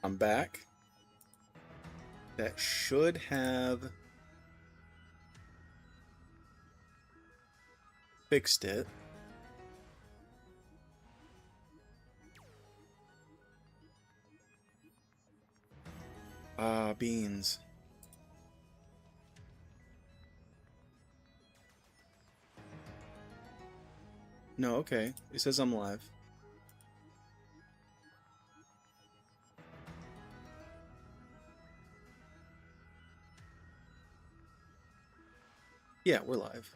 I'm back. That should have fixed it. Ah, beans. No, okay. It says I'm live. Yeah, we're live.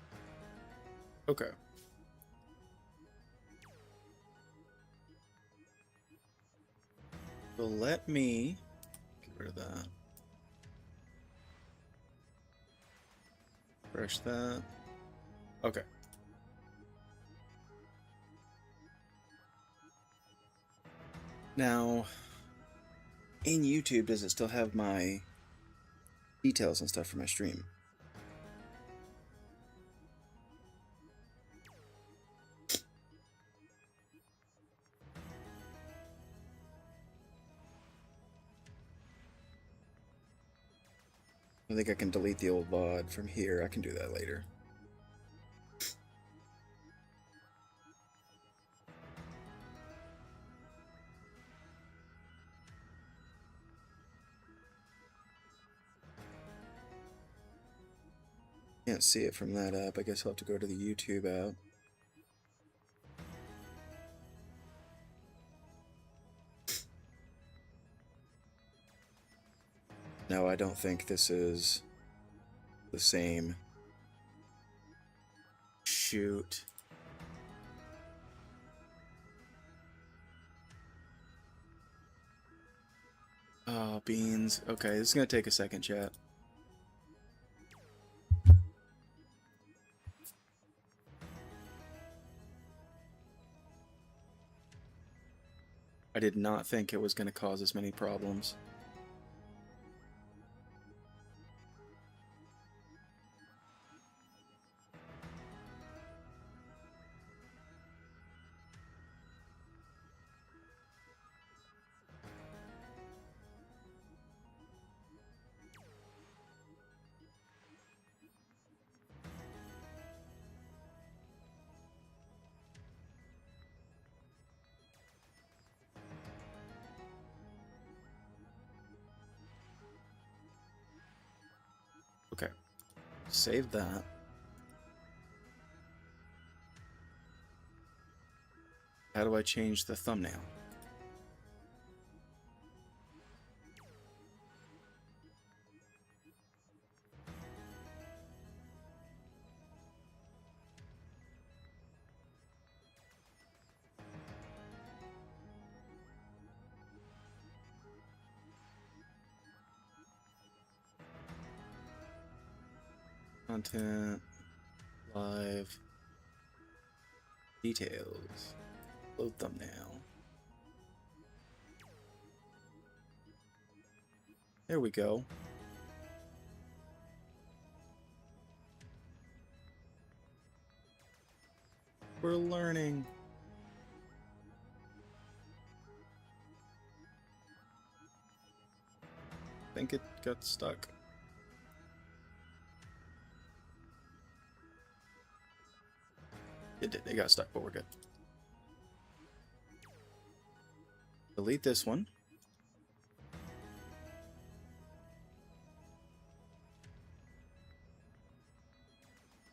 Okay. So let me get rid of that. Refresh that. Okay. Now, in YouTube, does it still have my details and stuff for my stream? I think I can delete the old VOD from here. I can do that later. Can't see it from that app. I guess I'll have to go to the YouTube app. No, I don't think this is the same. Shoot. Oh, beans. Okay, this is gonna take a second, chat. I did not think it was gonna cause as many problems. Okay, save that. How do I change the thumbnail? Content, live, details, load thumbnail. There we go. We're learning. I think it got stuck. It did. It got stuck, but we're good. Delete this one.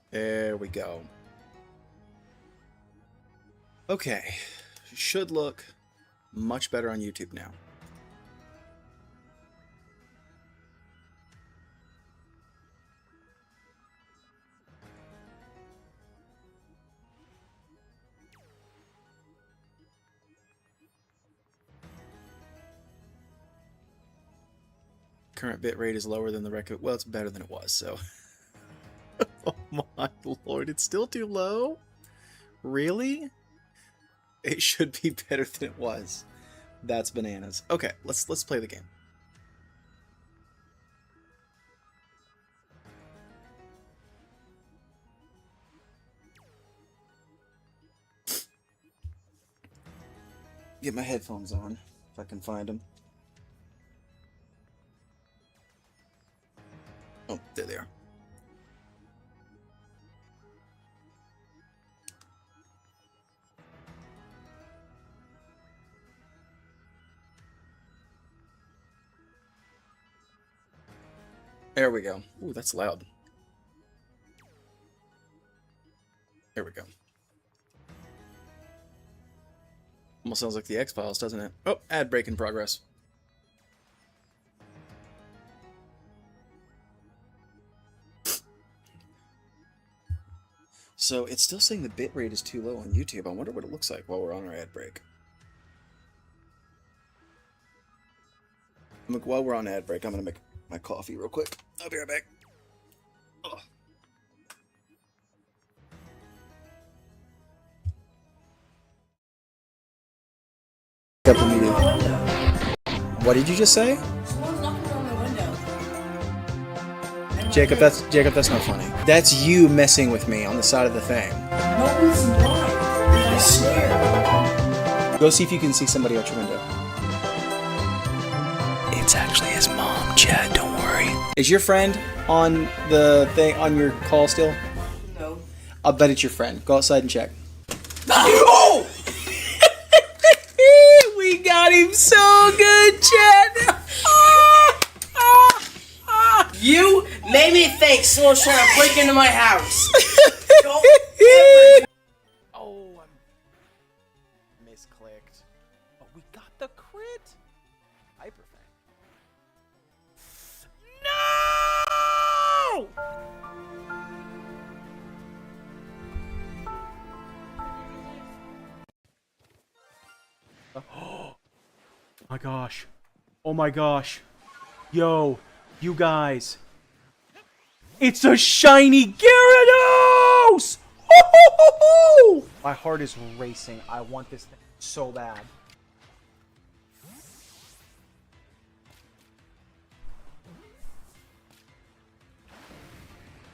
There we go. Okay. Should look much better on YouTube now. Current bitrate is lower than the record. Well, it's better than it was, so. Oh my lord, it's still too low? Really? It should be better than it was. That's bananas. Okay, let's play the game. Get my headphones on, if I can find them. Oh, there they are. There we go. Ooh, that's loud. There we go. Almost sounds like the X-Files, doesn't it? Oh, ad break in progress. So it's still saying the bitrate is too low on YouTube. I wonder what it looks like while we're on our ad break. While we're on ad break, I'm going to make my coffee real quick. I'll be right back. Ugh. What did you just say? Someone's knocking on my window. Jacob, that's not funny. That's you messing with me on the side of the thing. No reason why. I swear. Go see if you can see somebody out your window. It's actually his mom, Chad, don't worry. Is your friend on the thing on your call still? No. I'll bet it's your friend. Go outside and check. Oh! We got him so good, Chad! You made me think someone's trying to break into my house. Don't ever... Oh, I'm misclicked. Oh, we got the crit. Hyper No! Oh my gosh. Oh my gosh. Yo, you guys. It's a shiny Gyarados! Ho-ho-ho-ho! My heart is racing. I want this thing so bad.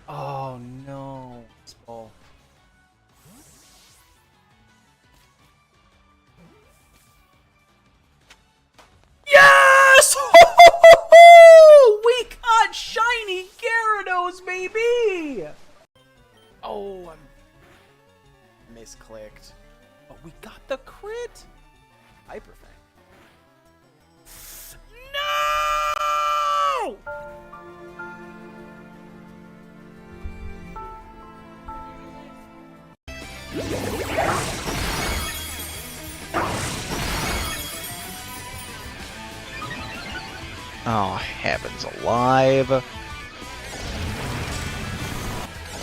Oh no. This ball. Yes! Ho-ho-ho-ho! We got shiny Gyarados, baby! Oh, I'm misclicked. But we got the crit! Hyper No! Oh, heavens alive.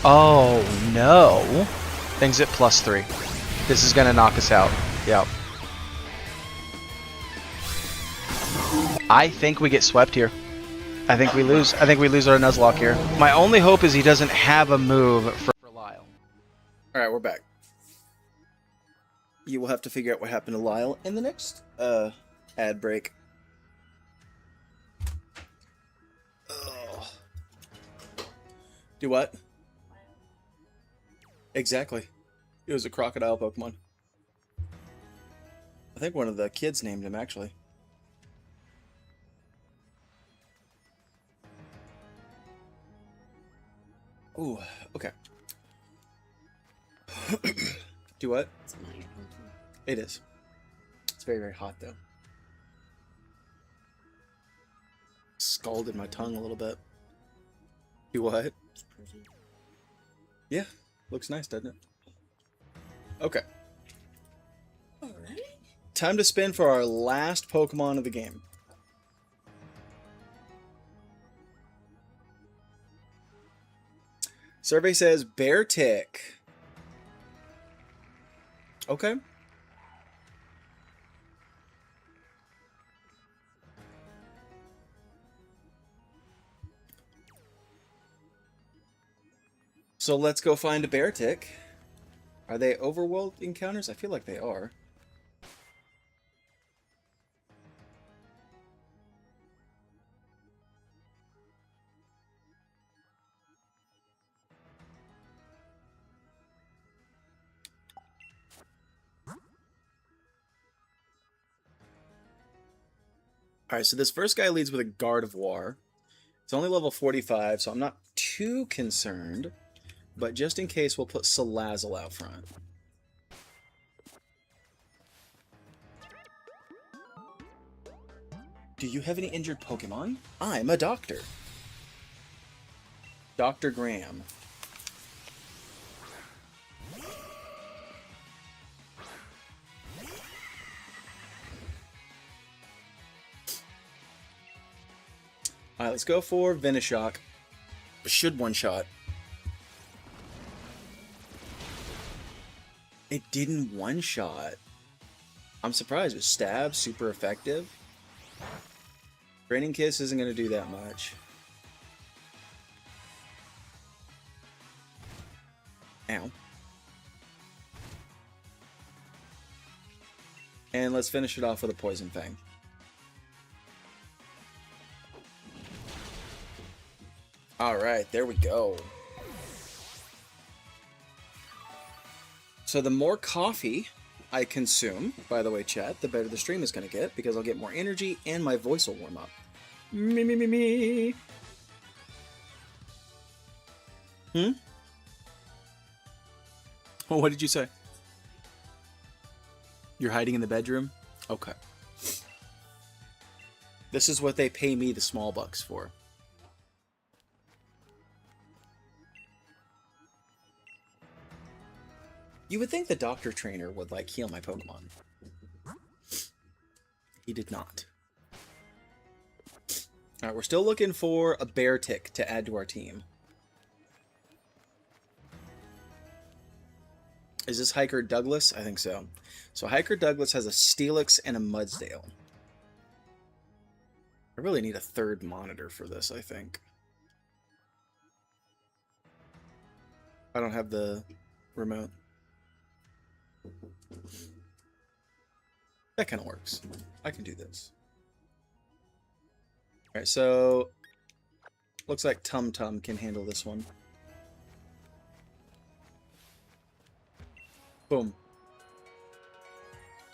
Oh, no. Things at +3. This is gonna knock us out. Yep. I think we get swept here. I think we lose. I think we lose our Nuzlocke here. My only hope is he doesn't have a move for Lyle. Alright, we're back. You will have to figure out what happened to Lyle in the next ad break. Ugh. Do what? Exactly. It was a crocodile Pokemon. I think one of the kids named him, actually. Ooh, okay. Do what? It is. It's very, very hot, though. Scalded my tongue a little bit. Do what? Yeah, looks nice, doesn't it? Okay. Already? Time to spin for our last Pokemon of the game. Survey says Beartic. Okay. So let's go find a Beartic. Are they overworld encounters? I feel like they are. Alright, so this first guy leads with a Guard of War. It's only level 45, so I'm not too concerned. But just in case, we'll put Salazzle out front. Do you have any injured Pokemon? I'm a doctor. Dr. Graham. Alright, let's go for Venoshock. Should one-shot. It didn't one-shot. I'm surprised. It was stab, super effective. Draining Kiss isn't going to do that much. Ow. And let's finish it off with a Poison Fang. Alright, there we go. So the more coffee I consume, by the way, chat, the better the stream is going to get, because I'll get more energy and my voice will warm up. Me, me, me, me. Oh, what did you say? You're hiding in the bedroom? Okay. This is what they pay me the small bucks for. You would think the doctor trainer would, like, heal my Pokemon. He did not. Alright, we're still looking for a bear tick to add to our team. Is this Hiker Douglas? I think so. So Hiker Douglas has a Steelix and a Mudsdale. I really need a third monitor for this, I think. I don't have the remote. That kind of works. I can do this. Alright, so looks like Tum Tum can handle this one. Boom.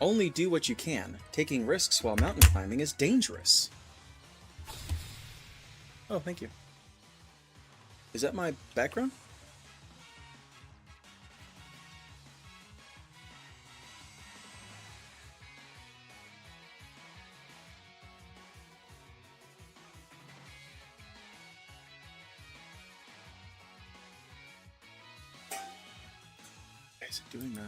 Only do what you can. Taking risks while mountain climbing is dangerous. Oh, thank you. Is that my background? Why is it doing that?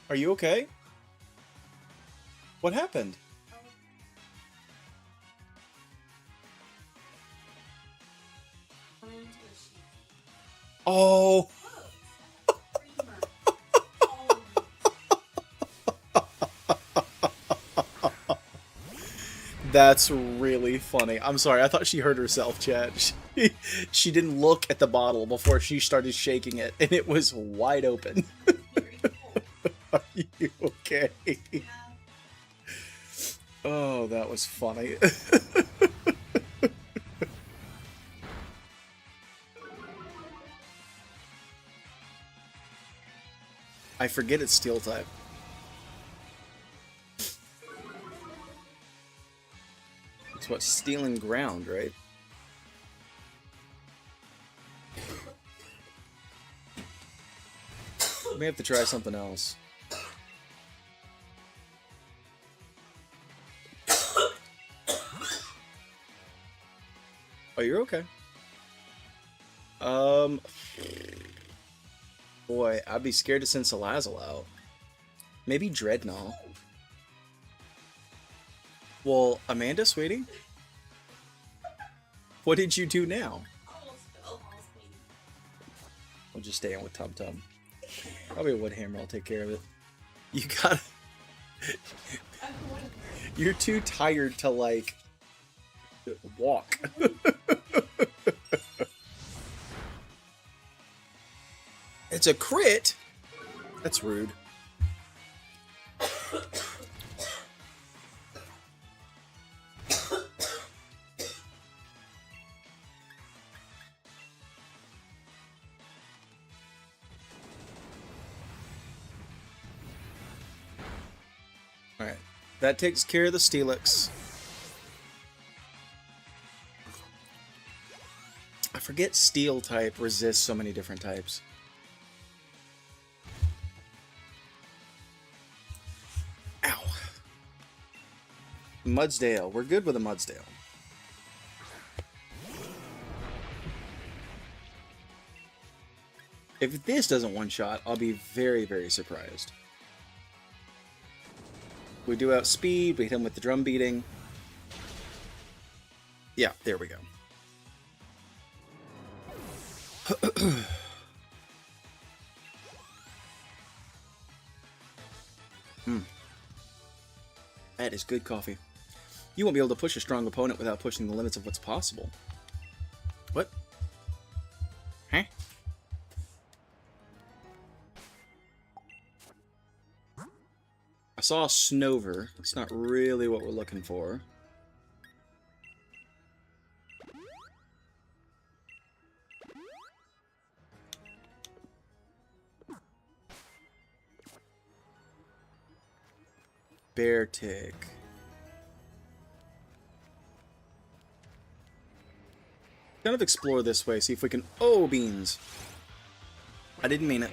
Are you okay? What happened? Oh. That's really funny. I'm sorry, I thought she hurt herself, chat. She didn't look at the bottle before she started shaking it, and it was wide open. Are you okay? Oh, that was funny. I forget it's steel type. It's what, steel and ground, right? We may have to try something else. Oh, you're okay. Boy, I'd be scared to send Salazzle out. Maybe Dreadnought. Well, Amanda, sweetie? What did you do now? We'll just stay in with Tum Tum. Probably a wood hammer will take care of it. You gotta... You're too tired to, like, walk. It's a crit? That's rude. That takes care of the Steelix. I forget Steel type resists so many different types. Ow. Mudsdale. We're good with a Mudsdale. If this doesn't one-shot, I'll be very, very surprised. We do outspeed, we hit him with the drum beating. Yeah, there we go. That is good coffee. You won't be able to push a strong opponent without pushing the limits of what's possible. What? Huh? I saw a Snover. It's not really what we're looking for. Beartic. Kind of explore this way, see if we can... Oh, beans. I didn't mean it.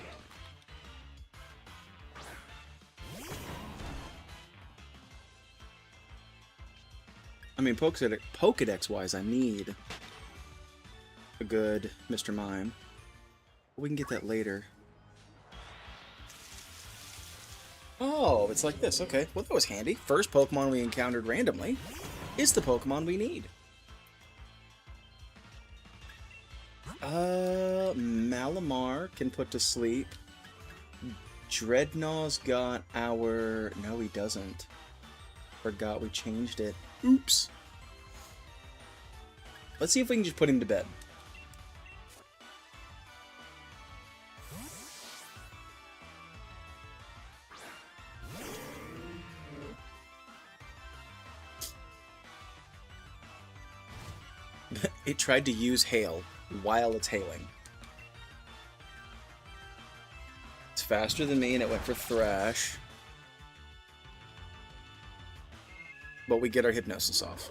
I mean, Pokedex-wise, I need a good Mr. Mime. We can get that later. Oh, it's like this. Okay, well, that was handy. First Pokemon we encountered randomly is the Pokemon we need. Malamar can put to sleep. Dreadnaught's got our... No, he doesn't. Forgot we changed it. Oops. Let's see if we can just put him to bed. It tried to use hail while it's hailing. It's faster than me and it went for Thrash. But we get our Hypnosis off.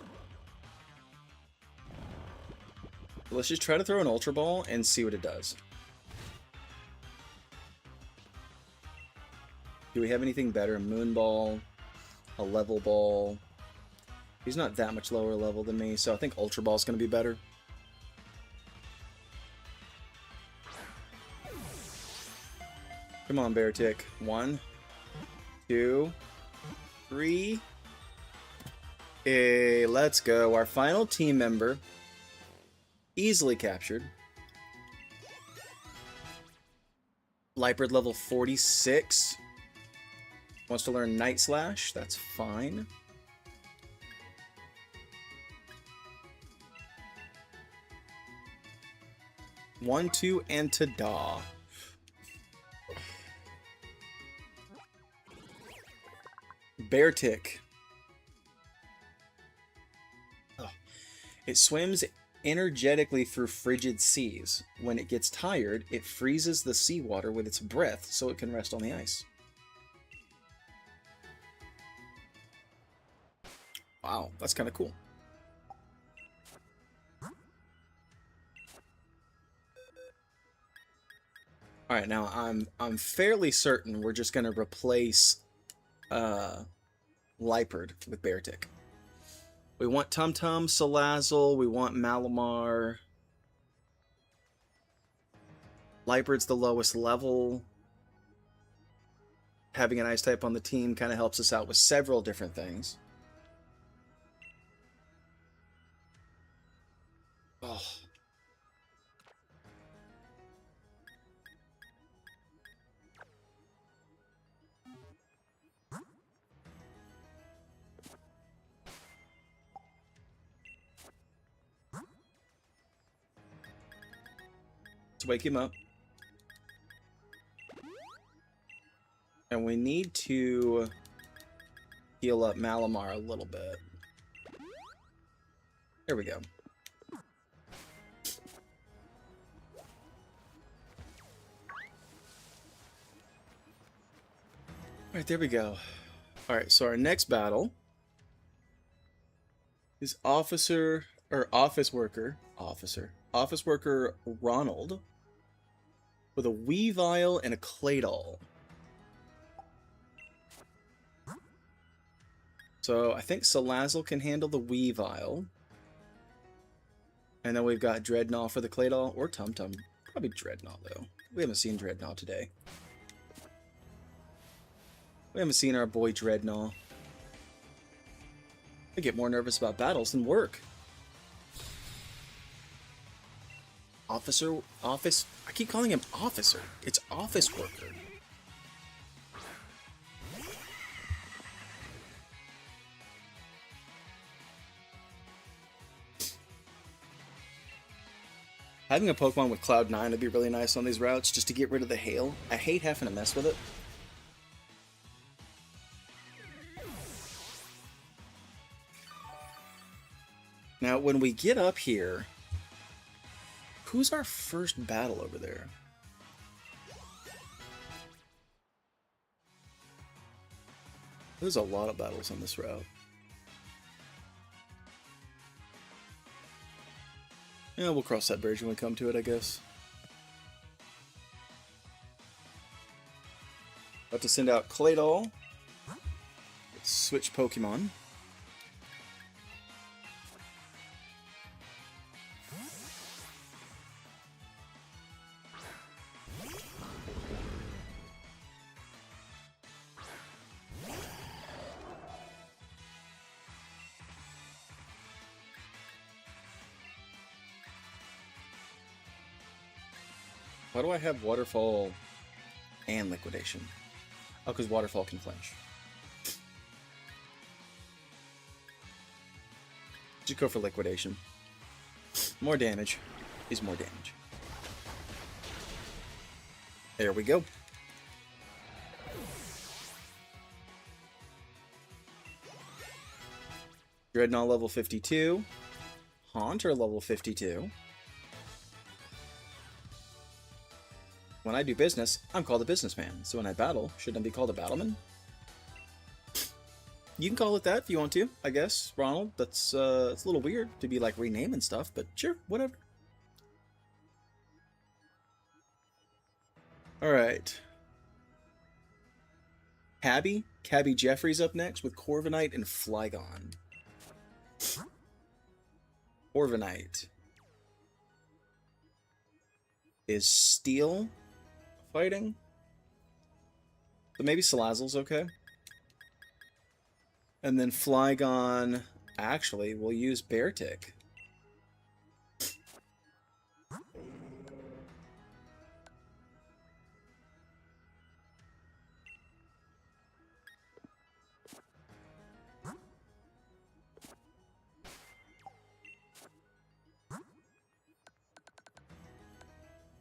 Let's just try to throw an Ultra Ball and see what it does. Do we have anything better? Moon Ball, a Level Ball. He's not that much lower level than me, so I think Ultra Ball is going to be better. Come on, Beartic. 1, 2, 3. Hey, let's go. Our final team member. Easily captured. Liepard level 46. Wants to learn Night Slash. That's fine. One, two, and ta-da. Beartic. Oh. It swims energetically through frigid seas. When it gets tired, it freezes the seawater with its breath so it can rest on the ice. Wow, that's kind of cool. All right, now I'm fairly certain we're just gonna replace Liepard with Beartic. We want Tumtum, Salazzle, we want Malamar. Liepard's the lowest level. Having an Ice type on the team kind of helps us out with several different things. Oh. Let's wake him up. And we need to heal up Malamar a little bit. There we go. Alright, there we go. Alright, so our next battle is office worker Ronald with a Weavile and a Claydol. So I think Salazzle can handle the Weavile. And then we've got Dreadnought for the Claydol, or Tum-Tum. Probably Dreadnought, though. We haven't seen Dreadnought today. We haven't seen our boy Dreadnought. I get more nervous about battles than work. I keep calling him officer. It's office worker. Having a Pokemon with Cloud 9 would be really nice on these routes, just to get rid of the hail. I hate having to mess with it. Now, when we get up here, who's our first battle over there? There's a lot of battles on this route. Yeah, we'll cross that bridge when we come to it, I guess. About to send out Claydol. Let's switch Pokemon. Why do I have Waterfall and Liquidation? Oh, because Waterfall can flinch. Just go for Liquidation. More damage is more damage. There we go. Dreadnought level 52. Haunter level 52. When I do business, I'm called a businessman. So when I battle, shouldn't I be called a battleman? You can call it that if you want to, I guess, Ronald. That's it's a little weird to be like renaming stuff, but sure, whatever. Alright. Cabby Jeffries up next with Corviknight and Flygon. Corviknight is Steel fighting, but maybe Salazzle's okay. And then Flygon, actually, we'll use Beartic.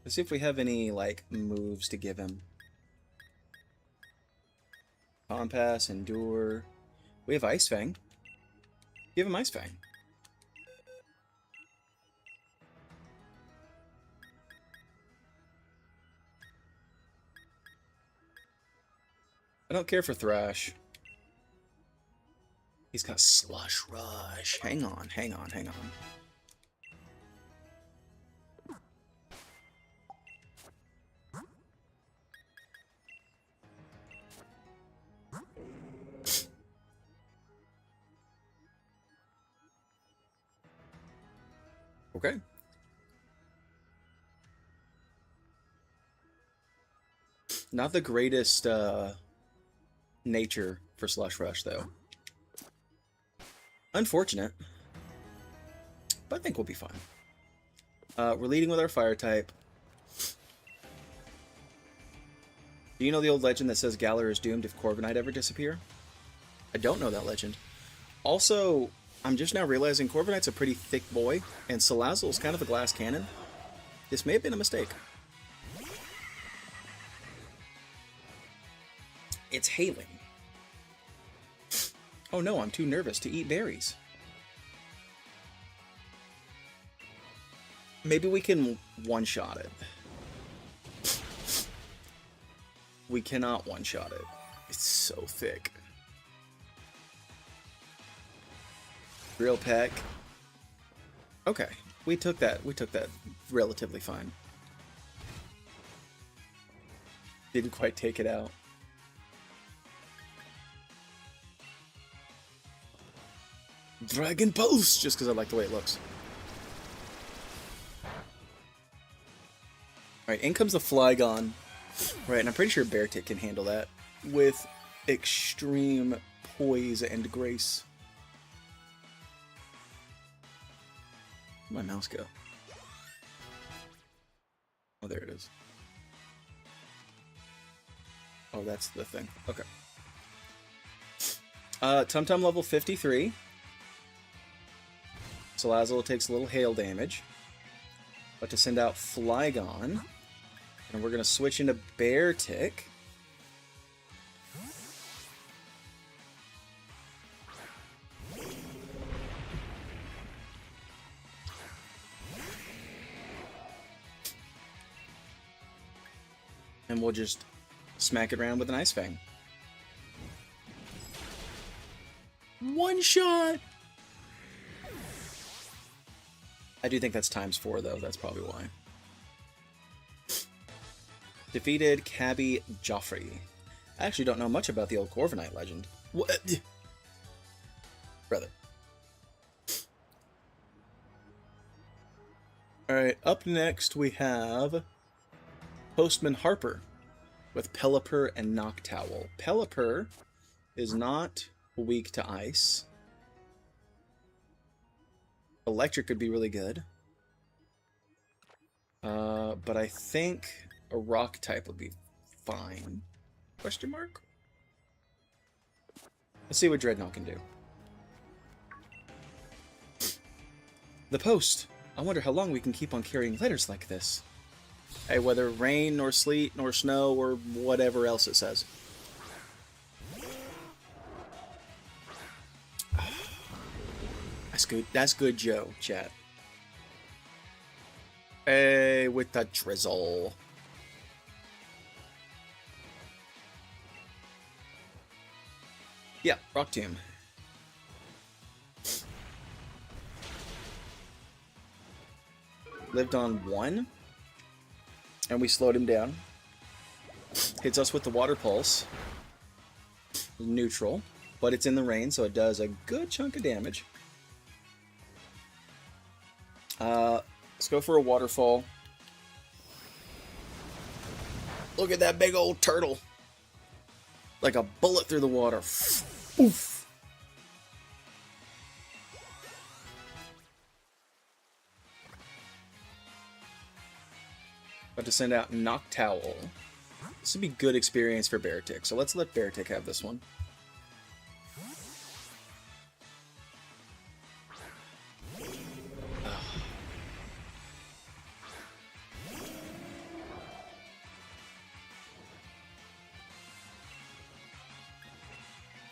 Let's see if we have any, like, moves to give him. Compass, Endure. We have Ice Fang. Give him Ice Fang. I don't care for Thrash. He's got Slush Rush. Hang on. Okay. Not the greatest nature for Slush Rush, though. Unfortunate. But I think we'll be fine. We're leading with our Fire type. Do you know the old legend that says Galar is doomed if Corviknight ever disappear? I don't know that legend. Also, I'm just now realizing Corviknight's a pretty thick boy, and Salazzle's kind of a glass cannon. This may have been a mistake. It's hailing. Oh no, I'm too nervous to eat berries. Maybe we can one-shot it. We cannot one-shot it. It's so thick. Drill peck. Okay, we took that. We took that relatively fine. Didn't quite take it out. Dragon Pulse, just because I like the way it looks. Alright, in comes the Flygon. Right, and I'm pretty sure Beartic can handle that with extreme poise and grace. Where'd my mouse go? Oh, there it is. Oh, that's the thing. Okay. Tum Tum level 53. Salazzle takes a little hail damage. But to send out Flygon. And we're going to switch into Beartic. And we'll just smack it around with an Ice Fang. One shot! I do think that's ×4, though. That's probably why. Defeated Cabby Joffrey. I actually don't know much about the old Corviknight legend. What? Brother. Alright, up next we have Postman Harper with Pelipper and Noctowl. Pelipper is not weak to ice. Electric could be really good. But I think a rock type would be fine. Question mark? Let's see what Dreadnought can do. The Post. I wonder how long we can keep on carrying letters like this. Hey, whether rain, nor sleet, nor snow, or whatever else it says. That's good. That's good, Joe, chat. Hey, with the drizzle. Yeah, Rock Tomb. Lived on 1. And we slowed him down. Hits us with the Water Pulse. Neutral. But it's in the rain, so it does a good chunk of damage. Let's go for a Waterfall. Look at that big old turtle. Like a bullet through the water. Oof. About to send out Noctowl. This would be good experience for Beartic, so let's let Beartic have this one.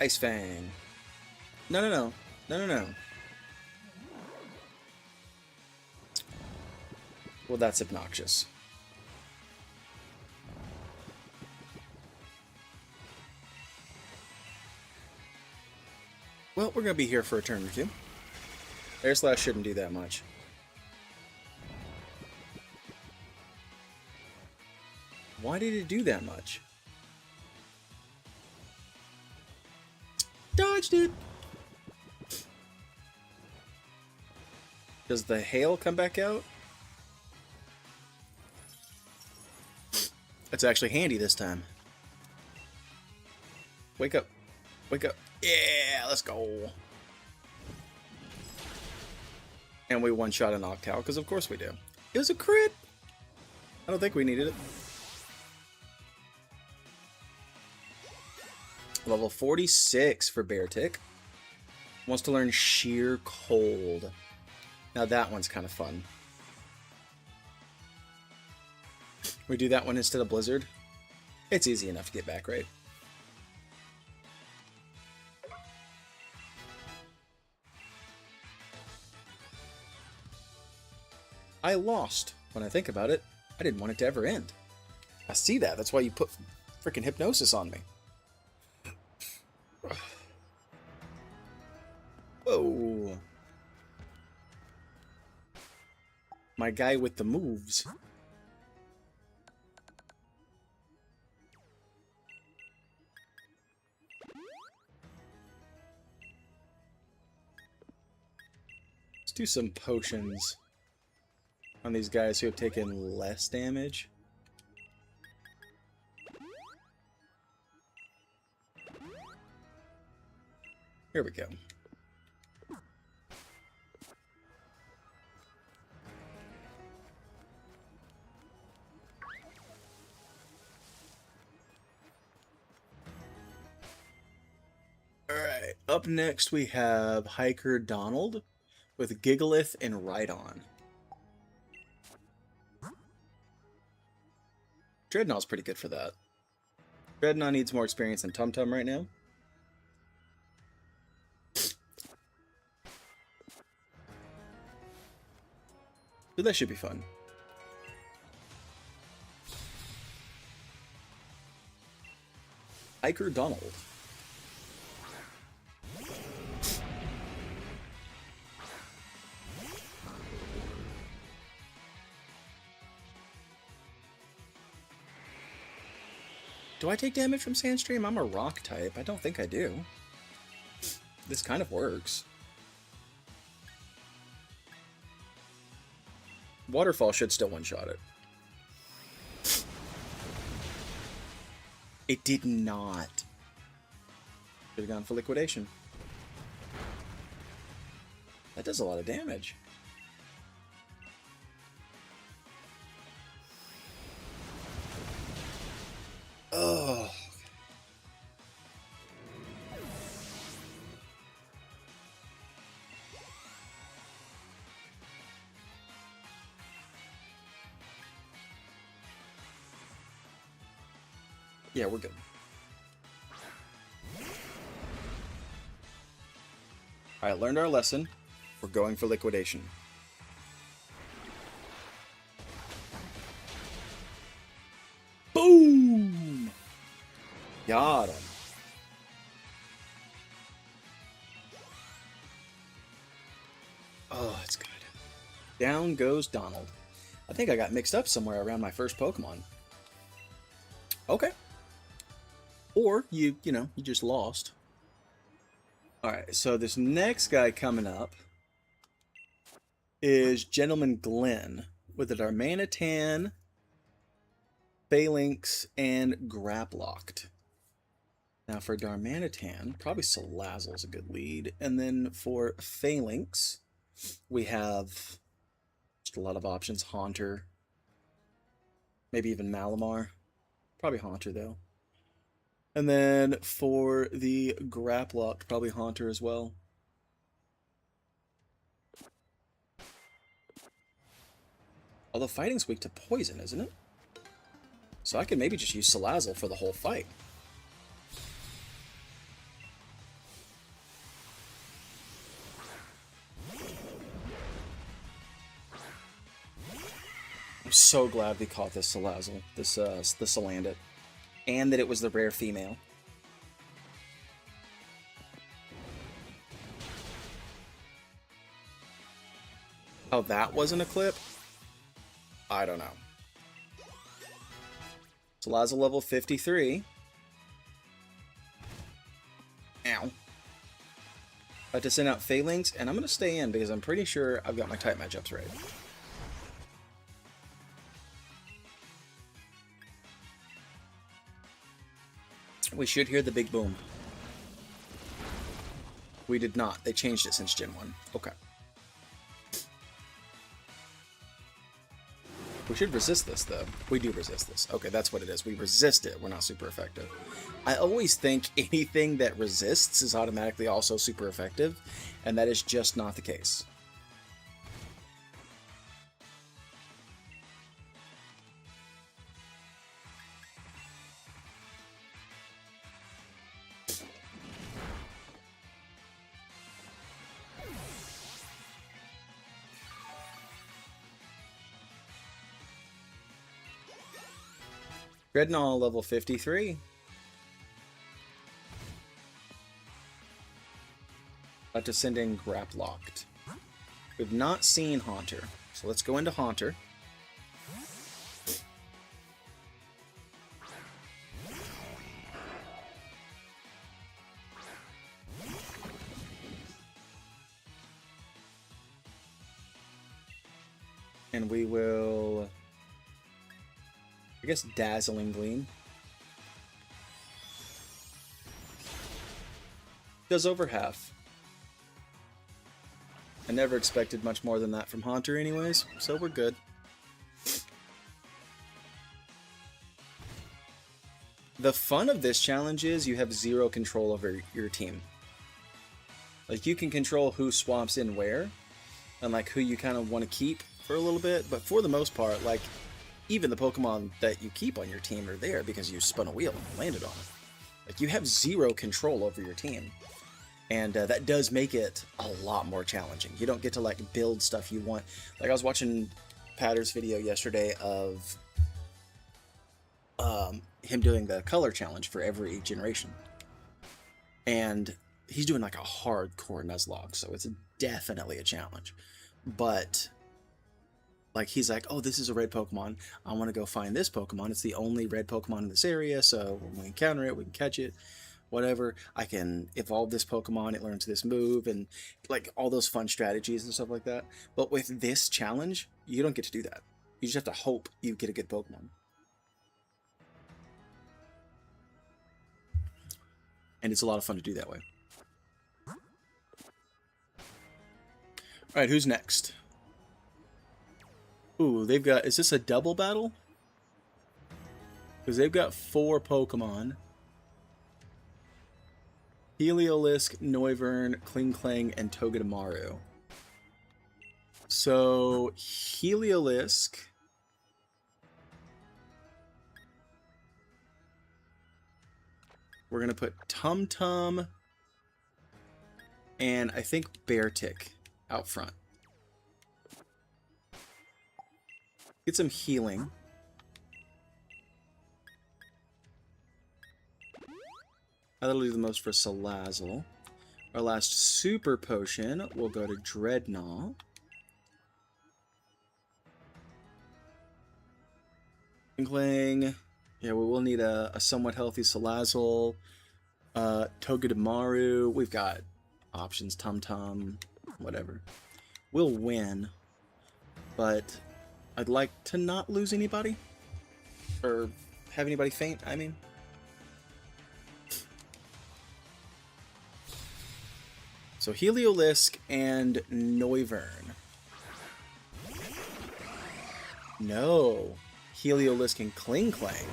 Ice Fang. No, no, no. No, no, no. Well, that's obnoxious. Well, we're going to be here for a turn or two. Air Slash shouldn't do that much. Why did it do that much? Dodged it! Does the hail come back out? That's actually handy this time. Wake up. Wake up. Yeah, let's go. And we one-shot a Noctowl, because of course we do. It was a crit! I don't think we needed it. Level 46 for Beartic. Wants to learn Sheer Cold. Now that one's kind of fun. We do that one instead of Blizzard. It's easy enough to get back, right? I lost. When I think about it, I didn't want it to ever end. I see that. That's why you put freaking hypnosis on me. Whoa. My guy with the moves. Let's do some potions on these guys who have taken less damage. Here we go. Alright, up next we have Hiker Donald with Gigalith and Rhydon. Dreadnought's pretty good for that. Dreadnought needs more experience than Tum Tum right now. But that should be fun. Hiker Donald. Do I take damage from Sandstream? I'm a rock type. I don't think I do. This kind of works. Waterfall should still one-shot it. It did not. Should have gone for liquidation. That does a lot of damage. Oh. Yeah, we're good. Alright, learned our lesson. We're going for liquidation. Boom! Got him. Oh, it's good. Down goes Donald. I think I got mixed up somewhere around my first Pokemon. Okay. Or you just lost. Alright, so this next guy coming up is Gentleman Glenn with a Darmanitan, Phalanx, and Graplocked. Now for Darmanitan, probably Salazzle's a good lead. And then for Phalanx, we have just a lot of options. Haunter. Maybe even Malamar. Probably Haunter, though. And then for the Graplocked, probably Haunter as well. Although fighting's weak to poison, isn't it? So I could maybe just use Salazzle for the whole fight. I'm so glad we caught this Salazzle, this Salandit. And that it was the rare female. Oh, that wasn't a clip? I don't know. Salazzle level 53. Ow. About to send out Phalanx, and I'm going to stay in because I'm pretty sure I've got my type matchups right. We should hear the big boom. We did not. They changed it since Gen 1. Okay. We should resist this, though. We do resist this. Okay, that's what it is. We resist it. We're not super effective. I always think anything that resists is automatically also super effective, and that is just not the case. Dreadnought level 53. About to send in Graplocked. We've not seen Haunter, So let's go into Haunter. And we will, I guess, Dazzling Gleam. Does over half. I never expected much more than that from Haunter anyways, so we're good. The fun of this challenge is you have zero control over your team. Like, you can control who swaps in where, and like who you kind of want to keep for a little bit, but for the most part, like, even the Pokemon that you keep on your team are there because you spun a wheel and landed on it. Like, you have zero control over your team. And that does make it a lot more challenging. You don't get to, like, build stuff you want. Like, I was watching Patter's video yesterday of him doing the color challenge for every generation. And he's doing, like, a hardcore nuzlocke, so it's definitely a challenge. But, like, he's like, oh, this is a red Pokemon. I want to go find this Pokemon. It's the only red Pokemon in this area, so when we encounter it, we can catch it. Whatever, I can evolve this Pokemon, it learns this move, and like all those fun strategies and stuff like that. But with this challenge, you don't get to do that. You just have to hope you get a good Pokemon. And it's a lot of fun to do that way. Alright, who's next? Ooh, they've got, is this a double battle? Because they've got 4 Pokemon. Heliolisk, Noivern, Klinklang, and Togedemaru. So, Heliolisk... We're going to put Tum-Tum and I think Beartic out front. Get some healing. That'll do the most for Salazzle. Our last super potion will go to Dreadnought. Inkling. Yeah, we will need a somewhat healthy Salazzle. Togedemaru. We've got options. Tum-Tum. Whatever. We'll win. But I'd like to not lose anybody. Or have anybody faint, I mean. So Heliolisk and Noivern. No. Heliolisk and Klinklang.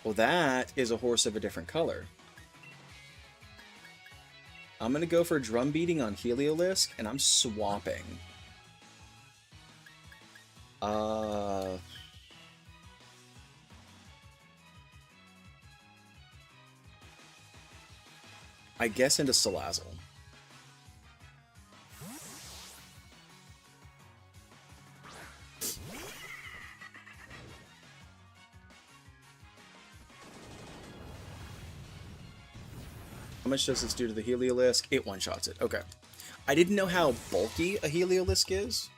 Well, that is a horse of a different color. I'm going to go for Drum Beating on Heliolisk, and I'm swapping. I guess into Salazzle. How much does this do to the Heliolisk? It one-shots it. Okay. I didn't know how bulky a Heliolisk is.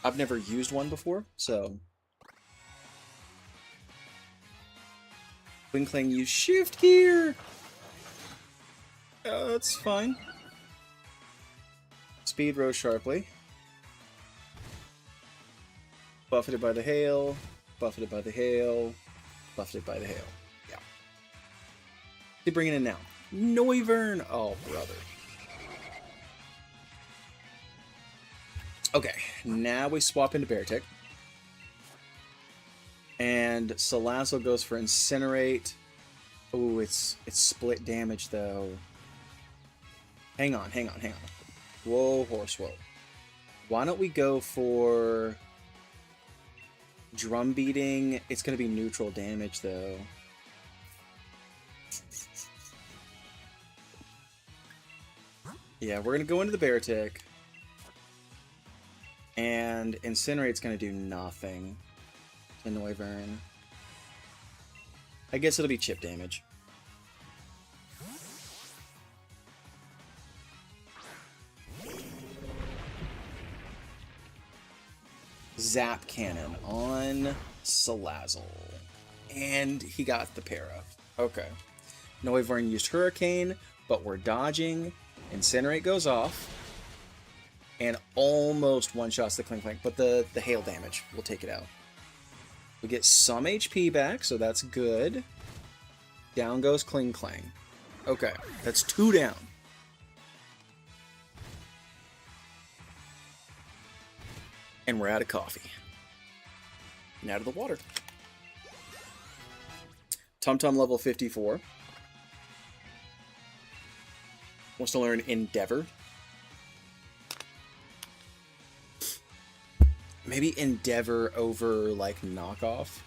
I've never used one before, so... Klinklang, use Shift Gear! That's fine. Speed rose sharply. Buffeted by the hail. Buffeted by the hail. Buffeted by the hail. Yeah. They bring it in now. Noivern! Oh, brother. Okay, now we swap into Beartic. And Salazzle goes for Incinerate. Ooh, it's split damage, though. Hang on. Whoa, horse, whoa. Why don't we go for Drum Beating? It's going to be neutral damage, though. Yeah, we're going to go into the Beartic. And Incinerate's going to do nothing to Noivern. I guess it'll be chip damage. Zap Cannon on Salazzle. And he got the para. Okay. Noivern used Hurricane, but we're dodging. Incinerate goes off. And almost one-shots the Clink Clank, but the hail damage will take it out. We get some HP back, so that's good. Down goes Kling Clang. Okay, that's 2 down. And we're out of coffee. And out of the water. Tum-Tum level 54. Wants to learn Endeavor. Maybe Endeavor over, like, Knockoff.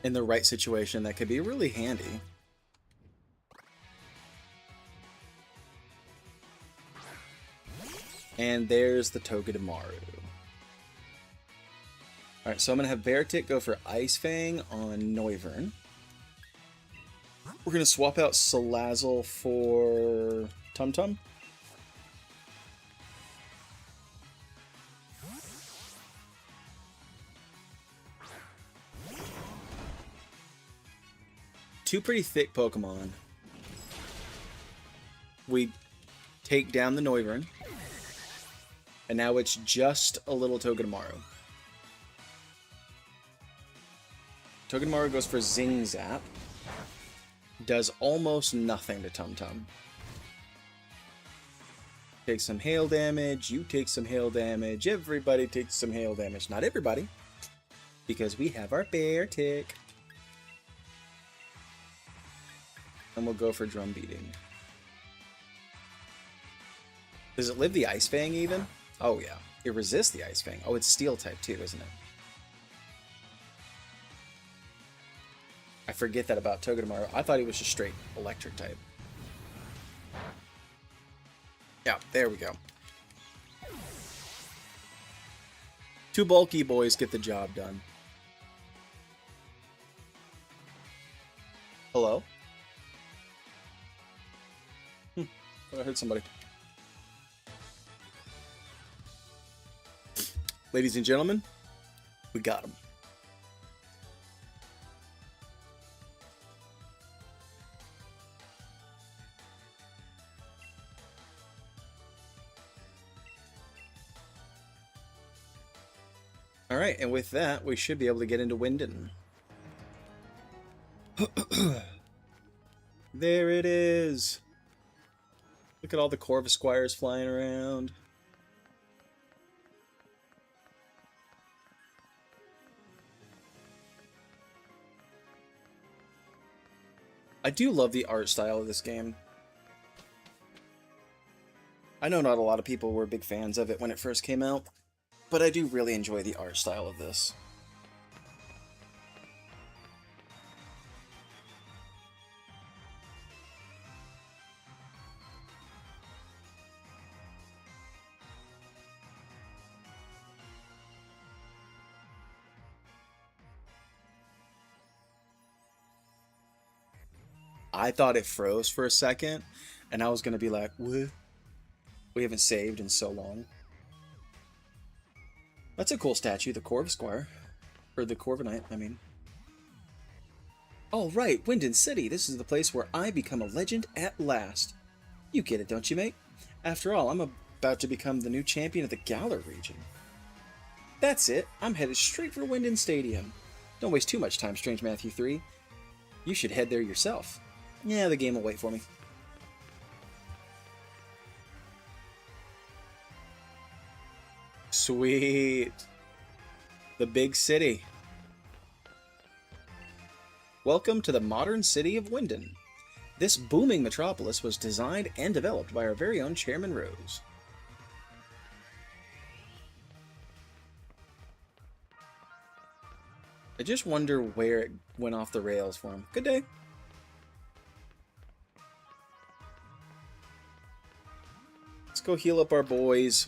In the right situation, that could be really handy. And there's the Togedemaru. Alright, so I'm going to have Beartic go for Ice Fang on Noivern. We're going to swap out Salazzle for Tum-Tum. Two pretty thick Pokemon. We take down the Noivern. And now it's just a little Togedemaru. Togedemaru goes for Zing Zap. Does almost nothing to Tum-Tum. Take some hail damage, you take some hail damage, everybody takes some hail damage. Not everybody, because we have our Beartic. And we'll go for Drum Beating. Does it live the Ice Fang even? Oh yeah, it resists the Ice Fang. Oh, it's Steel type too, isn't it? I forget that about Togedemaru. I thought he was just straight Electric type. Yeah, there we go. Two bulky boys get the job done. Hello? I heard somebody. Ladies and gentlemen, we got him. Alright, and with that, we should be able to get into Winden. There it is! Look at all the Corvisquires flying around. I do love the art style of this game. I know not a lot of people were big fans of it when it first came out, but I do really enjoy the art style of this. I thought it froze for a second, and I was going to be like, what? We haven't saved in so long. That's a cool statue, the Corvisquire. Or the Corviknight, I mean. Oh, right, Winden City. This is the place where I become a legend at last. You get it, don't you, mate? After all, I'm about to become the new champion of the Galar region. That's it. I'm headed straight for Winden Stadium. Don't waste too much time, Strange Matthew 3. You should head there yourself. Yeah, the game will wait for me. Sweet. The big city. Welcome to the modern city of Winden. This booming metropolis was designed and developed by our very own Chairman Rose. I just wonder where it went off the rails for him. Good day. Let's go heal up our boys.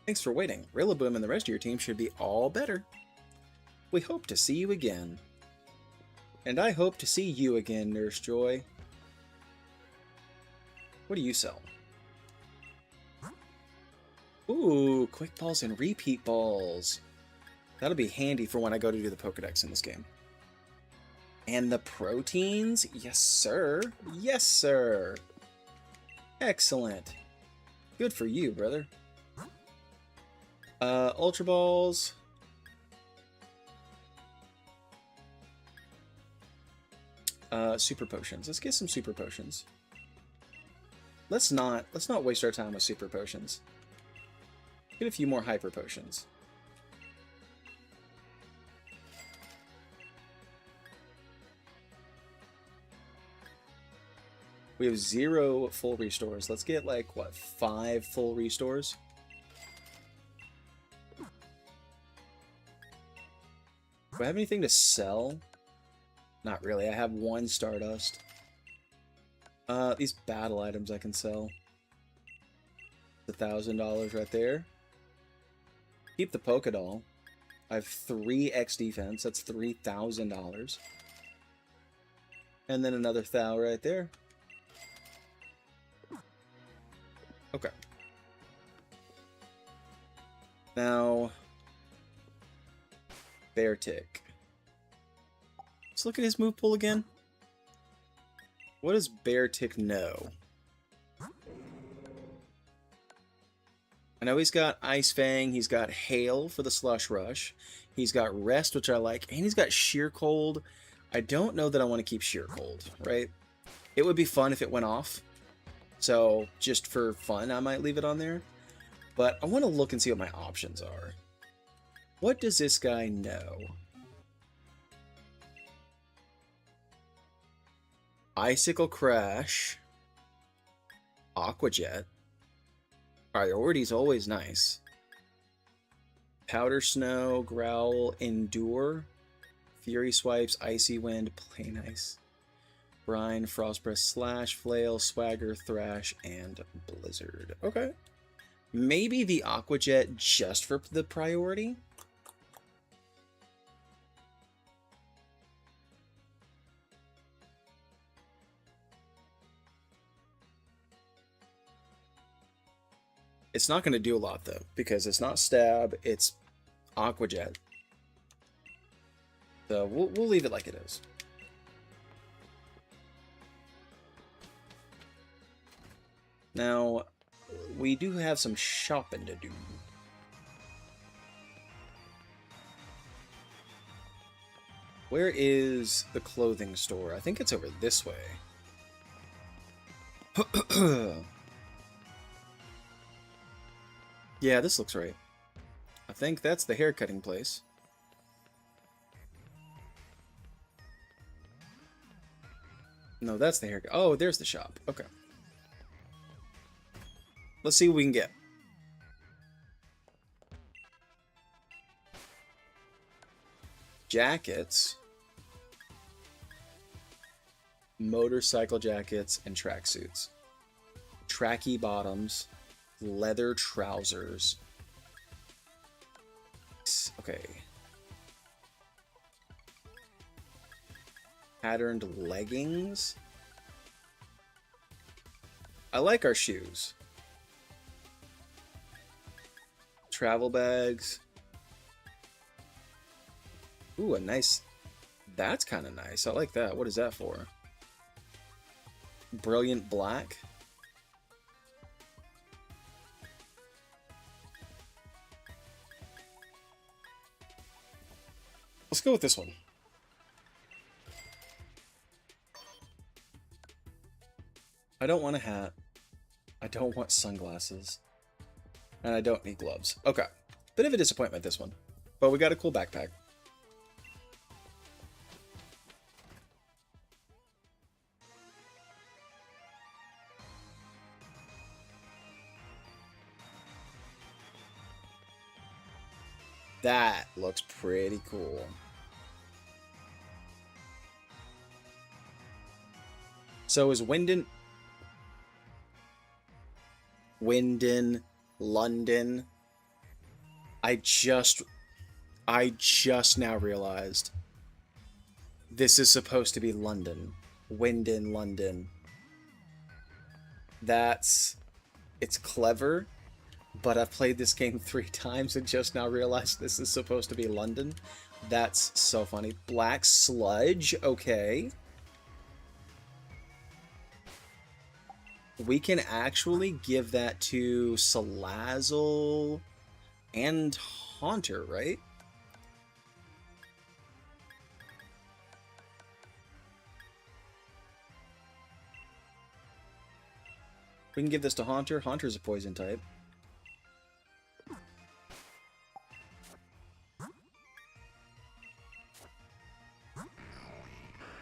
Thanks for waiting. Rillaboom and the rest of your team should be all better. We hope to see you again. And I hope to see you again, Nurse Joy. What do you sell? Ooh, quick balls and repeat balls. That'll be handy for when I go to do the Pokedex in this game. And the proteins? Yes, sir. Yes, sir. Excellent. Good for you, brother. Ultra Balls. Super Potions. Let's get some Super Potions. Let's not waste our time with Super Potions. Get a few more Hyper Potions. We have 0 full restores. Let's get, like, what, 5 full restores? Do I have anything to sell? Not really. I have 1 Stardust. These battle items I can sell. $1,000 right there. Keep the Pokédoll. I have 3 X defense. That's $3,000. And then another Thou right there. Okay. Now, Beartic. Let's look at his move pool again. What does Beartic know? I know he's got Ice Fang, he's got Hail for the Slush Rush, he's got Rest, which I like, and he's got Sheer Cold. I don't know that I want to keep Sheer Cold, right? It would be fun if it went off. So, just for fun, I might leave it on there. But I want to look and see what my options are. What does this guy know? Icicle Crash. Aqua Jet. Priority's always nice. Powder Snow, Growl, Endure. Fury Swipes, Icy Wind, Plain Ice. Brine, Frost Breath, Slash, Flail, Swagger, Thrash, and Blizzard. Okay. Maybe the Aqua Jet just for the priority? It's not going to do a lot, though, because it's not Stab, it's Aqua Jet. So we'll leave it like it is. Now, we do have some shopping to do. Where is the clothing store? I think it's over this way. Yeah, this looks right. I think that's the haircutting place. No, that's the haircut. Oh, there's the shop. Okay. Let's see what we can get. Jackets. Motorcycle jackets and tracksuits. Tracky bottoms. Leather trousers. Okay. Patterned leggings. I like our shoes. Travel bags. Ooh, a nice... That's kind of nice. I like that. What is that for? Brilliant black. Let's go with this one. I don't want a hat. I don't want sunglasses. And I don't need gloves. Okay. Bit of a disappointment, this one. But we got a cool backpack. That looks pretty cool. So is Wyndon, London. I just now realized this is supposed to be London. Wyndon, London. It's clever, but I've played this game 3 times and just now realized this is supposed to be London. That's so funny. Black sludge, okay. We can actually give that to Salazzle and Haunter, right? We can give this to Haunter. Haunter's a poison type.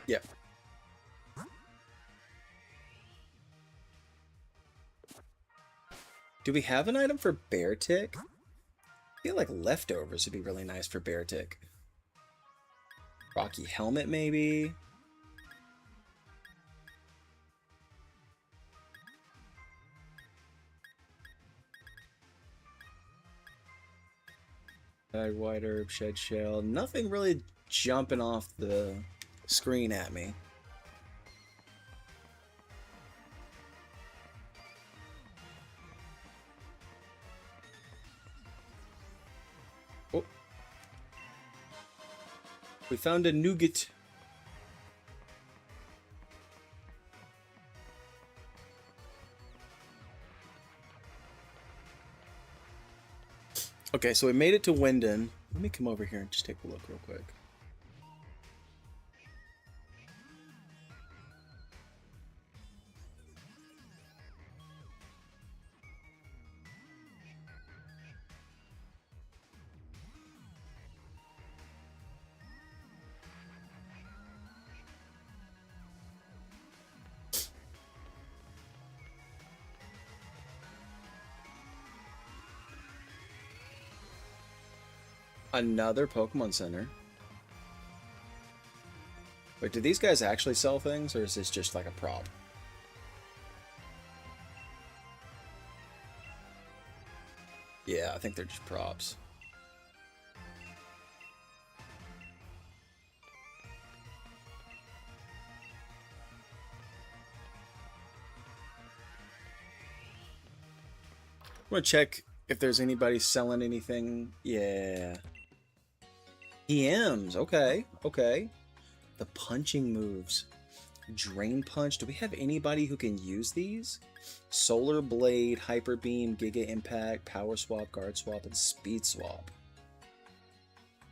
Yep. Do we have an item for Beartic? I feel like leftovers would be really nice for Beartic. Rocky Helmet, maybe? White Herb, Shed Shell. Nothing really jumping off the screen at me. Oh. We found a nougat. Okay, so we made it to Wyndon. Let me come over here and just take a look real quick. Another Pokemon Center. Wait, do these guys actually sell things, or is this just like a prop? Yeah, I think they're just props. I'm gonna check if there's anybody selling anything. Yeah. EMs, okay, okay. The punching moves. Drain Punch. Do we have anybody who can use these? Solar Blade, Hyper Beam, Giga Impact, Power Swap, Guard Swap, and Speed Swap.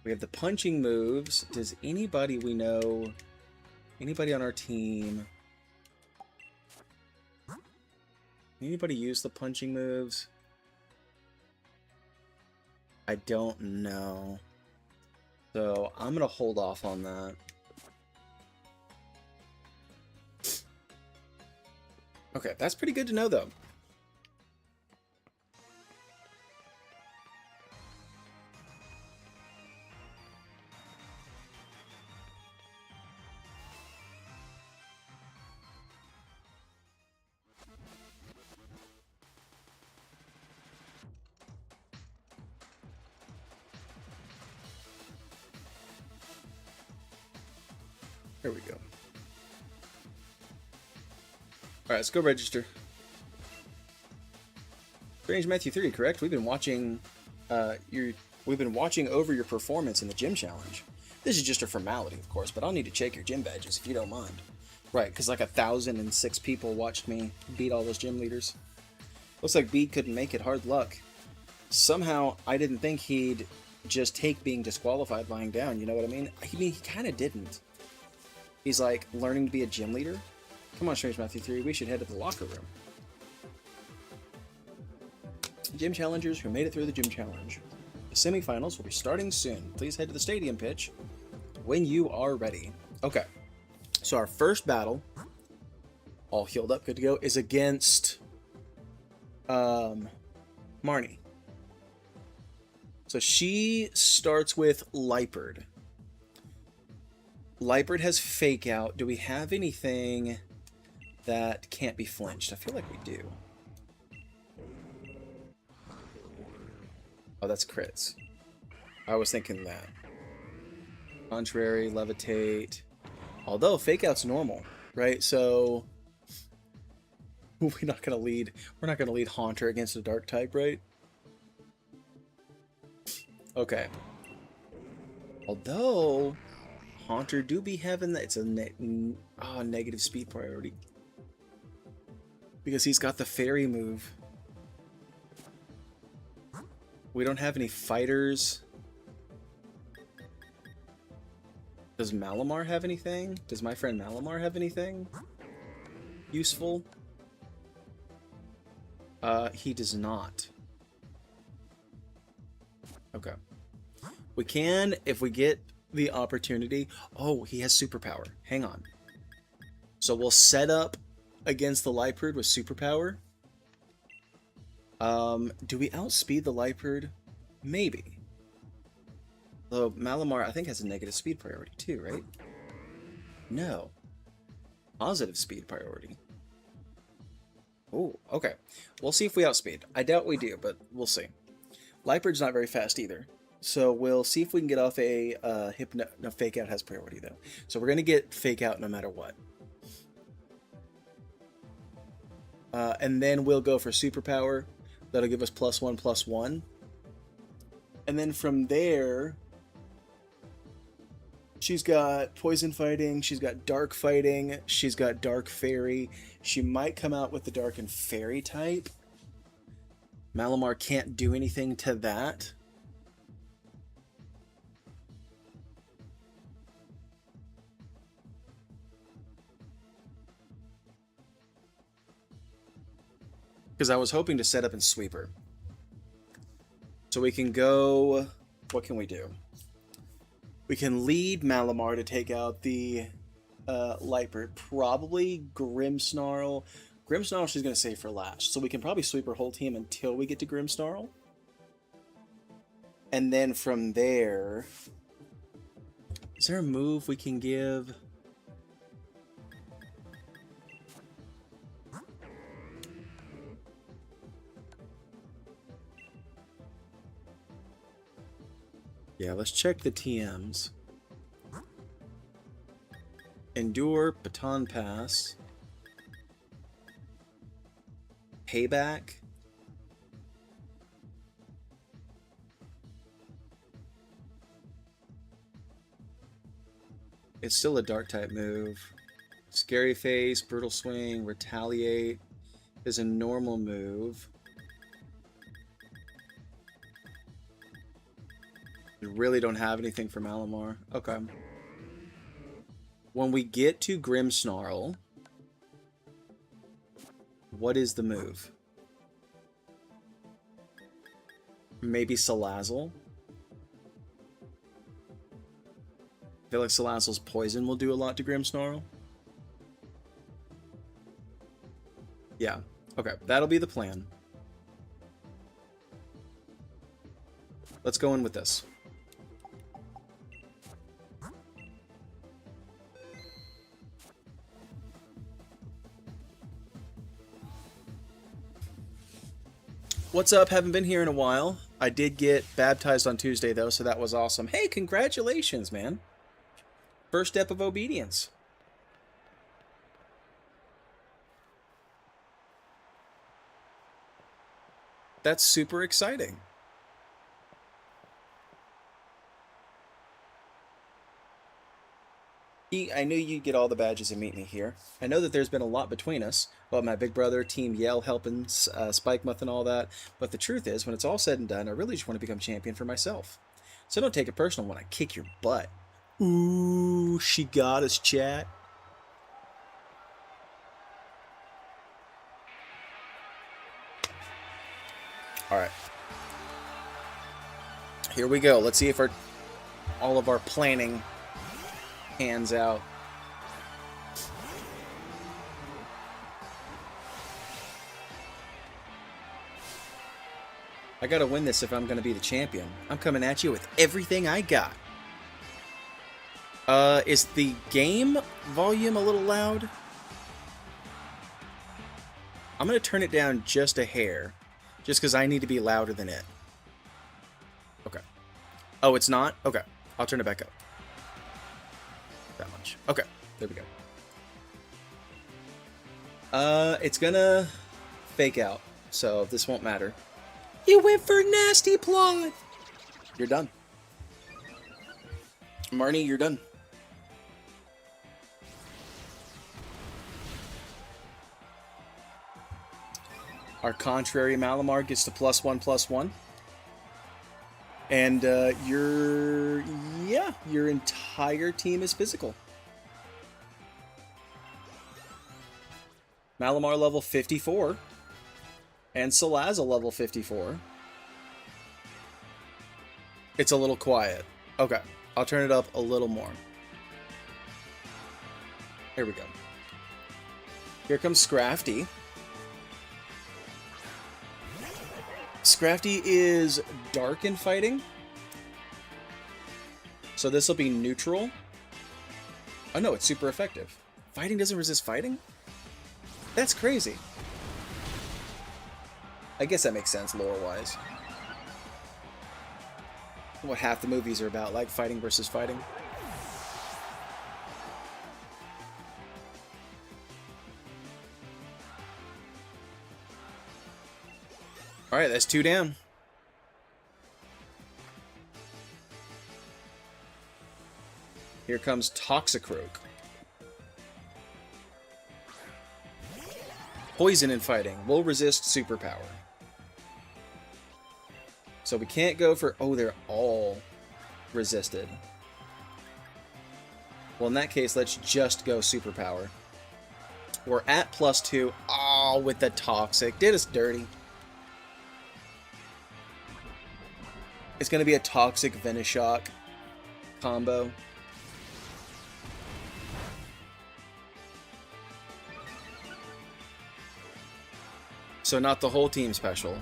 We have the punching moves. Does anybody we know, anybody on our team, anybody use the punching moves? I don't know. So I'm going to hold off on that. Okay, that's pretty good to know, though. There we go. Alright, let's go register. Strange Matthew 3, correct? We've been watching we've been watching over your performance in the gym challenge. This is just a formality, of course, but I'll need to check your gym badges if you don't mind. Right, because like 1,006 people watched me beat all those gym leaders. Looks like Beat couldn't make it. Hard luck. Somehow, I didn't think he'd just take being disqualified lying down, you know what I mean? He kind of didn't. He's like learning to be a gym leader. Come on, Strange Matthew 3, we should head to the locker room. Gym challengers who made it through the gym challenge. The semifinals will be starting soon. Please head to the stadium pitch when you are ready. Okay, so our first battle, all healed up, good to go, is against Marnie. So she starts with Liepard. Liepard has Fake Out. Do we have anything that can't be flinched? I feel like we do. Oh, that's crits. I was thinking that. Contrary, levitate. Although fake out's normal, right? So we're not gonna lead Haunter against a dark type, right? Okay. Although Haunter do be having that, it's a negative speed priority because he's got the fairy move. We don't have any fighters. Does Malamar have anything? Does my friend Malamar have anything useful? He does not. Okay. We can, if we get the opportunity. Oh, he has superpower. Hang on. So we'll set up against the Liepard with superpower. Do we outspeed the Liepard? Maybe. Though Malamar, I think, has a negative speed priority too, right? No. Positive speed priority. Oh, okay. We'll see if we outspeed. I doubt we do, but we'll see. Liepard's not very fast either. So we'll see if we can get off a no, fake out has priority though. So we're gonna get fake out no matter what. And then we'll go for superpower. That'll give us +1/+1. And then from there, she's got poison fighting, she's got dark fighting, she's got dark fairy. She might come out with the dark and fairy type. Malamar can't do anything to that. Because I was hoping to set up in Sweeper. So we can go... What can we do? We can lead Malamar to take out the Liepard. Probably Grimmsnarl. Grimmsnarl she's going to save for last. So we can probably sweep her whole team until we get to Grimmsnarl. And then from there... Is there a move we can give... Yeah, let's check the TMs. Endure, Baton Pass. Payback. It's still a dark type move. Scary Face, Brutal Swing, Retaliate is a normal move. We really don't have anything for Malamar. Okay. When we get to Grimmsnarl, what is the move? Maybe Salazzle? I feel like Salazzle's poison will do a lot to Grimmsnarl. Yeah. Okay, that'll be the plan. Let's go in with this. What's up? Haven't been here in a while. I did get baptized on Tuesday, though, so that was awesome. Hey, congratulations, man. First step of obedience. That's super exciting. I knew you'd get all the badges and meet me here. I know that there's been a lot between us about my big brother, Team Yell helping Spike Muth and all that, but the truth is, when it's all said and done, I really just want to become champion for myself. So don't take it personal when I kick your butt. Ooh, she got us, chat. Alright. Here we go. Let's see if all of our planning hands out. I gotta win this if I'm gonna be the champion. I'm coming at you with everything I got. Is the game volume a little loud? I'm gonna turn it down just a hair, just because I need to be louder than it. Okay. Oh, it's not? Okay. I'll turn it back up. That much. Okay. There we go. It's gonna fake out, so this won't matter. You went for nasty plot! You're done. Marnie, you're done. Our contrary Malamar gets to +1/+1. And your entire team is physical. Malamar level 54. And Salaza level 54. It's a little quiet. Okay, I'll turn it up a little more. Here we go. Here comes Scrafty. Scrafty is dark in fighting. So this will be neutral. Oh no, it's super effective. Fighting doesn't resist fighting? That's crazy. I guess that makes sense lore-wise. What half the movies are about, like fighting versus fighting. Alright, that's 2 down. Here comes Toxicroak. Poison in fighting will resist superpower. So we can't go for... Oh, they're all resisted. Well, in that case, let's just go superpower. We're at +2. Oh, with the Toxic. Did us dirty. It's going to be a Toxic Venoshock combo. So not the whole team special.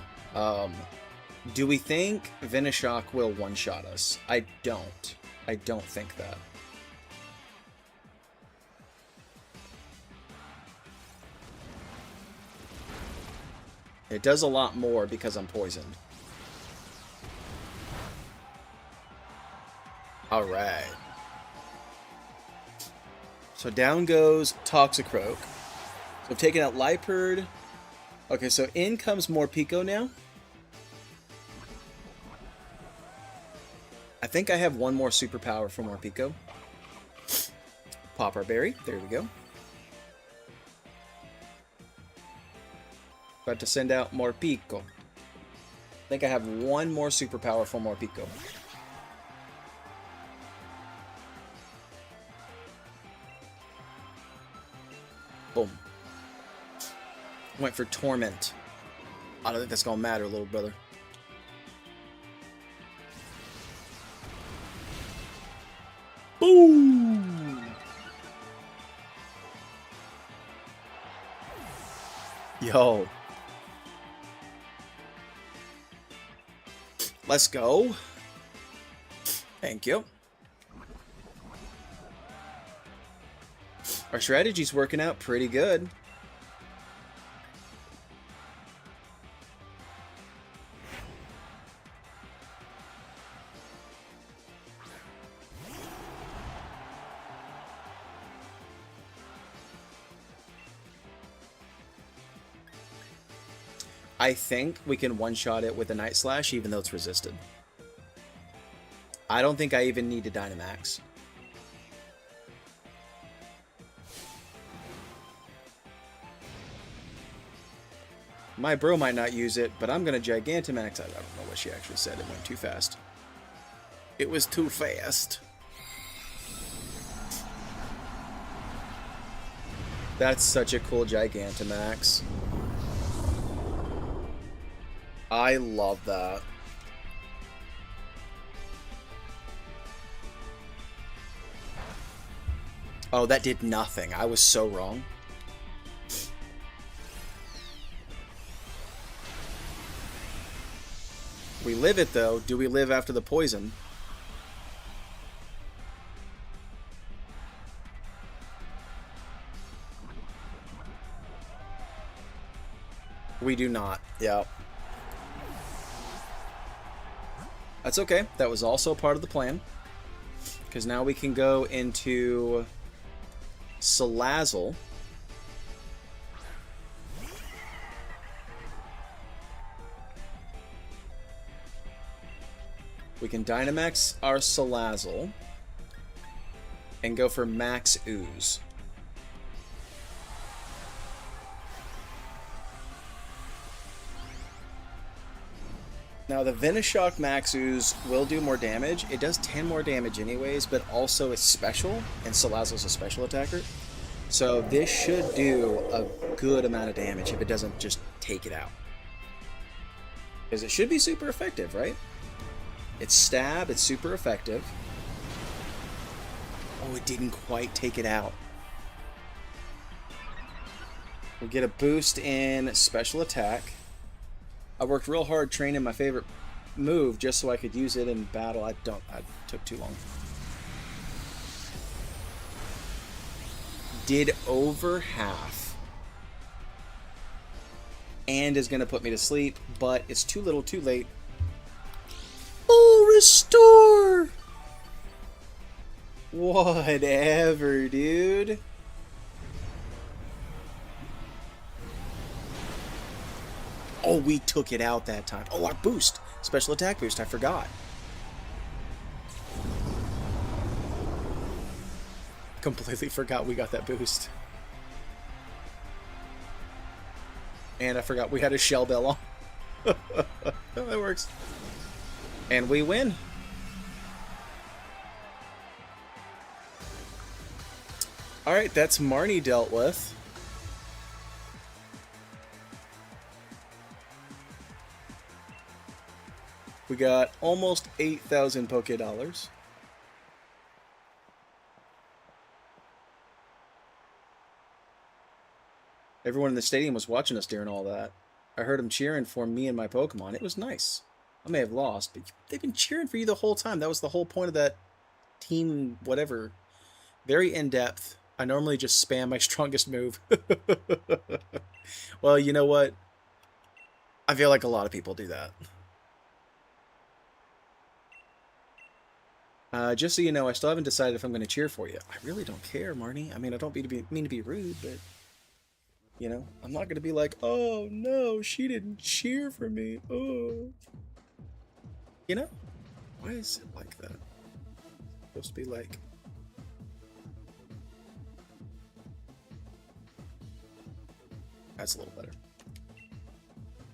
Do we think Venoshock will one-shot us? I don't. I don't think that. It does a lot more because I'm poisoned. Alright. So down goes Toxicroak. So I'm taking out Liepard. Okay, so in comes Morpeko now. I think I have one more superpower for Morpeko. Pop our berry. There we go. About to send out Morpeko. I think I have one more superpower for Morpeko. Boom. Went for Torment. I don't think that's gonna matter, little brother. Boom! Yo. Let's go. Thank you. Our strategy's working out pretty good. I think we can one-shot it with a Night Slash, even though it's resisted. I don't think I even need to Dynamax. My bro might not use it, but I'm going to Gigantamax. I don't know what she actually said. It went too fast. It was too fast. That's such a cool Gigantamax. I love that. Oh, that did nothing. I was so wrong. We live it, though. Do we live after the poison? We do not. Yep. That's okay. That was also part of the plan. Because now we can go into Salazzle. We can Dynamax our Salazzle and go for Max Ooze. Now the Venoshock Max Ooze will do more damage. It does 10 more damage anyways, but also it's special, and Salazzle's a special attacker. So this should do a good amount of damage if it doesn't just take it out. Because it should be super effective, right? It's stab, it's super effective. Oh, it didn't quite take it out. We'll get a boost in special attack. I worked real hard training my favorite move just so I could use it in battle. I took too long. Did over half. And is going to put me to sleep, but it's too little too late. Oh, restore! Whatever, dude. Oh, we took it out that time. Oh, our boost. Special attack boost. I forgot. Completely forgot we got that boost. And I forgot we had a shell bell on. That works. And we win. Alright, that's Marnie dealt with. We got almost 8,000 Poke Dollars. Everyone in the stadium was watching us during all that. I heard them cheering for me and my Pokemon. It was nice. I may have lost, but they've been cheering for you the whole time. That was the whole point of that team, whatever. Very in-depth. I normally just spam my strongest move. Well, you know what? I feel like a lot of people do that. Just so you know, I still haven't decided if I'm going to cheer for you. I really don't care, Marnie. I mean, I don't mean to be rude, but... You know, I'm not going to be like, oh, no, she didn't cheer for me. Oh. You know? Why is it like that? It's supposed to be like... That's a little better.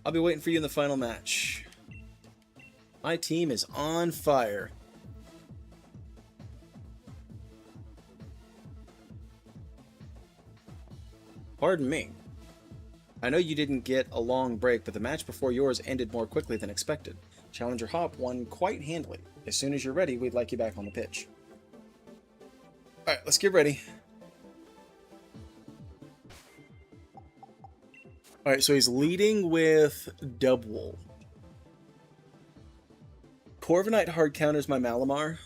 I'll be waiting for you in the final match. My team is on fire. Pardon me. I know you didn't get a long break, but the match before yours ended more quickly than expected. Challenger Hop won quite handily. As soon as you're ready, we'd like you back on the pitch. Alright, let's get ready. Alright, so he's leading with Dubwool. Corviknight hard counters my Malamar.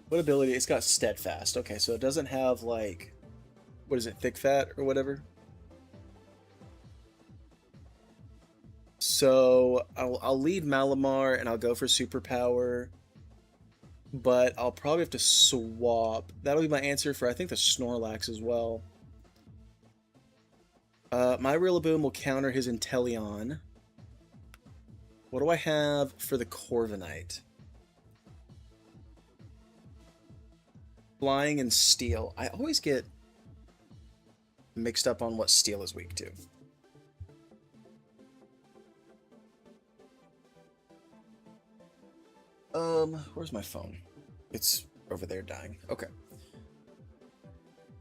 What ability? It's got Steadfast. Okay, so it doesn't have, like... What is it? Thick Fat or whatever? So, I'll lead Malamar and I'll go for Superpower. But I'll probably have to swap. That'll be my answer for, I think, the Snorlax as well. My Rillaboom will counter his Inteleon. What do I have for the Corviknight? Flying and Steel. I always get mixed up on what Steel is weak to. Where's my phone? It's over there dying. Okay.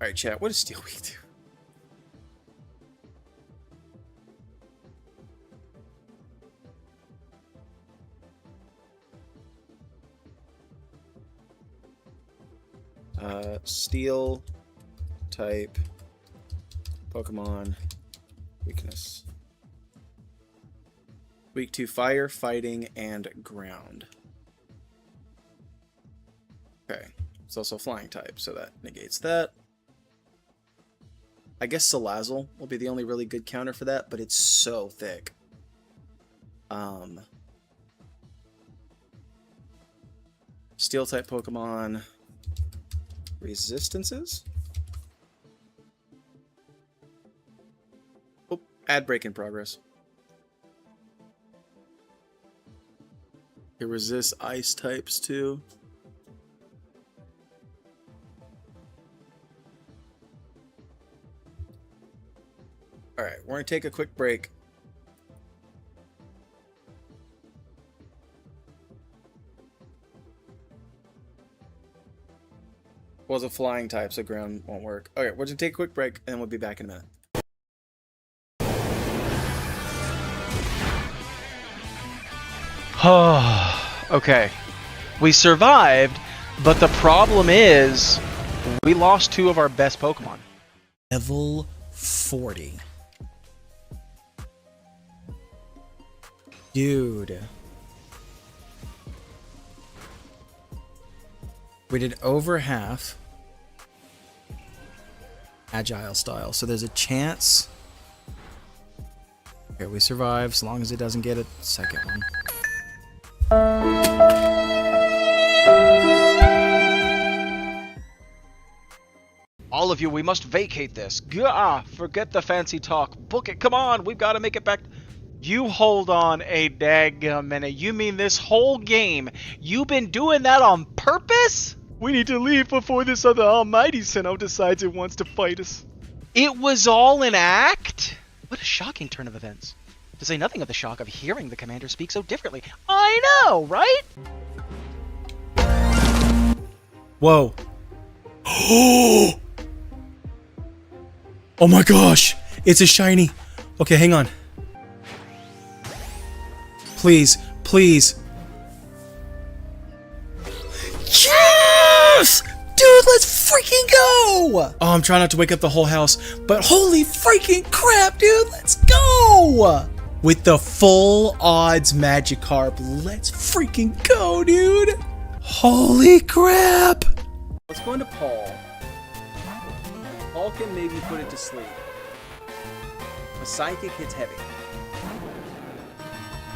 Alright, chat. What is Steel weak to? Steel type Pokemon weakness. Weak to fire, fighting, and ground. Okay. It's also flying type, so that negates that. I guess Salazzle will be the only really good counter for that, but it's so thick. Steel type Pokemon resistances. Oh, ad break in progress. It resists ice types too. Alright, we're going to take a quick break. Well, it's a flying type, so ground won't work. Okay, we're going to take a quick break, and we'll be back in a minute. Okay. We survived, but the problem is we lost 2 of our best Pokemon. Level 40. Dude. We did over half agile style, so there's a chance. Okay, we survive as long as it doesn't get a second one. All of you, we must vacate this. Gah! Forget the fancy talk. Book it. Come on, we've got to make it back. You hold on a daggum minute. You mean this whole game, you've been doing that on purpose? We need to leave before this other almighty Sinnoh decides it wants to fight us. It was all an act? What a shocking turn of events. To say nothing of the shock of hearing the commander speak so differently. I know, right? Whoa. Oh my gosh! It's a shiny! Okay, hang on. Please, please. Yes! Dude, let's freaking go! Oh, I'm trying not to wake up the whole house, but holy freaking crap, dude, let's go! With the full odds Magikarp, let's freaking go, dude! Holy crap! Let's go into Paul. Paul can maybe put it to sleep. A Psychic hits heavy.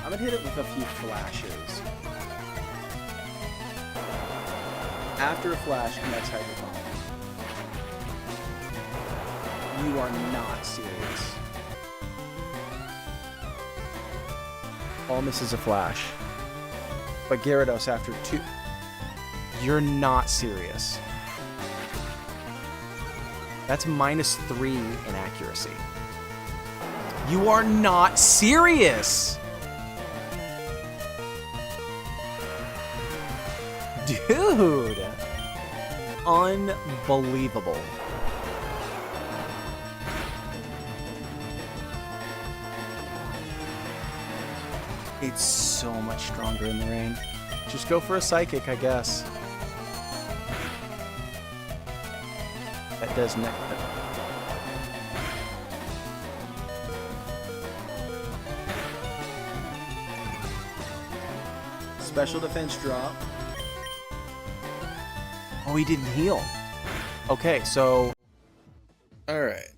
I'm gonna hit it with a few flashes. After a flash, connects Hydroponic. You are not serious. All misses a flash. But Gyarados after 2. You're not serious. That's -3 in accuracy. You are not serious! Dude! Unbelievable. It's so much stronger in the rain. Just go for a Psychic, I guess. That does not. Special defense drop. Oh, he didn't heal. Okay, so... Alright.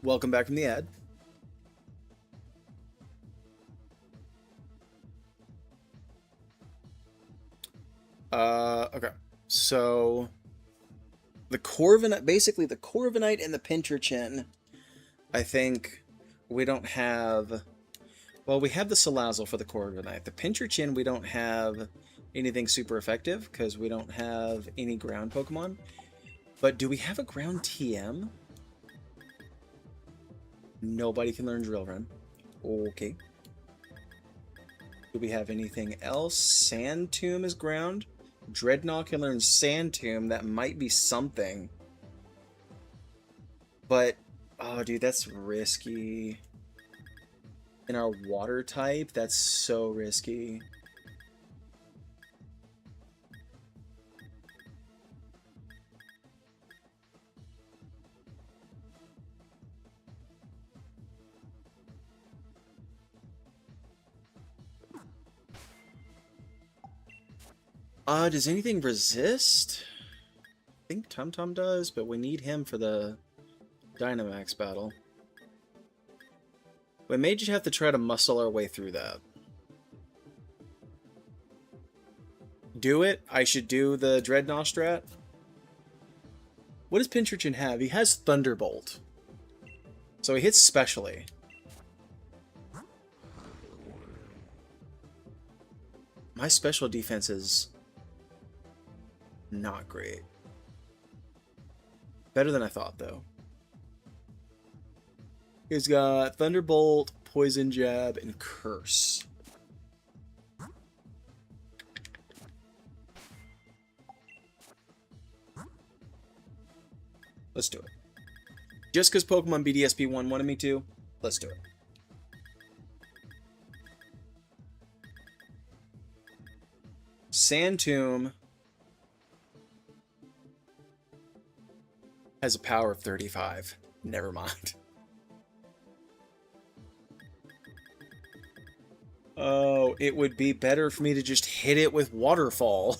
Welcome back from the ad. Okay. So... The Corviknight, basically the Corviknight and the Pincurchin, I think we don't have... Well, we have the Salazzle for the Corviknight. The Pincurchin, we don't have anything super effective because we don't have any ground Pokemon. But do we have a ground TM? Nobody can learn Drill Run. Okay. Do we have anything else? Sand Tomb is ground. Dreadnought can learn Sand Tomb. That might be something. But, oh, dude, that's risky. In our water type, that's so risky. Does anything resist? I think Tum Tum does, but we need him for the Dynamax battle. We may just have to try to muscle our way through that. Do it? I should do the Dreadnought strat? What does Pincherton have? He has Thunderbolt. So he hits specially. My special defense is not great. Better than I thought, though. He's got Thunderbolt, Poison Jab, and Curse. Let's do it. Just because Pokemon BDSP 1 wanted me to, let's do it. Sand Tomb has a power of 35. Never mind. Oh, it would be better for me to just hit it with Waterfall.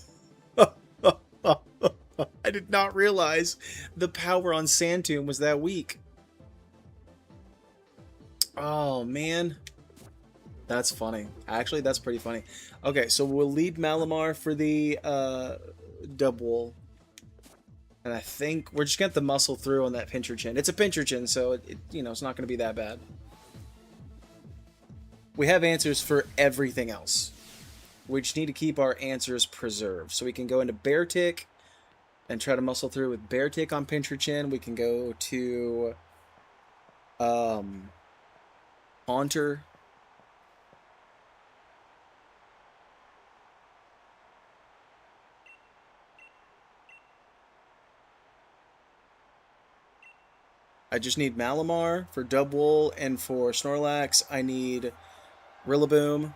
I did not realize the power on Sand Tomb was that weak. Oh, man. That's funny. Actually, that's pretty funny. Okay, so we'll lead Malamar for the double. And I think we're just going to have to muscle through on that Pincherton. It's a Pincherton, so it's not going to be that bad. We have answers for everything else. We just need to keep our answers preserved. So we can go into Beartic and try to muscle through with Beartic on Pincherton. We can go to Haunter. I just need Malamar for Dubwool, and for Snorlax, I need Rillaboom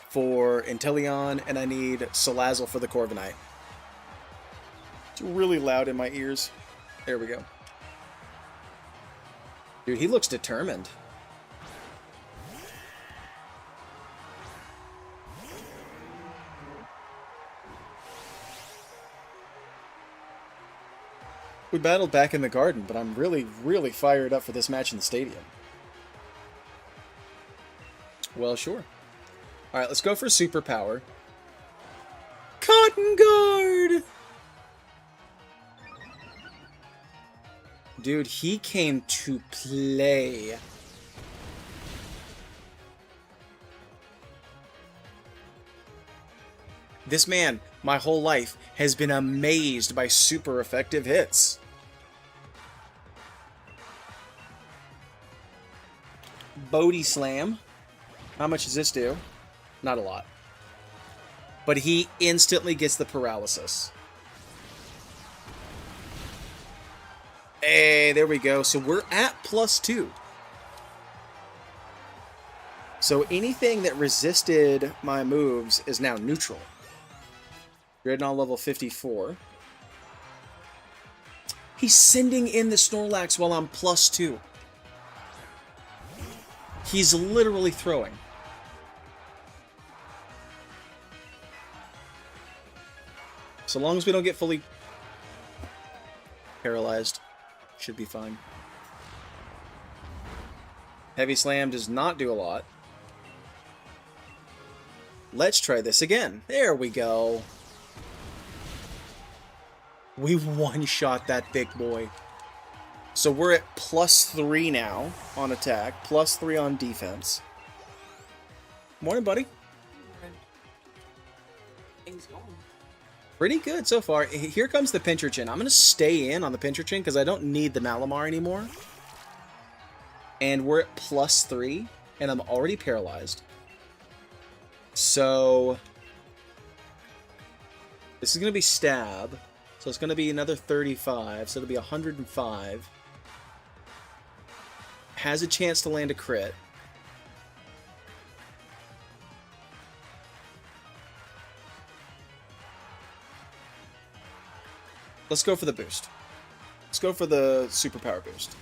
for Inteleon, and I need Salazzle for the Corviknight. It's really loud in my ears. There we go. Dude, he looks determined. We battled back in the garden, but I'm really, really fired up for this match in the stadium. Well, sure. Alright, let's go for Superpower. Cotton Guard! Dude, he came to play. This man, my whole life, has been amazed by super effective hits. Bodhi Slam. How much does this do? Not a lot. But he instantly gets the paralysis. Hey, there we go. So we're at +2. So anything that resisted my moves is now neutral. Dreadnought level 54. He's sending in the Snorlax while I'm +2. He's literally throwing. So long as we don't get fully paralyzed, should be fine. Heavy Slam does not do a lot. Let's try this again. There we go. We one-shot that big boy. So we're at +3 now on attack, +3 on defense. Morning, buddy. Things going. Pretty good so far. Here comes the Pincherton. I'm going to stay in on the Pincherton because I don't need the Malamar anymore. And we're at +3, and I'm already paralyzed. So this is going to be Stab. So it's going to be another 35, so it'll be 105. Has a chance to land a crit. Let's go for the boost. Let's go for the superpower boost.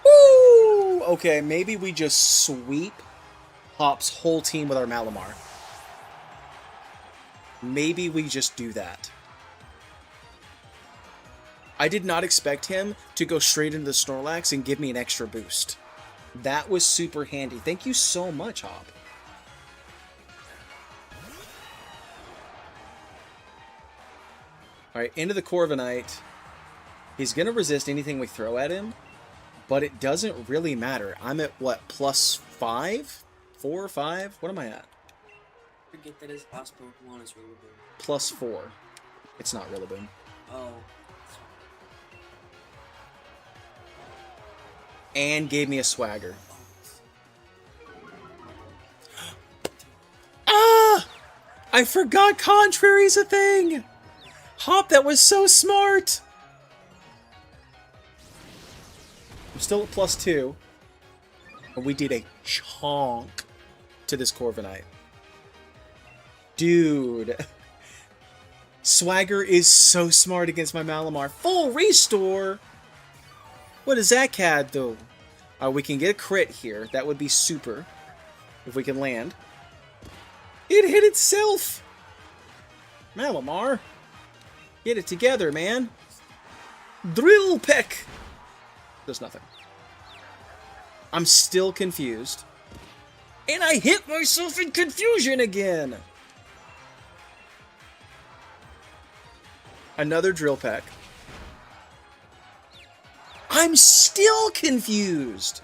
Woo! Okay, maybe we just sweep Hop's whole team with our Malamar. Maybe we just do that. I did not expect him to go straight into the Snorlax and give me an extra boost. That was super handy. Thank you so much, Hop. Alright, into the Corviknight. He's going to resist anything we throw at him, but it doesn't really matter. I'm at, what, +5? 4 or 5? What am I at? Forget that his last Pokemon is Rillaboom. +4. It's not Rillaboom. Oh. And gave me a swagger. Ah! I forgot Contrary's a thing! Hop, that was so smart! I'm still at +2. And we did a chonk to this Corviknight. Dude. Swagger is so smart against my Malamar. Full restore! What does that CAD do? We can get a crit here. That would be super. If we can land. It hit itself! Malamar. Get it together, man. Drill peck! Does nothing. I'm still confused. And I hit myself in confusion again! Another drill peck. I'm still confused!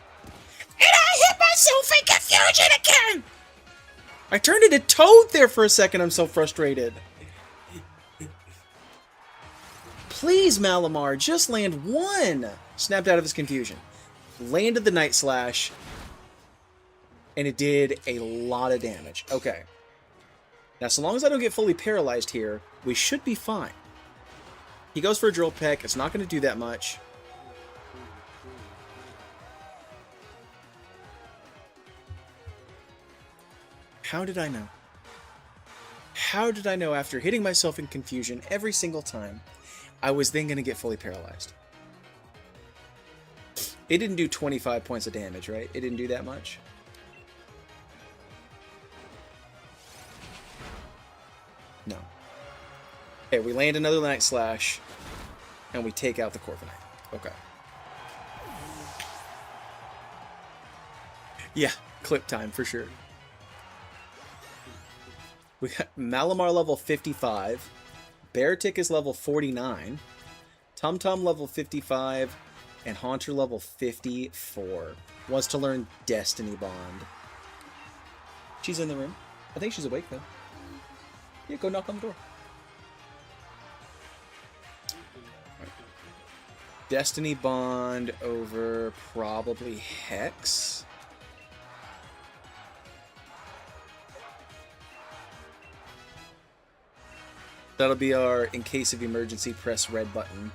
And I hit myself in confusion again! I turned into Toad there for a second, I'm so frustrated. Please, Malamar, just land one! Snapped out of his confusion. Landed the Night Slash. And it did a lot of damage. Okay. Now, so long as I don't get fully paralyzed here, we should be fine. He goes for a Drill Peck. It's not going to do that much. How did I know? How did I know after hitting myself in confusion every single time, I was then going to get fully paralyzed? It didn't do 25 points of damage, right? It didn't do that much. No. Okay, we land another Night Slash, and we take out the Corviknight. Okay. Yeah, clip time for sure. We got Malamar level 55, Beartic is level 49, Tumtum level 55, and Haunter level 54. Wants to learn Destiny Bond. She's in the room. I think she's awake though. Yeah, go knock on the door. Right. Destiny Bond over probably Hex. That'll be our, in case of emergency, press red button.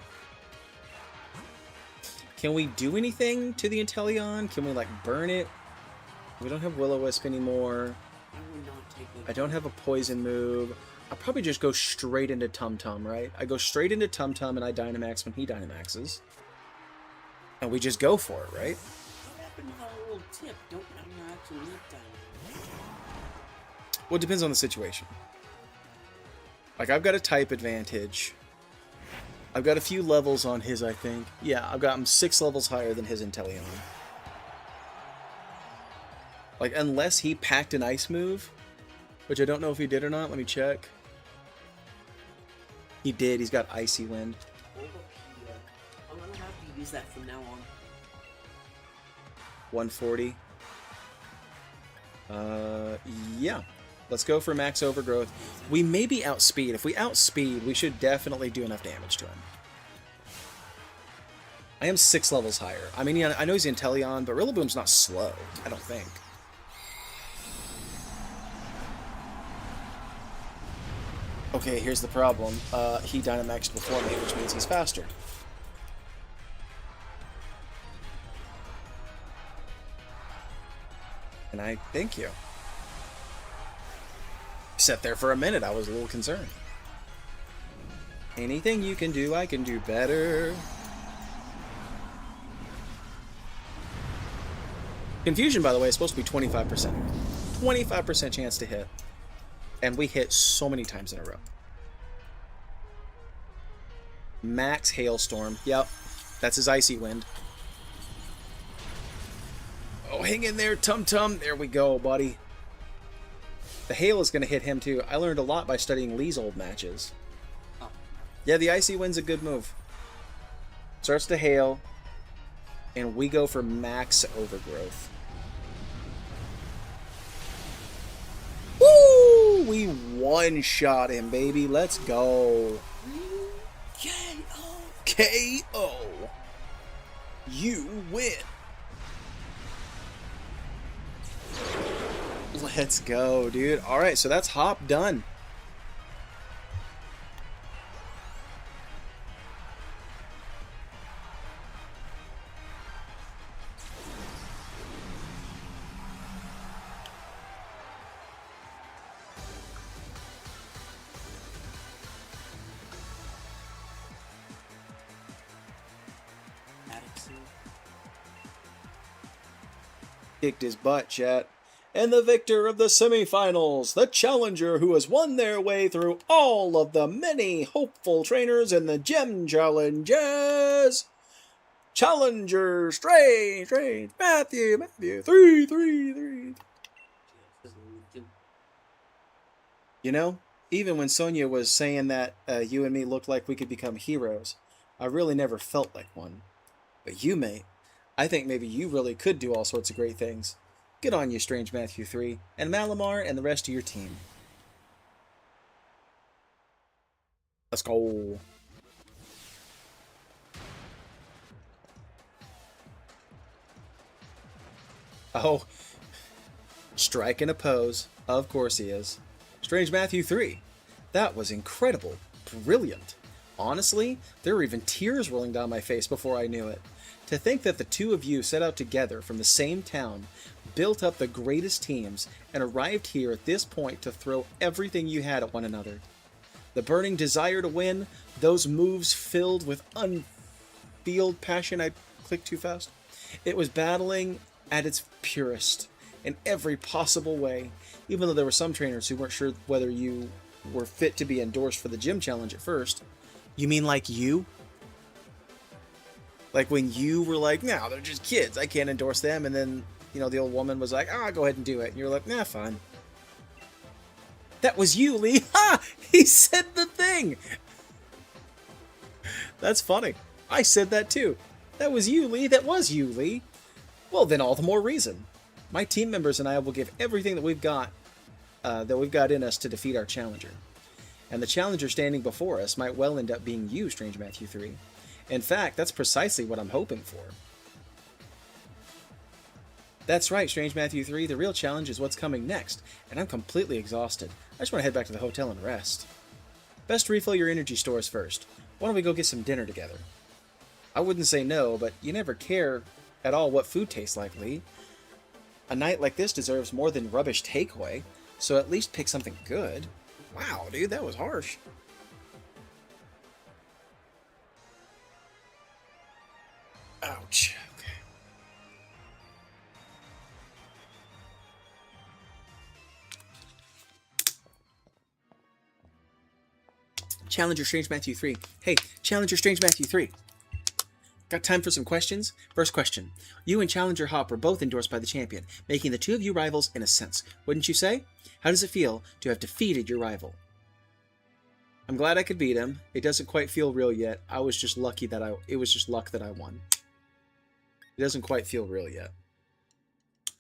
Can we do anything to the Inteleon? Can we, like, burn it? We don't have Will-O-Wisp anymore. I don't have a poison move. I'll probably just go straight into Tumtum, right? I go straight into Tumtum and I Dynamax when he Dynamaxes. And we just go for it, right? What happened to that little tip? Don't actually need Dynamax. Well, it depends on the situation. Like, I've got a type advantage. I've got a few levels on his, I think. Yeah, I've got him 6 levels higher than his Inteleon. Like, unless he packed an ice move, which I don't know if he did or not. Let me check. He did. He's got Icy Wind. I'm gonna have to use that from now on. 140. Yeah. Let's go for max overgrowth. We maybe outspeed. If we outspeed, we should definitely do enough damage to him. I am 6 levels higher. I mean, yeah, I know he's Inteleon, but Rillaboom's not slow. I don't think. Okay, here's the problem. He Dynamaxed before me, which means he's faster. And I thank you. Sat there for a minute, I was a little concerned. Anything you can do, I can do better. Confusion, by the way, is supposed to be 25%. 25% chance to hit. And we hit so many times in a row. Max Hailstorm. Yep. That's his Icy Wind. Oh, hang in there, Tum Tum. There we go, buddy. The hail is going to hit him, too. I learned a lot by studying Lee's old matches. Oh. Yeah, the Icy Wind's a good move. Starts to hail, and we go for max overgrowth. Woo! We one-shot him, baby. Let's go. K.O. KO. You win. Let's go, dude. Alright, so that's Hop done. Kicked his butt, chat. And the victor of the semifinals, the challenger who has won their way through all of the many hopeful trainers in the gym challenges. Challenger Strange, Matthew, 3. You know, even when Sonia was saying that you and me looked like we could become heroes, I really never felt like one. But you, mate, I think maybe you really could do all sorts of great things. Good on you, Strange Matthew 3, and Malamar and the rest of your team. Let's go. Oh, striking a pose. Of course he is. Strange Matthew 3. That was incredible. Brilliant. Honestly, there were even tears rolling down my face before I knew it. To think that the two of you set out together from the same town, built up the greatest teams, and arrived here at this point to throw everything you had at one another. The burning desire to win, those moves filled with unfeeled passion. I clicked too fast. It was battling at its purest in every possible way, even though there were some trainers who weren't sure whether you were fit to be endorsed for the gym challenge at first. You mean like you? Like when you were like, no, they're just kids, I can't endorse them, and then, you know, the old woman was like, go ahead and do it. And you're like, nah, fine. That was you, Lee. Ha! He said the thing! That's funny. I said that too. That was you, Lee. That was you, Lee. Well, then all the more reason. My team members and I will give everything that we've got in us to defeat our challenger. And the challenger standing before us might well end up being you, Strange Matthew 3. In fact, that's precisely what I'm hoping for. That's right, Strange Matthew 3, the real challenge is what's coming next, and I'm completely exhausted. I just want to head back to the hotel and rest. Best refill your energy stores first. Why don't we go get some dinner together? I wouldn't say no, but you never care at all what food tastes like, Lee. A night like this deserves more than rubbish takeaway, so at least pick something good. Wow, dude, that was harsh. Ouch. Okay. Challenger Strange Matthew 3. Hey, Challenger Strange Matthew 3. Got time for some questions? First question. You and Challenger Hop were both endorsed by the champion, making the two of you rivals in a sense. Wouldn't you say? How does it feel to have defeated your rival? I'm glad I could beat him. It doesn't quite feel real yet. I was just lucky that it was just luck that I won. It doesn't quite feel real yet.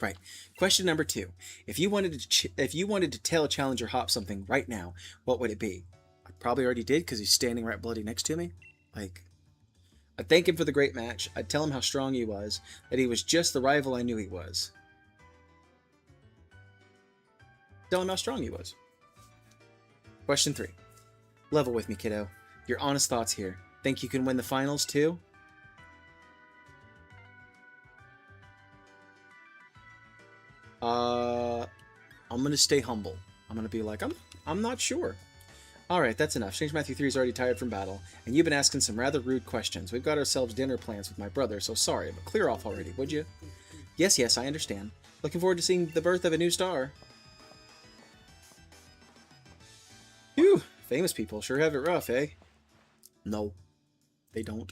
Right. Question number 2. If you wanted to tell Challenger Hop something right now, what would it be? I probably already did because he's standing right bloody next to me. Like, I'd thank him for the great match. I'd tell him how strong he was, that he was just the rival I knew he was. Tell him how strong he was. Question 3. Level with me, kiddo. Your honest thoughts here. Think you can win the finals too? I'm gonna stay humble. I'm gonna be like, I'm not sure. Alright, that's enough. Strange Matthew 3 is already tired from battle, and you've been asking some rather rude questions. We've got ourselves dinner plans with my brother, so sorry, but clear off already, would you? Yes, I understand. Looking forward to seeing the birth of a new star. Phew, famous people sure have it rough, eh? No. They don't.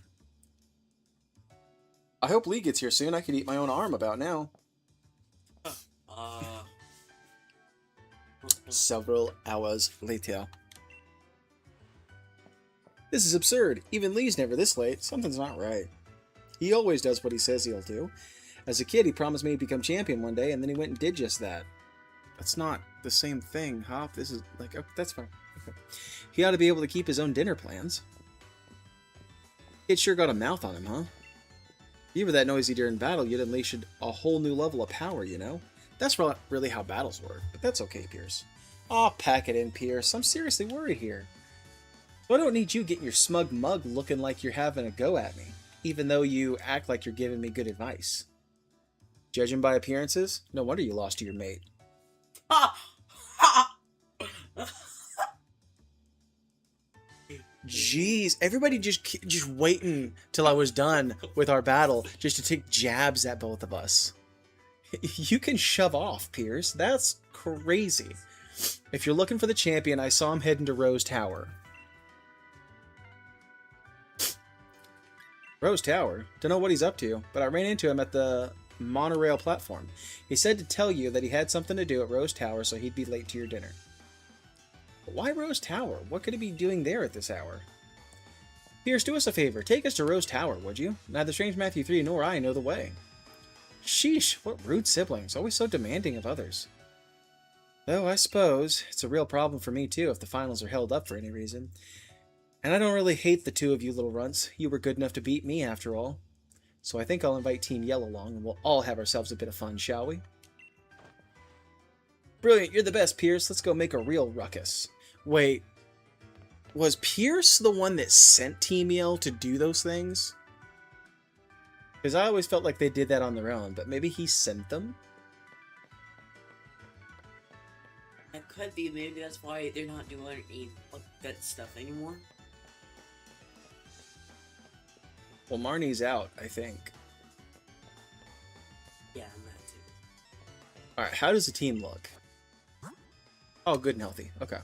I hope Lee gets here soon. I could eat my own arm about now. Several hours later. This is absurd. Even Lee's never this late. Something's not right. He always does what he says he'll do. As a kid, he promised me he'd become champion one day, and then he went and did just that. That's not the same thing, Hop. This is like, oh, that's fine. Okay. He ought to be able to keep his own dinner plans. Kid sure got a mouth on him, huh? If you were that noisy during battle, you'd unleash a whole new level of power, you know? That's really how battles work, but that's okay, Pierce. Aw, pack it in, Pierce. I'm seriously worried here. So I don't need you getting your smug mug looking like you're having a go at me, even though you act like you're giving me good advice. Judging by appearances, no wonder you lost to your mate. Jeez, everybody just waiting till I was done with our battle just to take jabs at both of us. You can shove off, Pierce. That's crazy. If you're looking for the champion, I saw him heading to Rose Tower. Rose Tower? Don't know what he's up to, but I ran into him at the monorail platform. He said to tell you that he had something to do at Rose Tower, so he'd be late to your dinner. But why Rose Tower? What could he be doing there at this hour? Pierce, do us a favor. Take us to Rose Tower, would you? Neither Strange Matthew 3 nor I know the way. Sheesh, what rude siblings. Always so demanding of others. Though, I suppose, it's a real problem for me, too, if the finals are held up for any reason. And I don't really hate the two of you little runts. You were good enough to beat me, after all. So I think I'll invite Team Yell along, and we'll all have ourselves a bit of fun, shall we? Brilliant, you're the best, Pierce. Let's go make a real ruckus. Wait, was Pierce the one that sent Team Yell to do those things? Because I always felt like they did that on their own, but maybe he sent them? It could be. Maybe that's why they're not doing any that stuff anymore. Well, Marnie's out, I think. Yeah, I'm that too. Alright, how does the team look? Oh, good and healthy. Okay.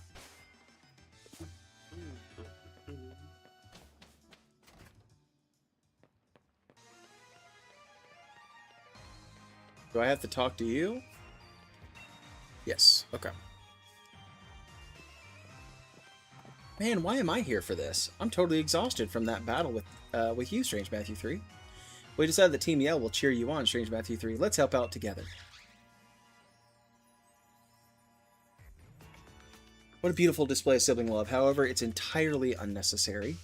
Do I have to talk to you? Yes. Okay. Man, why am I here for this? I'm totally exhausted from that battle with you, Strange Matthew 3. We decided that Team Yell will cheer you on, Strange Matthew 3. Let's help out together. What a beautiful display of sibling love. However, it's entirely unnecessary.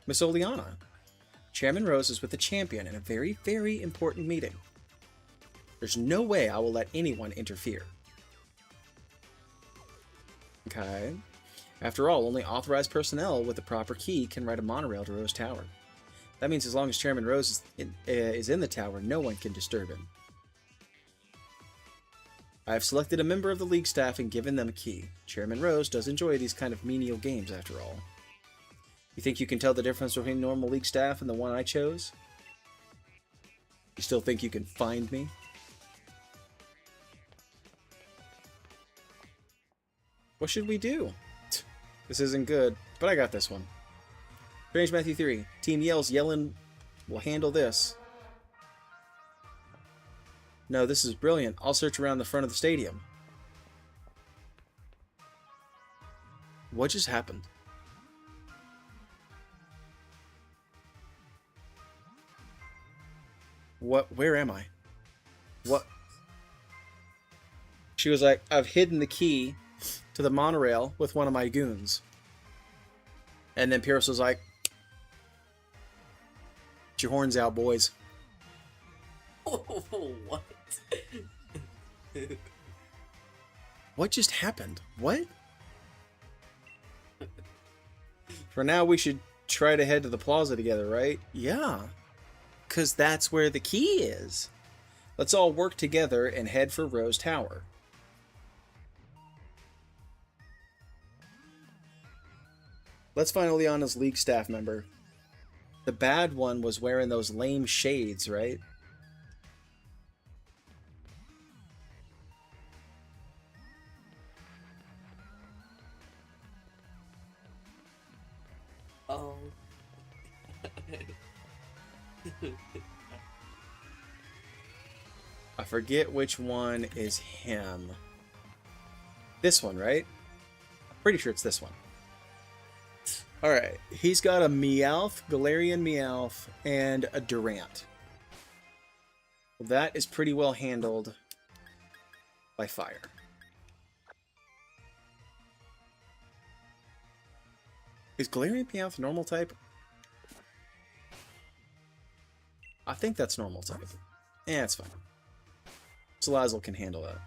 Miss Oleana, Chairman Rose is with the champion in a very, very important meeting. There's no way I will let anyone interfere. Okay. After all, only authorized personnel with the proper key can ride a monorail to Rose Tower. That means as long as Chairman Rose is in the tower, no one can disturb him. I have selected a member of the League staff and given them a key. Chairman Rose does enjoy these kind of menial games, after all. You think you can tell the difference between normal League staff and the one I chose? You still think you can find me? What should we do? This isn't good, but I got this one. Strange Matthew 3. Team Yell's yelling will handle this. No, this is brilliant. I'll search around the front of the stadium. What just happened? What? Where am I? What? She was like, I've hidden the key to the monorail with one of my goons. And then Pierce was like, get your horns out, boys. Oh, what? What just happened? What? For now, we should try to head to the plaza together, right? Yeah. Because that's where the key is. Let's all work together and head for Rose Tower. Let's find Oleana's League staff member. The bad one was wearing those lame shades, right? Oh, I forget which one is him. This one, right? Pretty sure it's this one. Alright, he's got a Meowth, Galarian Meowth, and a Durant. Well, that is pretty well handled by fire. Is Galarian Meowth normal type? I think that's normal type. Yeah, it's fine. Salazzle can handle that.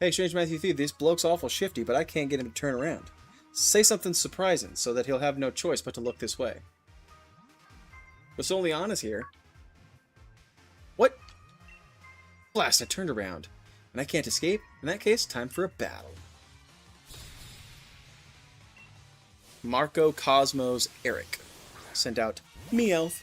Hey, Strange Matthew 3, this bloke's awful shifty, but I can't get him to turn around. Say something surprising, so that he'll have no choice but to look this way. But Soliana's here. What? Blast, I turned around. And I can't escape? In that case, time for a battle. Marco, Cosmos, Eric. Sent out Meowth.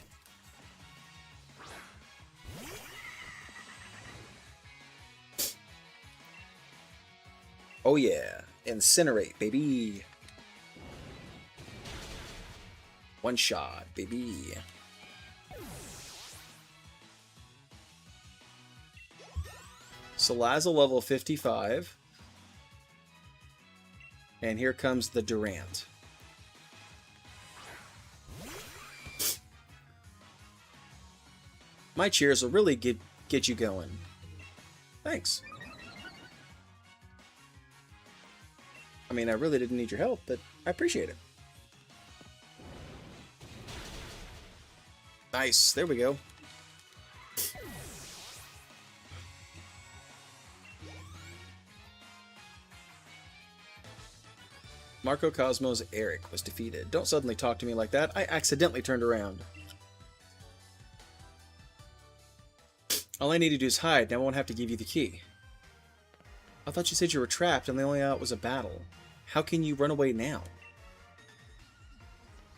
Oh yeah, incinerate, baby. One shot, baby. Salazzle level 55. And here comes the Durant. My cheers will really get you going. Thanks. I mean, I really didn't need your help, but I appreciate it. Nice. There we go. Marco Cosmos Eric was defeated. Don't suddenly talk to me like that. I accidentally turned around. All I need to do is hide, and I won't have to give you the key. I thought you said you were trapped, and the only out was a battle. How can you run away now?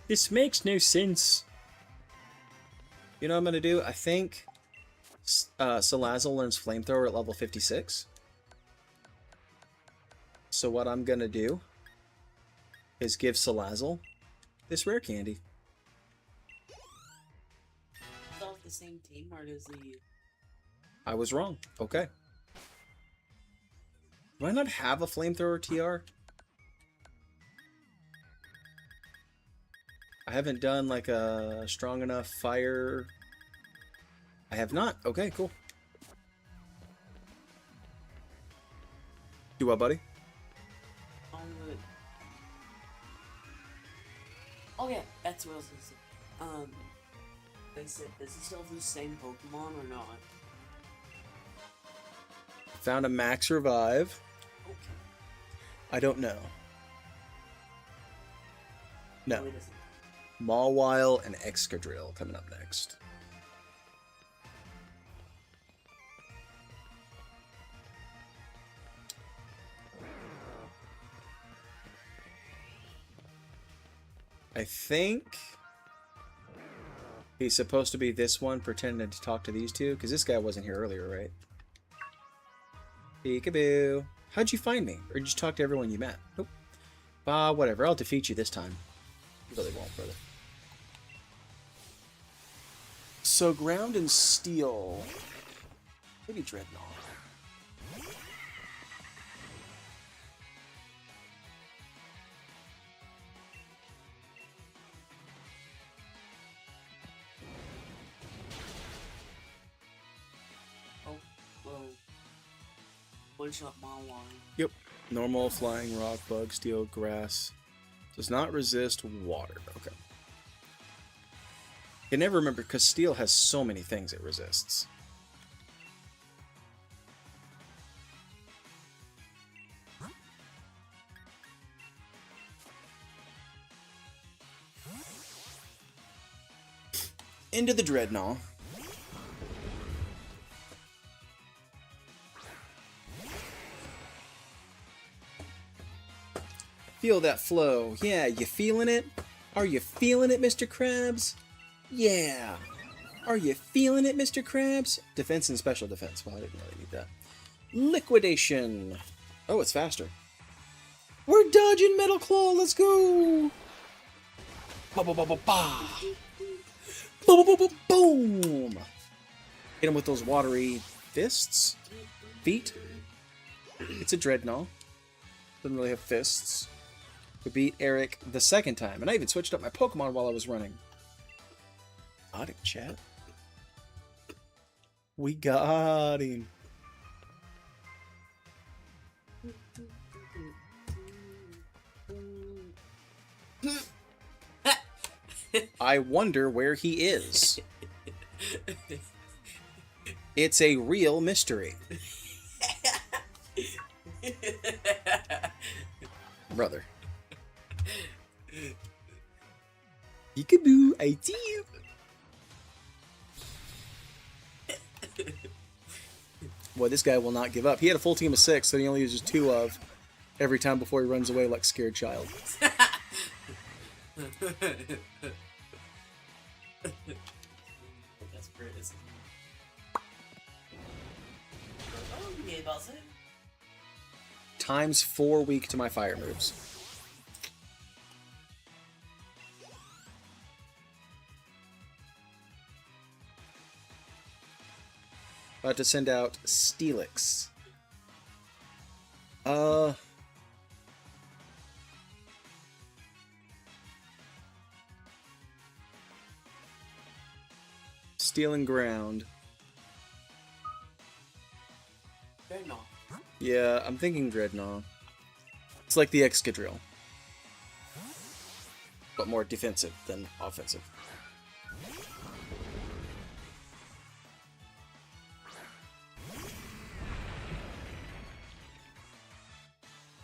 This makes no sense. You know what I'm going to do? I think Salazzle learns Flamethrower at level 56. So what I'm going to do is give Salazzle this rare candy. It's all the same team, or does he... I was wrong. Okay. Do I not have a Flamethrower TR? I haven't done like a strong enough fire. I have not. Okay, cool. Do what, buddy? Oh yeah, that's what I was gonna say. They said, does he still have the same Pokemon or not? Found a max revive. Okay. I don't know. No. No, he doesn't. Mawile and Excadrill coming up next. I think he's supposed to be this one pretending to talk to these two, because this guy wasn't here earlier, right? Peekaboo. How'd you find me? Or did you talk to everyone you met? Nope. Whatever. I'll defeat you this time. You really won't, brother. So, ground and steel. Maybe Dreadnought. Oh, well. One-shot Mawile. Yep. Normal, flying, rock, bug, steel, grass. Does not resist water. Okay. I never remember because steel has so many things it resists. Into the Dreadnought. Feel that flow. Yeah, you feeling it? Are you feeling it, Mr. Krabs? Yeah. Are you feeling it, Mr. Krabs? Defense and special defense. Well, I didn't really need that. Liquidation. Oh, it's faster. We're dodging Metal Claw. Let's go. Ba ba ba ba ba. Boom, boom, boom, boom. Hit him with those watery fists. Feet. It's a dreadnought. Doesn't really have fists. We beat Eric the second time, and I even switched up my Pokemon while I was running. Got it, chat. We got him. I wonder where he is. It's a real mystery. Brother. Peekaboo, I see you. Boy, this guy will not give up. He had a full team of 6, so he only uses 2 of every time before he runs away like a scared child. That's great. Oh, yeah, boss. Times 4 weak to my fire moves. About to send out Steelix. Stealing ground. Dreadnought. Yeah, I'm thinking Dreadnought. It's like the Excadrill. But more defensive than offensive.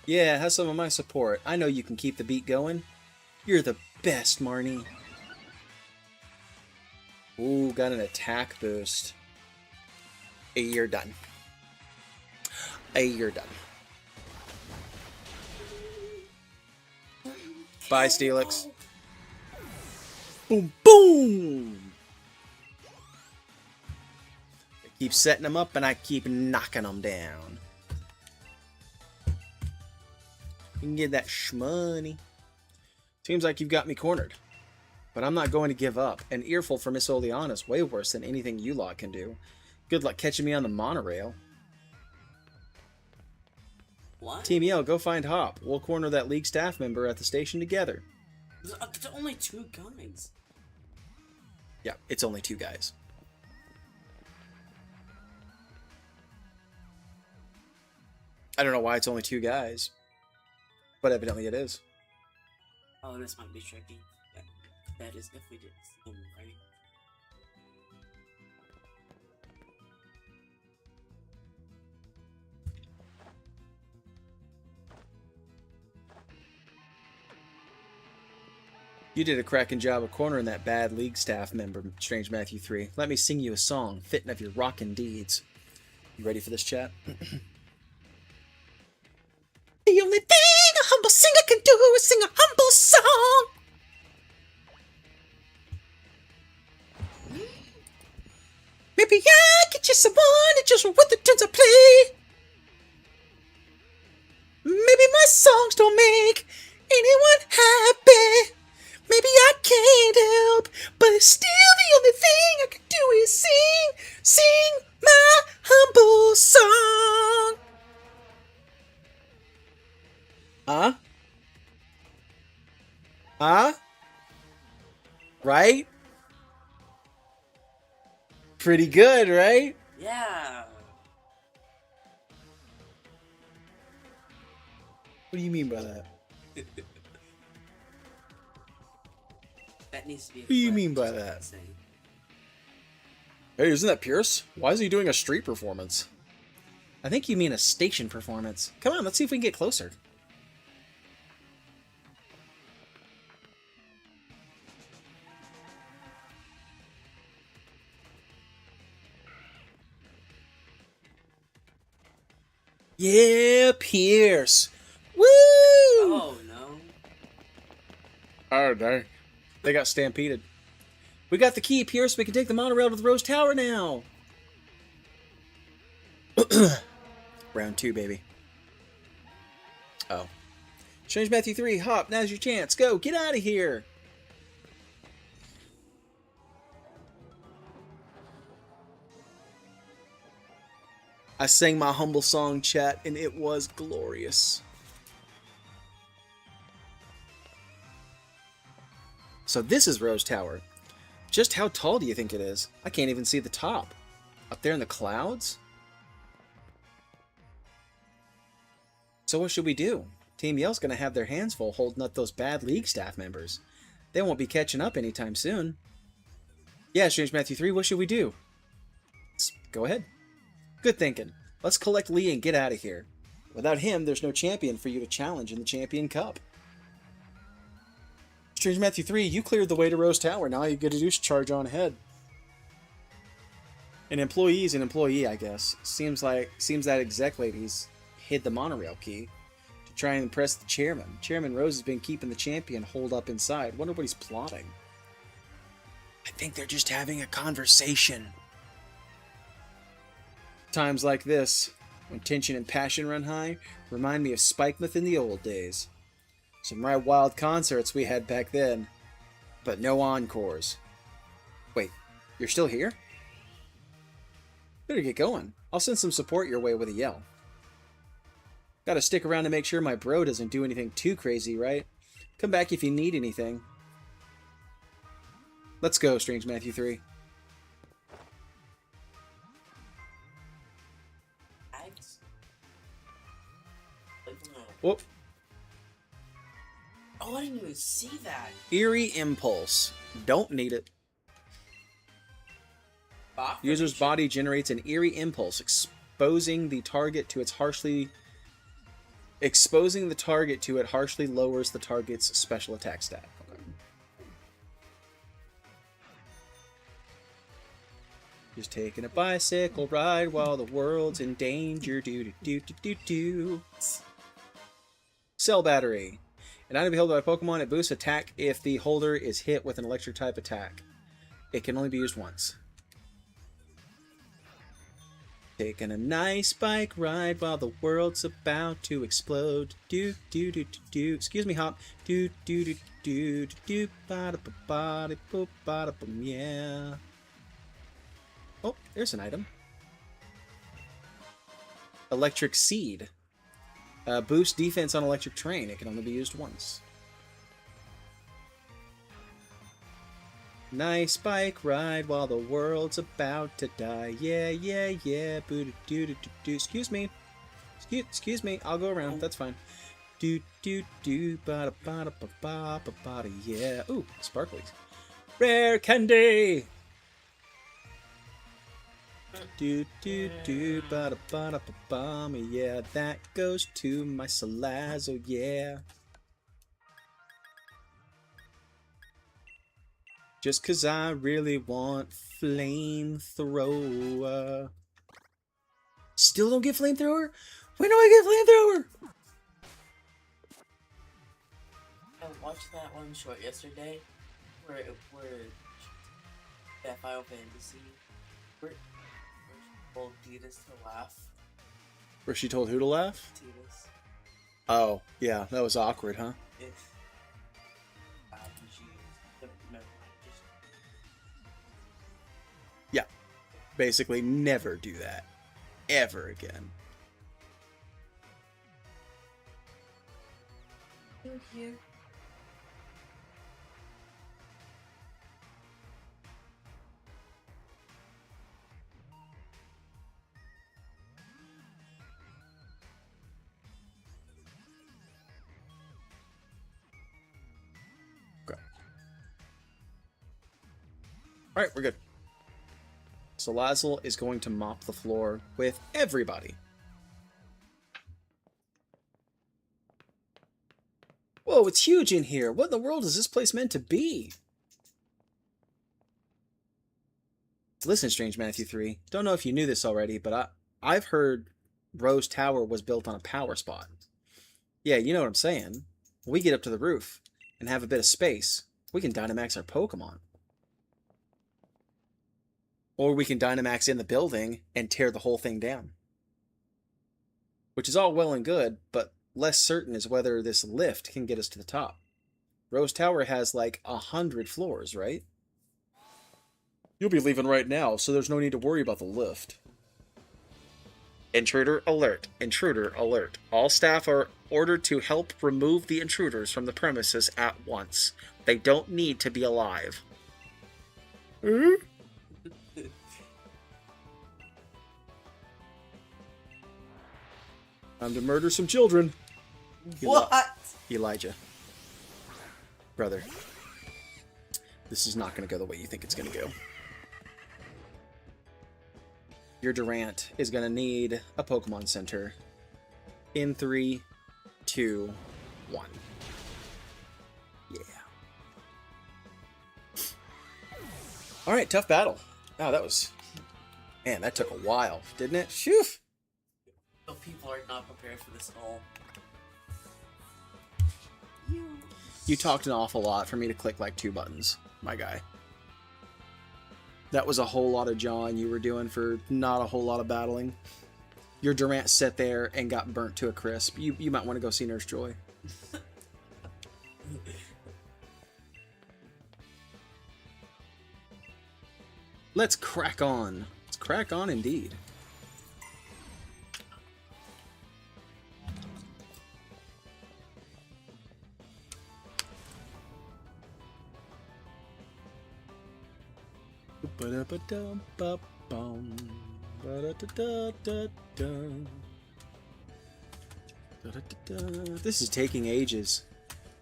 Yeah, have some of my support. I know you can keep the beat going. You're the best, Marnie. Ooh, got an attack boost. Hey, you're done. Hey, you're done. Bye, Steelix. Boom, boom! I keep setting them up and I keep knocking them down. You can get that shmoney. Seems like you've got me cornered. But I'm not going to give up. An earful for Miss Oleana is way worse than anything you lot can do. Good luck catching me on the monorail. What? Team Yell, go find Hop. We'll corner that league staff member at the station together. It's only 2 guys. Yeah, it's only 2 guys. I don't know why it's only 2 guys. But evidently it is. Oh, this might be tricky. That is if we did see him, right? You did a cracking job of cornering that bad league staff member, Strange Matthew 3. Let me sing you a song, fitting of your rockin' deeds. You ready for this, chat? The only thing a humble singer can do is sing a humble song. Maybe I get you someone that just with the tunes I play. Maybe my songs don't make anyone happy. Maybe I can't help, but it's still the only thing I can do is sing my humble song. Huh? Huh? Right? Pretty good, right? Yeah. What do you mean by that? That needs to be. What do you mean by that? Hey, isn't that Pierce? Why is he doing a street performance? I think you mean a station performance. Come on, let's see if we can get closer. Yeah, Pierce. Woo! Oh no. Oh, dang. They got stampeded. We got the key, Pierce. We can take the monorail to the Rose Tower now. Round 2, baby. Oh. Change Matthew 3. Hop. Now's your chance. Go. Get out of here. I sang my humble song, chat, and it was glorious. So this is Rose Tower. Just how tall do you think it is? I can't even see the top. Up there in the clouds? So what should we do? Team Yell's gonna have their hands full holding up those bad league staff members. They won't be catching up anytime soon. Yeah, Strange Matthew 3, what should we do? Go ahead. Good thinking. Let's collect Lee and get out of here. Without him, there's no champion for you to challenge in the Champion Cup. Strange Matthew 3, you cleared the way to Rose Tower. Now all you gotta do is charge on ahead. An employee is an employee, I guess. Seems that exec lady's hid the monorail key to try and impress the chairman. Chairman Rose has been keeping the champion holed up inside. Wonder what he's plotting. I think they're just having a conversation. Times like this, when tension and passion run high, remind me of Spikemuth in the old days. Some right wild concerts we had back then, but no encores. Wait, you're still here? Better get going. I'll send some support your way with a yell. Gotta stick around to make sure my bro doesn't do anything too crazy, right? Come back if you need anything. Let's go, Strange Matthew 3. Whoop. Oh, I didn't even see that. Eerie Impulse. Don't need it. User's body generates an eerie impulse, exposing the target to it harshly lowers the target's special attack stat. Okay. Just taking a bicycle ride while the world's in danger. Do. Cell battery. An item held by Pokemon, it boosts attack if the holder is hit with an electric type attack. It can only be used once. Taking a nice bike ride while the world's about to explode. Do. Excuse me, Hop. Do. Yeah. Oh, there's an item. Electric Seed. Boost defense on electric train. It can only be used once. Nice bike ride while the world's about to die. Yeah. Boo-do-do-do-do. Excuse me. Excuse me. I'll go around. That's fine. Do. Ba-da-ba-da-ba-ba-ba-ba-ba. Yeah. Ooh, sparklies. Rare candy. Do. Ba-da-ba-da-ba-ba. Yeah, that goes to my Salazzle. Yeah. Just 'cause I really want flamethrower. Still don't get flamethrower? When do I get flamethrower? I watched that one short yesterday, where that Final Fantasy, where she told Tidus to laugh. Where she told who to laugh? Tidus. Oh, yeah, that was awkward, huh? It's Yeah. Basically, never do that. Ever again. Thank you. Okay. Alright, we're good. Salazzle is going to mop the floor with everybody. Whoa, it's huge in here. What in the world is this place meant to be? Listen, Strange Matthew 3. Don't know if you knew this already, but I've heard Rose Tower was built on a power spot. Yeah, you know what I'm saying. When we get up to the roof and have a bit of space, we can Dynamax our Pokemon. Or we can Dynamax in the building and tear the whole thing down. Which is all well and good, but less certain is whether this lift can get us to the top. Rose Tower has like 100 floors, right? You'll be leaving right now, so there's no need to worry about the lift. Intruder alert. Intruder alert. All staff are ordered to help remove the intruders from the premises at once. They don't need to be alive. Time to murder some children. What? Elijah. Brother. This is not going to go the way you think it's going to go. Your Durant is going to need a Pokemon Center in 3, 2, 1. Yeah. Alright, tough battle. Wow, that was... Man, that took a while, didn't it? Phew! So people are not prepared for this at all. You talked an awful lot for me to click like 2 buttons, my guy. That was a whole lot of jawing you were doing for not a whole lot of battling. Your Durant sat there and got burnt to a crisp. You might want to go see Nurse Joy. Let's crack on. Let's crack on indeed. This is taking ages.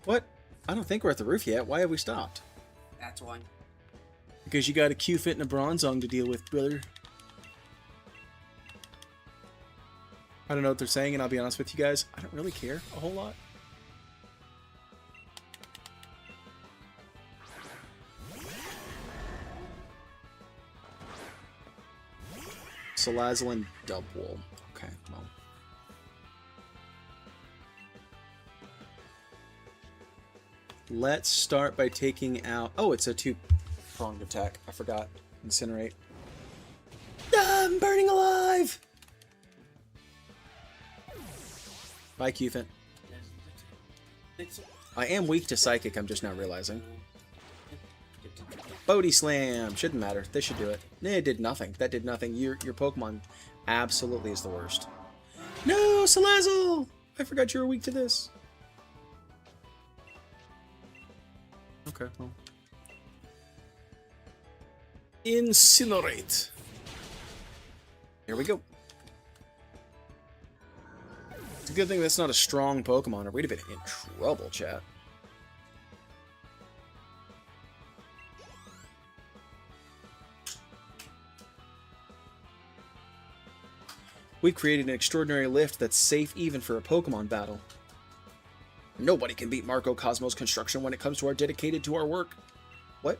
What? I don't think we're at the roof yet. Why have we stopped? That's why. Because you got a Q-Fit and a Bronzong to deal with, brother. I don't know what they're saying, and I'll be honest with you guys, I don't really care a whole lot. Salazzle and Dubwool. Okay, well. Let's start by taking out... Oh, it's a 2-pronged attack. I forgot. Incinerate. Ah, I'm burning alive! Bye, Qfint. I am weak to Psychic, I'm just now realizing. Bodhi Slam! Shouldn't matter. This should do it. It did nothing. That did nothing. Your Pokemon absolutely is the worst. No, Salazzle! I forgot you were weak to this. Okay, well. Incinerate. Here we go. It's a good thing that's not a strong Pokemon, or we'd have been in trouble, chat. We created an extraordinary lift that's safe even for a Pokemon battle. Nobody can beat Marco Cosmo's construction when it comes to our dedicated to our work. What?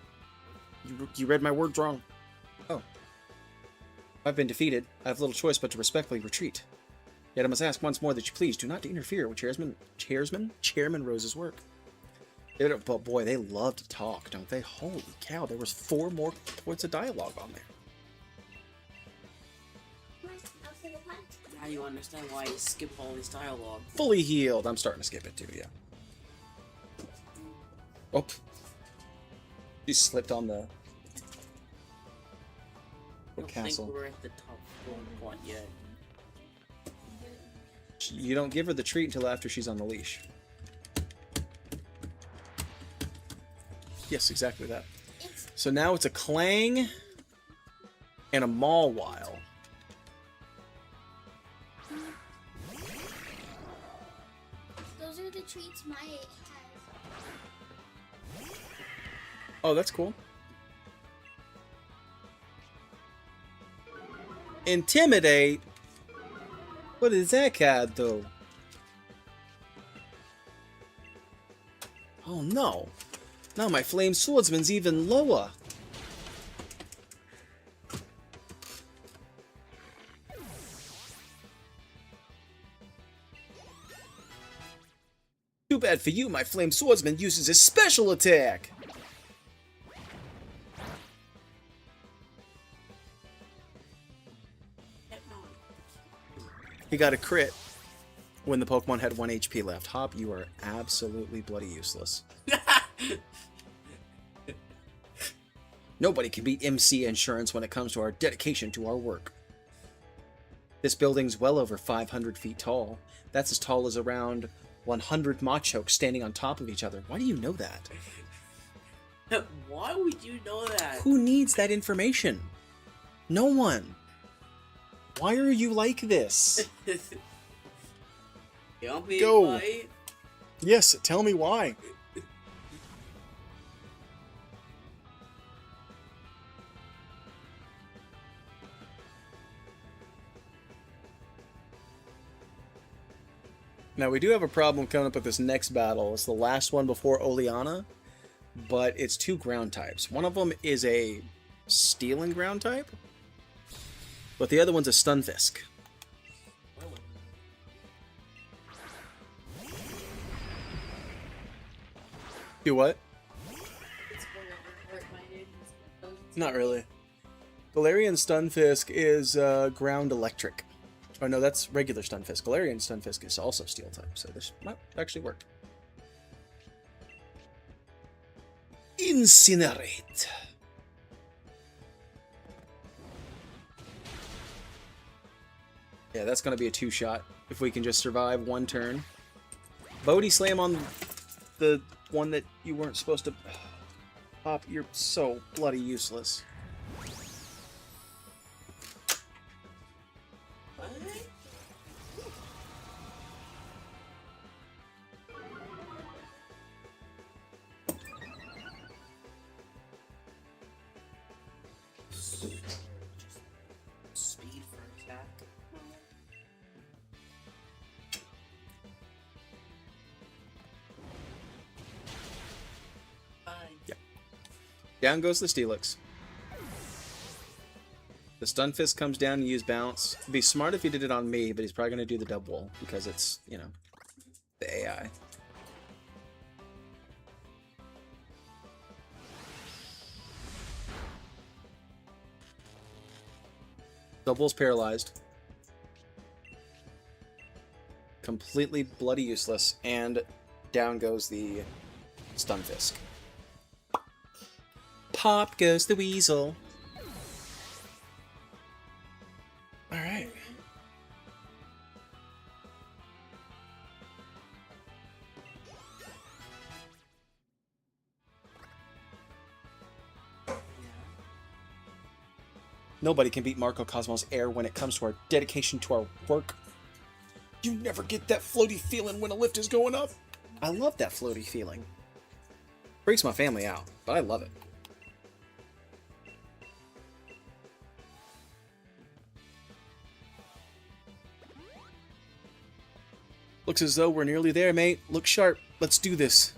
You read my words wrong. Oh. I've been defeated. I have little choice but to respectfully retreat. Yet I must ask once more that you please do not interfere with Chairman Rose's work. But boy, they love to talk, don't they? Holy cow, there was 4 more points of dialogue on there. Now you understand why you skip all this dialogue. Fully healed. I'm starting to skip it too, yeah. Oh. She slipped on the castle. I don't think we're at the top point yet. You don't give her the treat until after she's on the leash. Yes, exactly that. So now it's a Clang and a Mawile. Those are the treats my has. Oh, that's cool. Intimidate? What is that card, though? Oh, no. Now my Flame Swordsman's even lower. Too bad for you, my Flame Swordsman uses his special attack. He got a crit when the Pokemon had 1 HP left. Hop, you are absolutely bloody useless. Nobody can beat MC Insurance when it comes to our dedication to our work. This building's well over 500 feet tall. That's as tall as around 100 Machokes standing on top of each other. Why do you know that? Why would you know that? Who needs that information? No one. Why are you like this? Tell me Go. why. Yes, tell me why. Now, we do have a problem coming up with this next battle. It's the last one before Oleana, but it's 2 ground types. One of them is a steel and ground type, but the other one's a Stunfisk. Do what? Not really. Galarian Stunfisk is ground electric. Oh no, that's regular Stunfisk. Galarian Stunfisk is also steel type, so this might actually work. Incinerate. Yeah, that's gonna be a 2-shot if we can just survive 1 turn. Bodhi Slam on the one that you weren't supposed to pop. You're so bloody useless. Speed for attack. Yep. Down goes the Steelix. The Stunfisk comes down and use bounce. It'd be smart if he did it on me, but he's probably going to do the double wall because it's, you know, the AI. Double's paralyzed. Completely bloody useless, and down goes the Stunfisk. Pop goes the Weasel. Alright. Nobody can beat Marco Cosmo's air when it comes to our dedication to our work. You never get that floaty feeling when a lift is going up. I love that floaty feeling. Freaks my family out, but I love it. Looks as though we're nearly there, mate. Look sharp. Let's do this.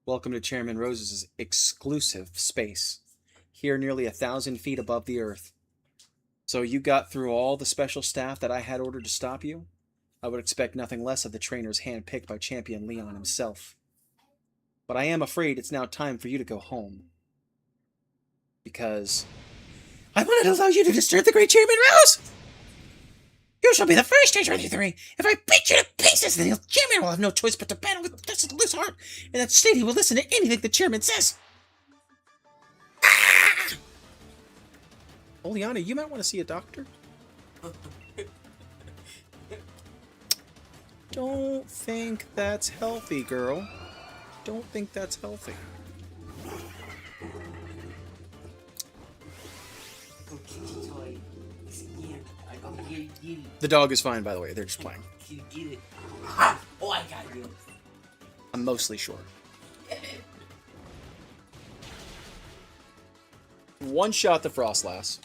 Welcome to Chairman Rose's exclusive space, here nearly 1,000 feet above the earth. So you got through all the special staff that I had ordered to stop you? I would expect nothing less of the trainers handpicked by Champion Leon himself. But I am afraid it's now time for you to go home. Because I wanted to allow you to disturb the great Chairman Rose! You shall be the first to 23. If I beat you to pieces, then the chairman will have no choice but to battle with this loose heart. In that state, he will listen to anything the chairman says. Ah! Oleana, you might want to see a doctor. Don't think that's healthy, girl. Don't think that's healthy. Go get your toy. Yeah, I go get it. The dog is fine, by the way. They're just playing. Get it. Ah! Oh, I got you. I'm mostly sure. One shot the Frostlass.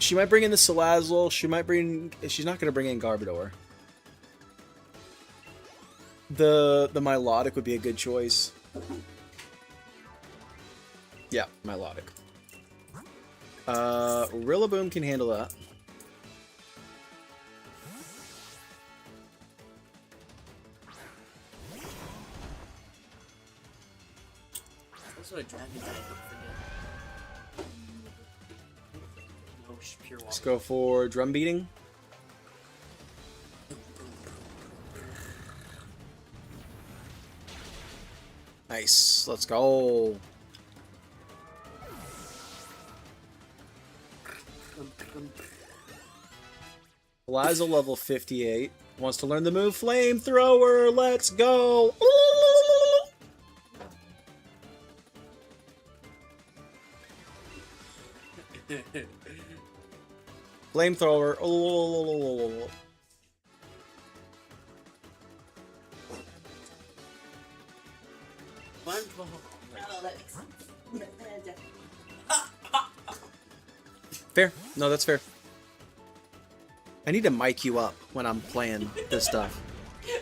She might bring in the Salazzle. She might bring... She's not going to bring in Garbodor. The Milotic would be a good choice. Yeah, Milotic. Rillaboom can handle that. Also a dragon type, don't forget. No Just pure Let's water. go for drum beating. Nice. Let's go. Liza level 58 wants to learn the move Flamethrower. Let's go. Flamethrower. Fair. No, that's fair. I need to mic you up when I'm playing this stuff.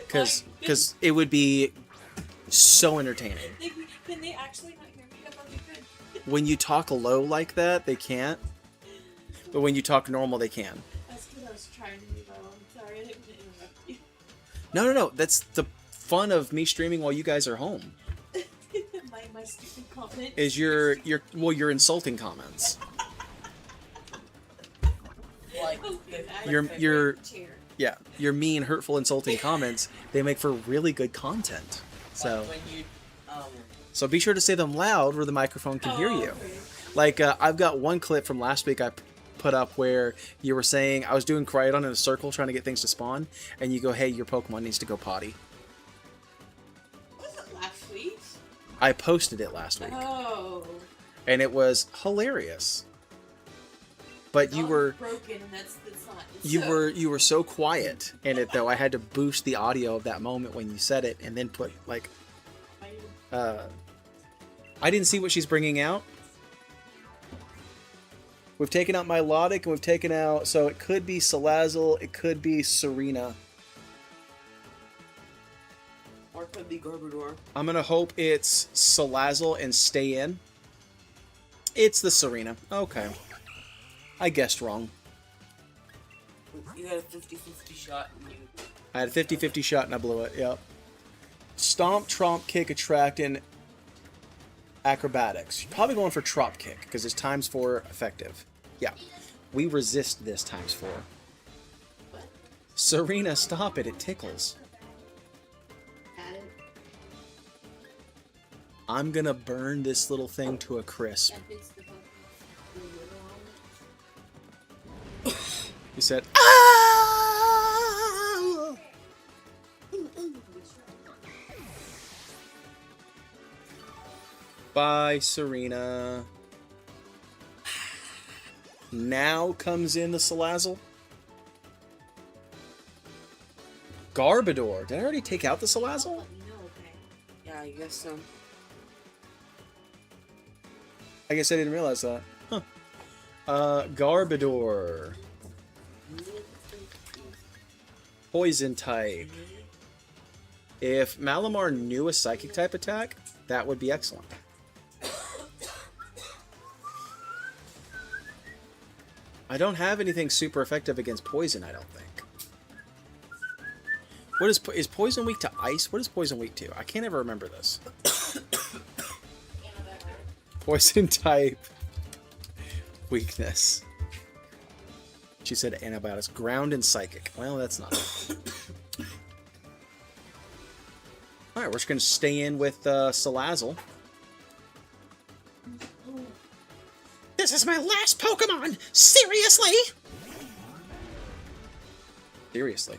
Because it would be so entertaining. Can they actually not hear me? That would be good. When you talk low like that, they can't. But when you talk normal, they can. That's because I was trying to be low. I'm sorry, I didn't mean to interrupt you. No. That's the fun of me streaming while you guys are home. my stupid comment. Is your insulting comments. Like, Your mean, hurtful, insulting comments, they make for really good content. So when you, so be sure to say them loud where the microphone can hear you. Okay. Like, I've got one clip from last week I put up where you were saying, I was doing Cryoton in a circle trying to get things to spawn, and you go, hey, your Pokemon needs to go potty. Was it last week? I posted it last week, Oh. and it was hilarious. But you Dog were... is broken, and that's not. You were so quiet in it though. I had to boost the audio of that moment when you said it, and then put like, I didn't see what she's bringing out. We've taken out Milotic, and we've taken out, so it could be Salazzle, it could be Serena. or it could be Garbodor. I'm gonna hope it's Salazzle and stay in. It's the Serena. Okay, I guessed wrong. You had a 50-50 shot and you... I had a 50-50 shot and I blew it, yep. Stomp, Tromp, Kick, Attract, and Acrobatics. You're probably going for Trop Kick, because it's ×4 effective. Yeah. We resist this ×4. Serena, stop it. It tickles. I'm gonna burn this little thing to a crisp. He said, ah! Bye, Serena. Now comes in the Salazzle. Garbodor. Did I already take out the Salazzle? Yeah, I guess so. I guess I didn't realize that. Huh. Garbodor. Poison type. If Malamar knew a Psychic type attack, that would be excellent. I don't have anything super effective against poison, I don't think. What is poison weak to ice? What is poison weak to? I can't ever remember this. Poison type weakness. She said antibiotics. Ground and psychic. Well, that's not it. Alright, we're just going to stay in with Salazzle. This is my last Pokemon! Seriously? Seriously.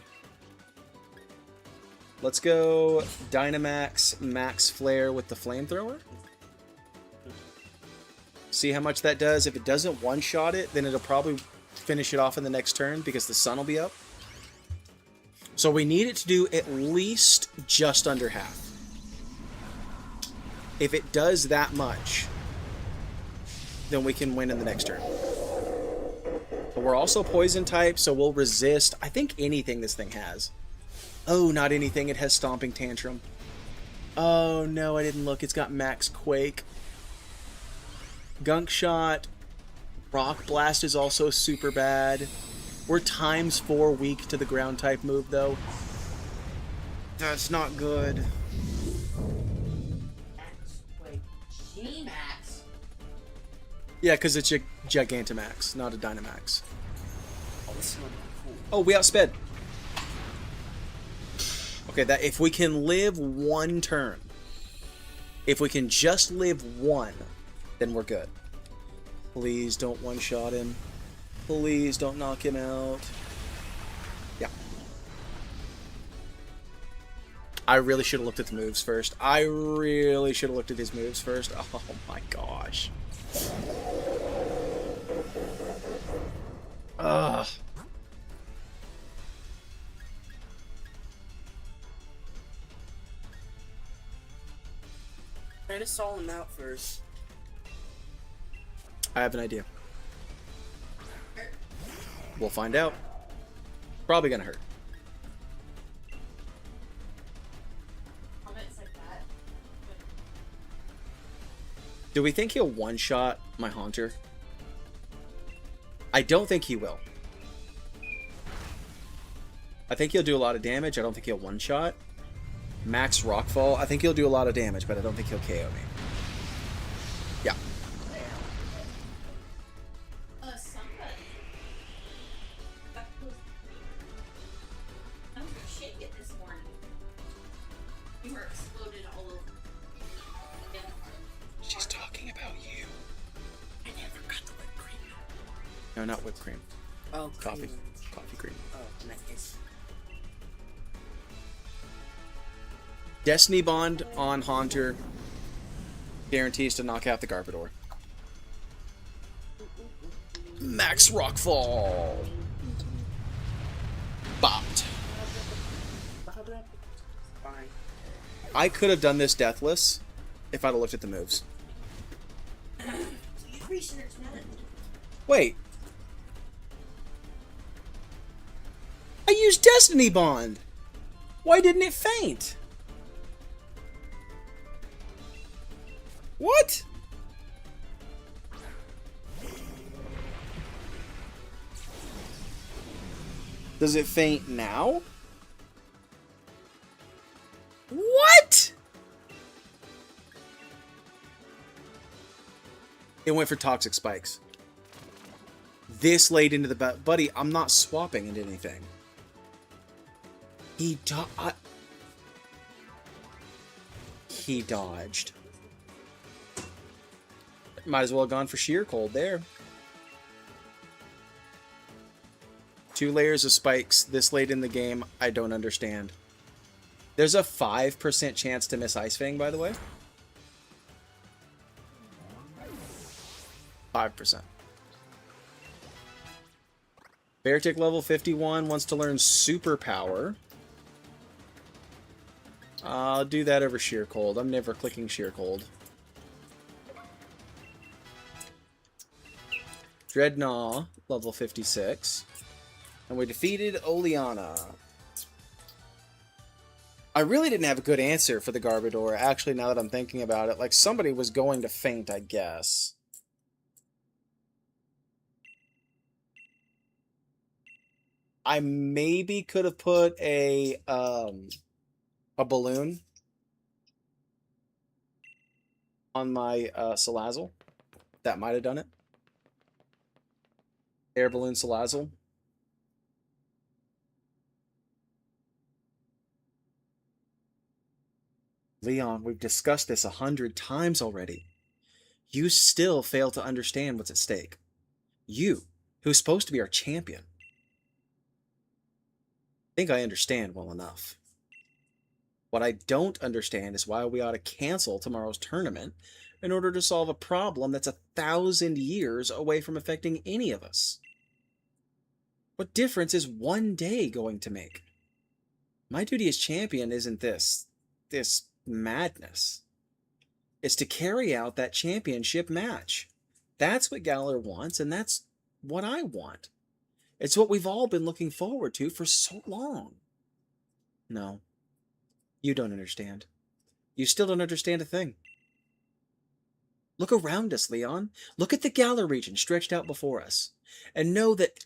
Let's go Dynamax Max Flare with the Flamethrower. See how much that does. If it doesn't one-shot it, then it'll probably finish it off in the next turn because the sun will be up. So we need it to do at least just under half. If it does that much, then we can win in the next turn. But we're also poison type, so we'll resist, I think, anything this thing has. Oh, not anything. It has Stomping Tantrum. Oh, no, I didn't look. It's got Max Quake. Gunk Shot. Rock Blast is also super bad. We're ×4 weak to the ground type move, though. That's not good. Wait, G-Max? Yeah, because it's a Gigantamax, not a Dynamax. Oh, this is gonna be cool. Oh, we outsped. Okay, that if we can live one turn, if we can just live one, then we're good. Please don't one-shot him. Please don't knock him out. Yeah. I really should have looked at the moves first. I really should have looked at his moves first. Oh my gosh. Ugh. Try to stall him out first. I have an idea. We'll find out. Probably gonna hurt. Comments like that. Do we think he'll one-shot my Haunter? I don't think he will. I think he'll do a lot of damage. I don't think he'll one-shot. Max Rockfall. I think he'll do a lot of damage, but I don't think he'll KO me. Yeah. Somebody. I was gonna shake it this morning. You were exploded all over. She's talking about you. I never got the whipped cream. No, not whipped cream. Oh, Coffee. cream. Coffee cream. Oh, nice. Destiny Bond on Haunter guarantees to knock out the Garbodor. Max Rockfall. Bopped. Fine. I could have done this deathless if I'd have looked at the moves. Wait. I used Destiny Bond. Why didn't it faint? What? Does it faint now? What? It went for toxic spikes. This late into the buddy, I'm not swapping into anything. He dodged. Might as well have gone for sheer cold there. 2 layers of spikes this late in the game, I don't understand. There's a 5% chance to miss Ice Fang, by the way. 5%. Beartic level 51 wants to learn Superpower. I'll do that over Sheer Cold. I'm never clicking Sheer Cold. Dreadnought, level 56. And we defeated Oleana. I really didn't have a good answer for the Garbodor, actually, now that I'm thinking about it. Like, somebody was going to faint, I guess. I maybe could have put a balloon on my Salazzle. That might have done it. Air balloon Salazzle. Leon, we've discussed this 100 times already. You still fail to understand what's at stake. You, who's supposed to be our champion. I think I understand well enough. What I don't understand is why we ought to cancel tomorrow's tournament in order to solve a problem that's 1,000 years away from affecting any of us. What difference is one day going to make? My duty as champion isn't this madness. It's to carry out that championship match. That's what Galar wants, and that's what I want. It's what we've all been looking forward to for so long. No, you don't understand. You still don't understand a thing. Look around us, Leon. Look at the Galar region stretched out before us, and know that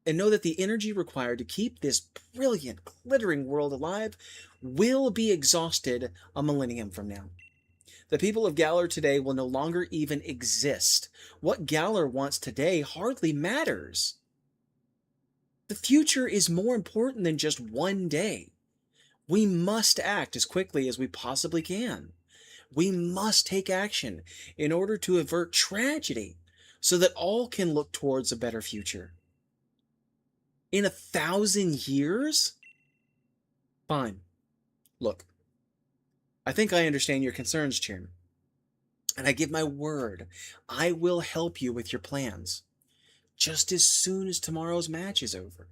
the energy required to keep this brilliant, glittering world alive will be exhausted a millennium from now. The people of Galar today will no longer even exist. What Galar wants today hardly matters. The future is more important than just one day. We must act as quickly as we possibly can. We must take action in order to avert tragedy so that all can look towards a better future. In 1,000 years? Fine. Look, I think I understand your concerns, Chairman. And I give my word, I will help you with your plans. Just as soon as tomorrow's match is over.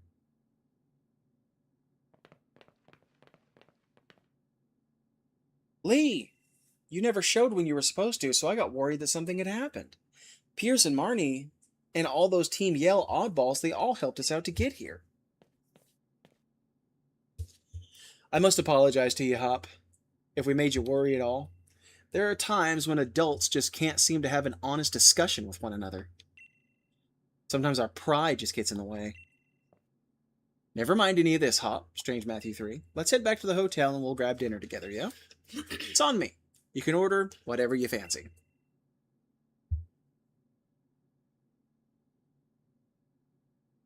Lee, you never showed when you were supposed to, so I got worried that something had happened. Pierce and Marnie and all those Team Yell oddballs, they all helped us out to get here. I must apologize to you, Hop, if we made you worry at all. There are times when adults just can't seem to have an honest discussion with one another. Sometimes our pride just gets in the way. Never mind any of this, Hop, Strange Matthew 3. Let's head back to the hotel and we'll grab dinner together, yeah? It's on me. You can order whatever you fancy.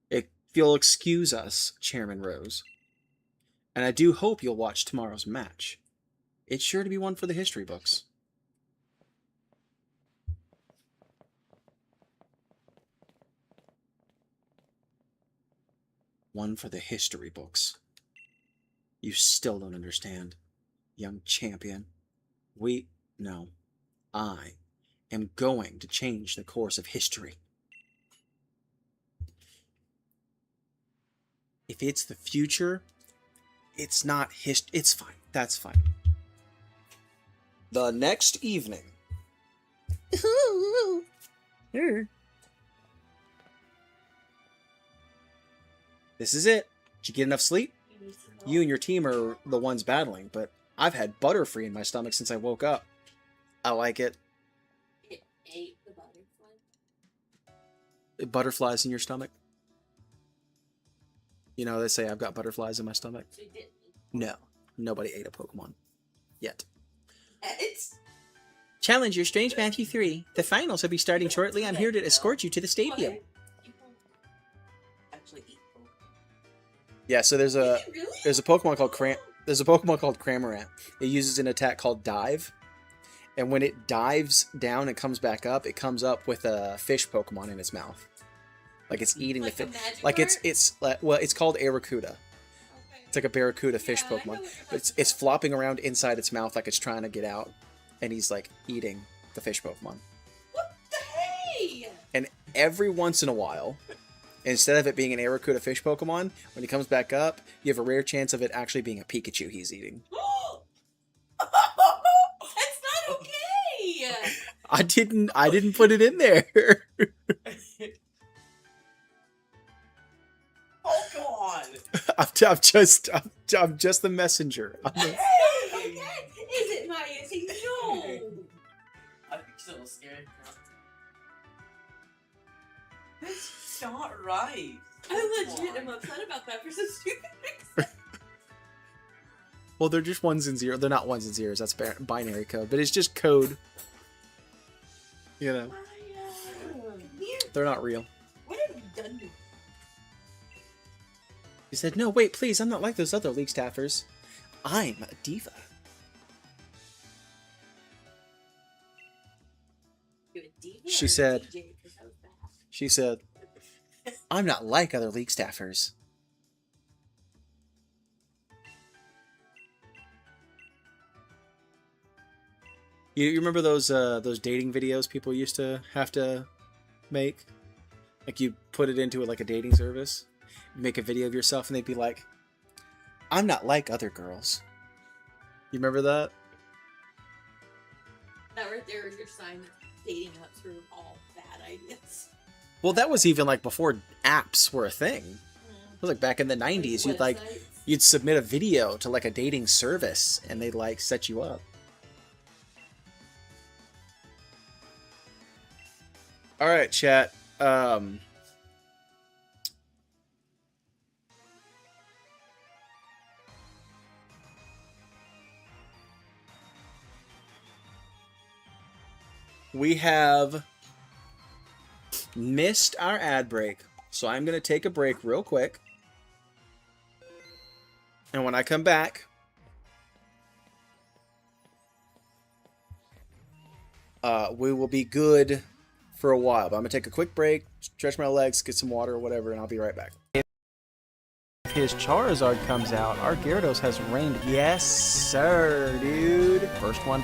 If you'll excuse us, Chairman Rose. And I do hope you'll watch tomorrow's match. It's sure to be one for the history books. One for the history books. You still don't understand, young champion. I am going to change the course of history. If it's the future, it's not it's fine. That's fine. The next evening. This is it. Did you get enough sleep? You and your team are the ones battling, but I've had Butterfree in my stomach since I woke up. I like it. It ate the butterfly. Butterflies in your stomach? You know, they say I've got butterflies in my stomach. So you didn't. No, nobody ate a Pokemon. Yet. It's Challenger Strange Matthew 3. The finals will be starting shortly. I'm here to escort you to the stadium. People actually eat Pokemon. Yeah, so there's a Really? there's a Pokemon called Cramorant. It uses an attack called Dive. And when it dives down and comes back up, it comes up with a fish Pokemon in its mouth. Like it's eating Like the a fish. Magikarp? Like it's called Aracuda. Okay. It's like a Barracuda fish Yeah, I know Pokemon. what you're But it's talking flopping around inside its mouth like it's trying to get out. And he's like eating the fish Pokemon. What the hey? And every once in a while, instead of it being an Aracuda fish Pokemon, when he comes back up, you have a rare chance of it actually being a Pikachu he's eating. That's not okay. I didn't put it in there. Oh, come on. I'm just the messenger. Okay. Is it my easy? No. I'm so scared. That's not right. I legit am upset about that for some stupid reason. Well, they're just ones and zeros. They're not ones and zeros. That's binary code, but it's just code. You know, they're not real. What have you done to me? He said, "No, wait, please. I'm not like those other league staffers. I'm a diva." You a diva She or a said- DJ? 'Cause that was bad. She said, "I'm not like other league staffers." You remember those dating videos people used to have to make? Like you put it into like a dating service, you make a video of yourself, and they'd be like, "I'm not like other girls." You remember that? That right there is your sign that dating apps are all bad ideas. Well, that was even like before apps were a thing. It was like back in the 90s. Websites. You'd submit a video to like a dating service, and they'd like set you up. All right, chat. we have missed our ad break. So I'm going to take a break real quick. And when I come back, we will be good for a while. But I'm going to take a quick break, stretch my legs, get some water or whatever, and I'll be right back. If his Charizard comes out, our Gyarados has reigned. Yes, sir, dude. First one.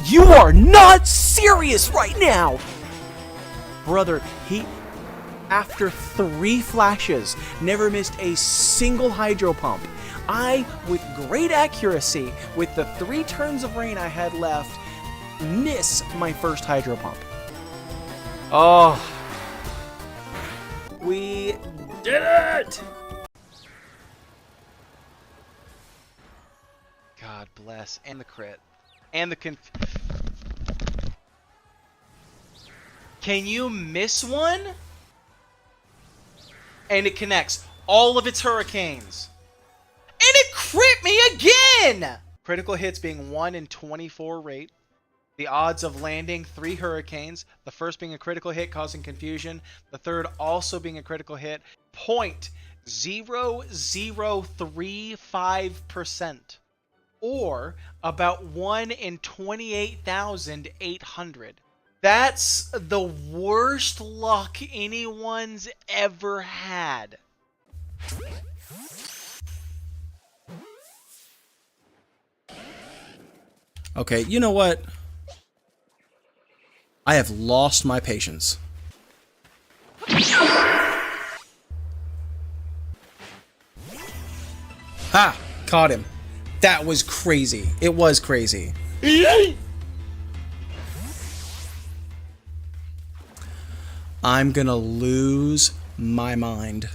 You are not serious right now! Brother, he, after 3 flashes, never missed a single Hydro Pump. I, with great accuracy, with the 3 turns of rain I had left, miss my first Hydro Pump. Oh. We did it! God bless. And the crit. And the Can you miss one? And it connects all of its hurricanes. And it crit me again! Critical hits being 1 in 24 rate. The odds of landing 3 hurricanes. The first being a critical hit causing confusion. The third also being a critical hit. 0.0035%. Or about 1 in 28,800. That's the worst luck anyone's ever had. Okay, you know what? I have lost my patience. Ha! Caught him. That was crazy. It was crazy. I'm gonna lose my mind.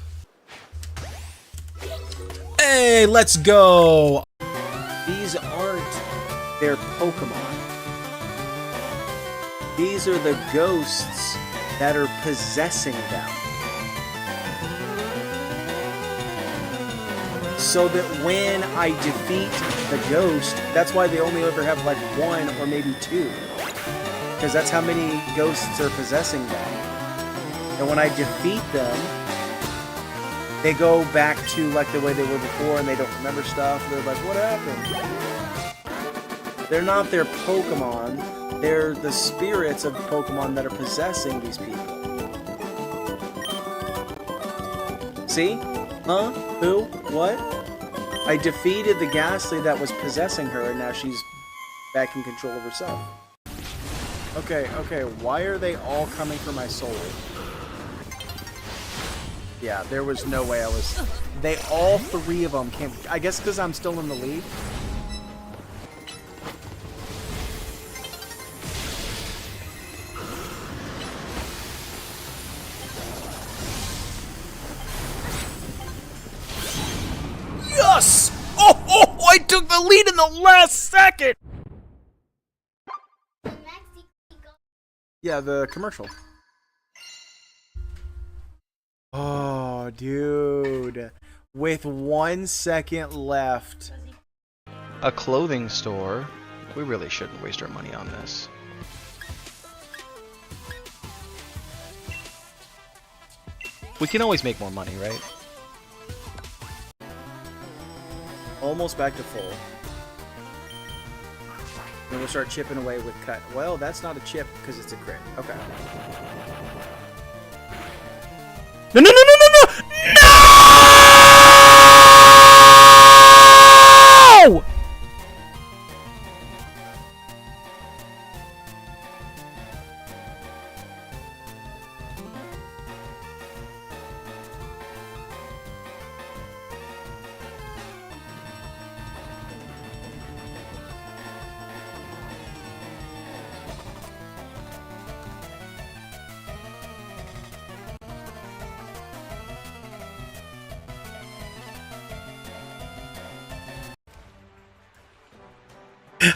Hey, let's go! These aren't their Pokemon. These are the ghosts that are possessing them. So that when I defeat the ghost, that's why they only ever have like 1 or maybe 2. Because that's how many ghosts are possessing them. And when I defeat them, they go back to like the way they were before and they don't remember stuff. They're like, what happened? They're not their Pokemon. They're the spirits of Pokemon that are possessing these people. See? Huh? Who? What? I defeated the Ghastly that was possessing her, and now she's back in control of herself. Okay, why are they all coming for my soul? Yeah, there was no way I was... They, all 3 of them came... I guess because I'm still in the lead. Yes! Oh, I took the lead in the last second! Yeah, the commercial. Oh, dude. With 1 second left. A clothing store. We really shouldn't waste our money on this. We can always make more money, right? Almost back to full. Then we'll start chipping away with cut. Well, that's not a chip because it's a crit. Okay. No! No!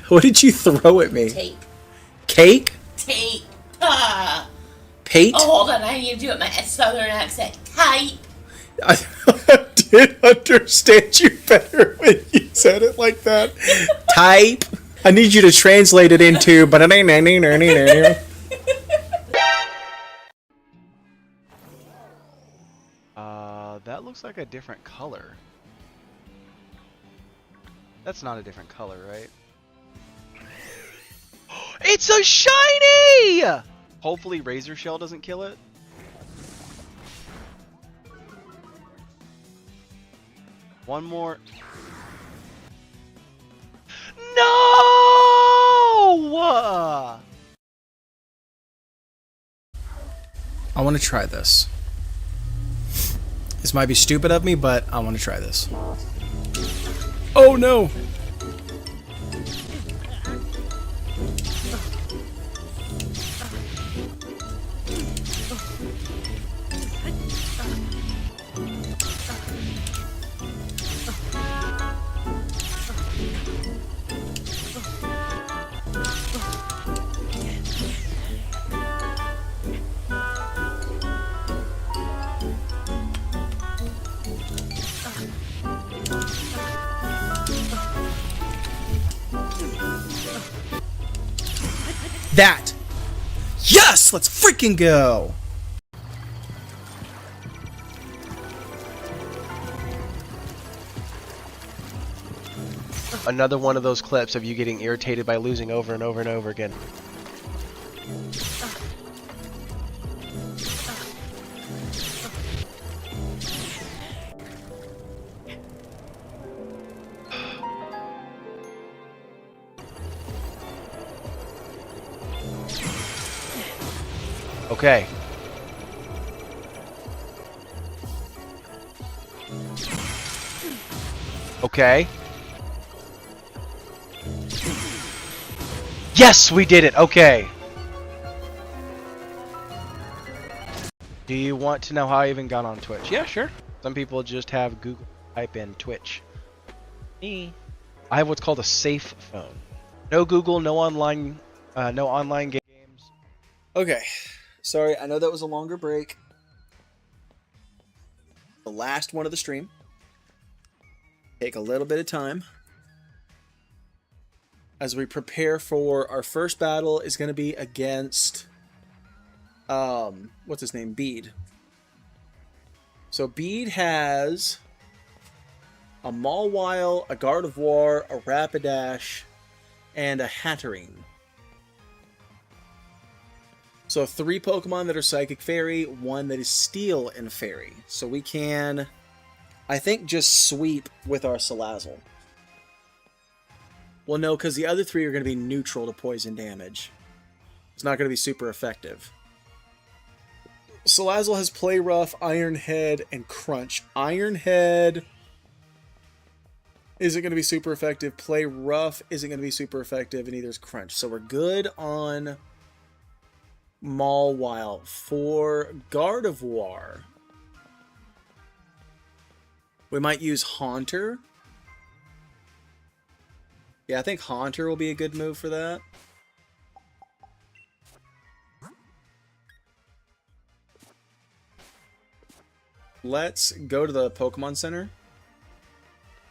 What did you throw at me? Tape. Cake? Tape. Ah. Pate? Oh, hold on. I need to do it in my southern accent. Tape. I did understand you better when you said it like that. Type. I need you to translate it into... looks like a different color. That's not a different color, right? It's a shiny! Hopefully Razor Shell doesn't kill it. One more. No! I want to try this. This might be stupid of me, but I want to try this. Oh no! That! Yes! Let's freaking go! Another one of those clips of you getting irritated by losing over and over and over again. Okay. Okay. Yes, we did it. Okay. Do you want to know how I even got on Twitch? Yeah, sure. Some people just have Google type in Twitch. Me, I have what's called a safe phone. No Google, no online games. Okay. Sorry, I know that was a longer break. The last one of the stream. Take a little bit of time. As we prepare for our first battle is going to be against what's his name? Bede. So Bede has a Mawile, a Gardevoir, a Rapidash, and a Hatterene. So 3 Pokemon that are Psychic Fairy, 1 that is Steel and Fairy. So we can, I think, just sweep with our Salazzle. Well, no, because the other 3 are going to be neutral to poison damage. It's not going to be super effective. Salazzle has Play Rough, Iron Head, and Crunch. Iron Head isn't going to be super effective. Play Rough isn't going to be super effective, and neither is Crunch. So we're good on Mawile. For Gardevoir, we might use Haunter. Yeah, I think Haunter will be a good move for that. Let's go to the Pokemon Center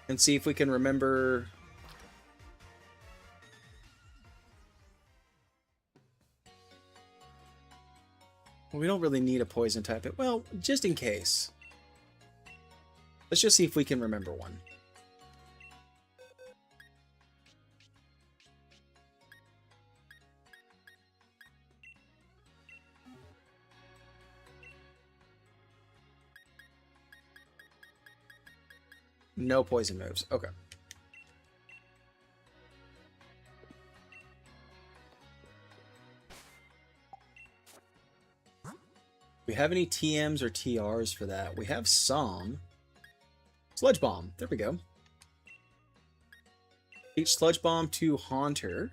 and see if we can remember. Well, we don't really need a poison type. Well, just in case. Let's just see if we can remember one. No poison moves. Okay. Do we have any TMs or TRs for that? We have some. Sludge Bomb. There we go. Teach Sludge Bomb to Haunter.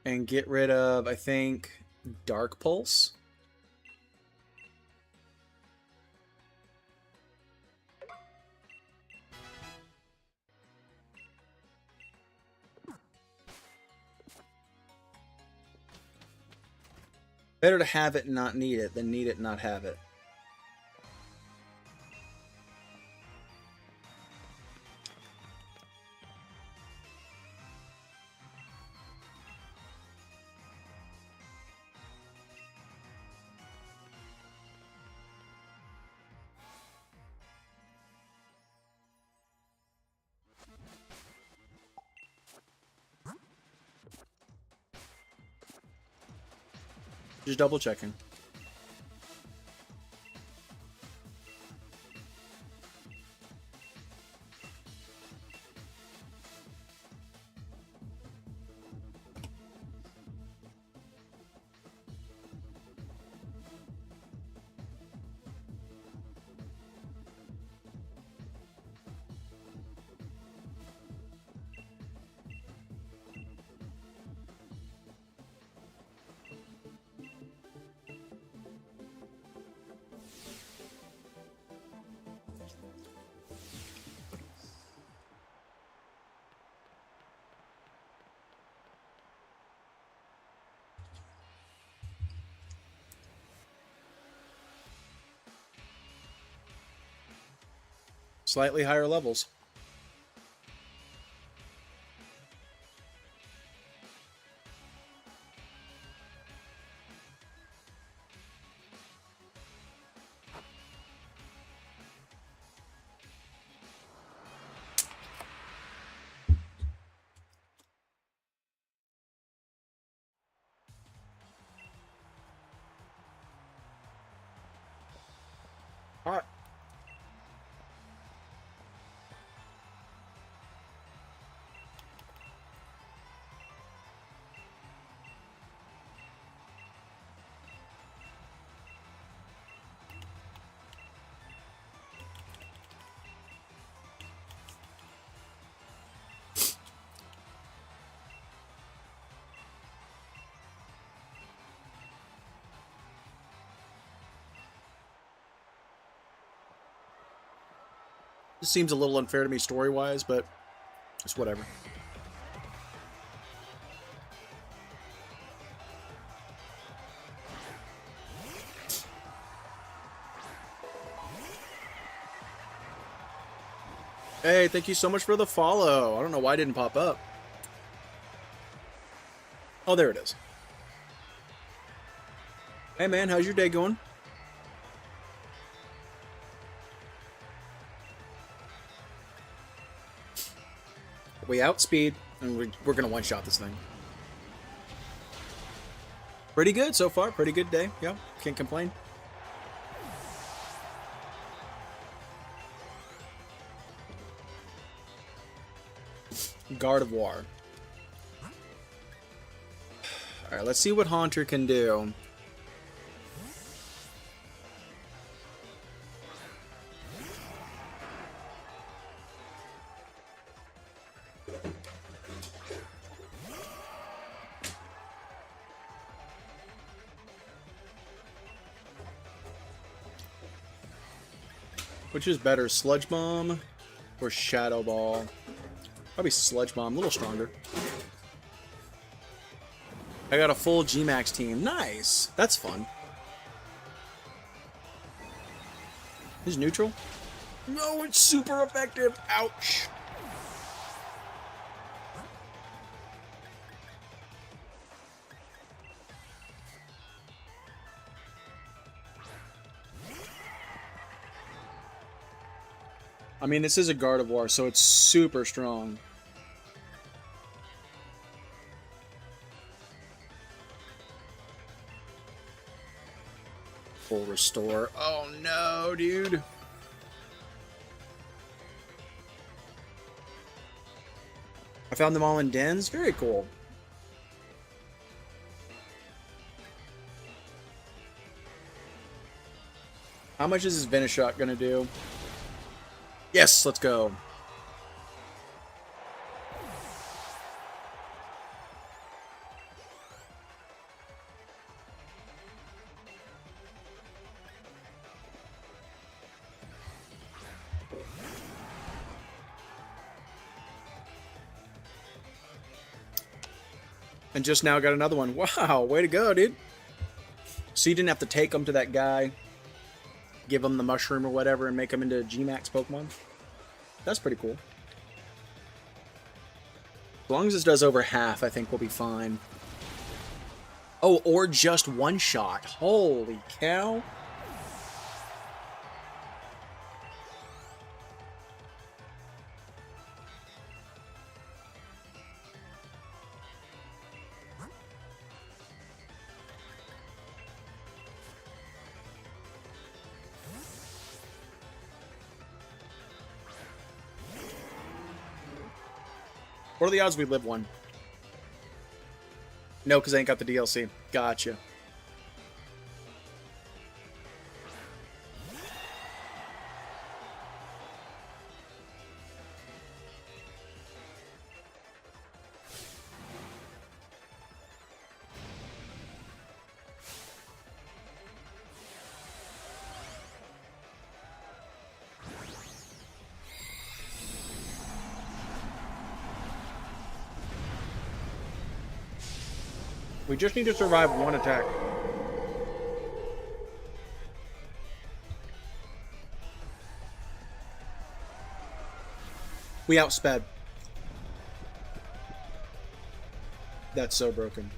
And get rid of, I think, Dark Pulse. Better to have it and not need it than need it and not have it. Just double checking. Slightly higher levels. All right. This seems a little unfair to me story-wise, but it's whatever. Hey, thank you so much for the follow. I don't know why it didn't pop up. Oh, there it is. Hey, man, how's your day going? We outspeed, and we're going to one-shot this thing. Pretty good so far. Pretty good day. Yeah, can't complain. Gardevoir. Alright, let's see what Haunter can do. Which is better, Sludge Bomb or Shadow Ball? Probably Sludge Bomb, a little stronger. I got a full G-Max team. Nice! That's fun. He's neutral? No, it's super effective! Ouch! I mean, this is a Gardevoir, so it's super strong. Full restore. Oh no, dude. I found them all in dens. Very cool. How much is this Venushot gonna do? Yes, let's go. And just now got another one. Wow, way to go, dude. So you didn't have to take them to that guy, give him the mushroom or whatever, and make him into G-Max Pokemon? That's pretty cool. As long as this does over half, I think we'll be fine. Oh, or just one shot. Holy cow. What are the odds we live one? No, because I ain't got the DLC. Gotcha. We just need to survive one attack. We outsped. That's so broken.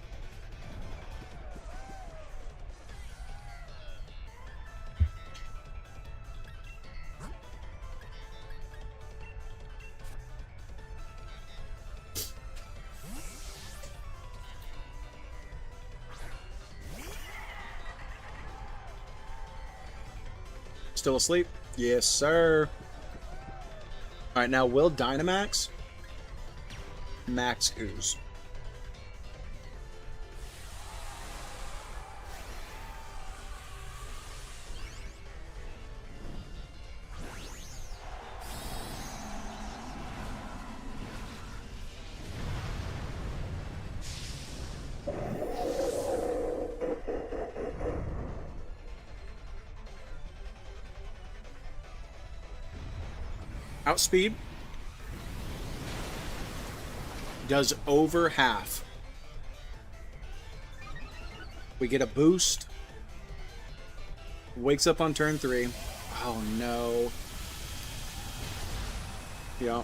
Still asleep? Yes, sir. Alright, now will Dynamax max ooze? Outspeed does over half. We get a boost. Wakes up on turn 3. Oh no. Yeah.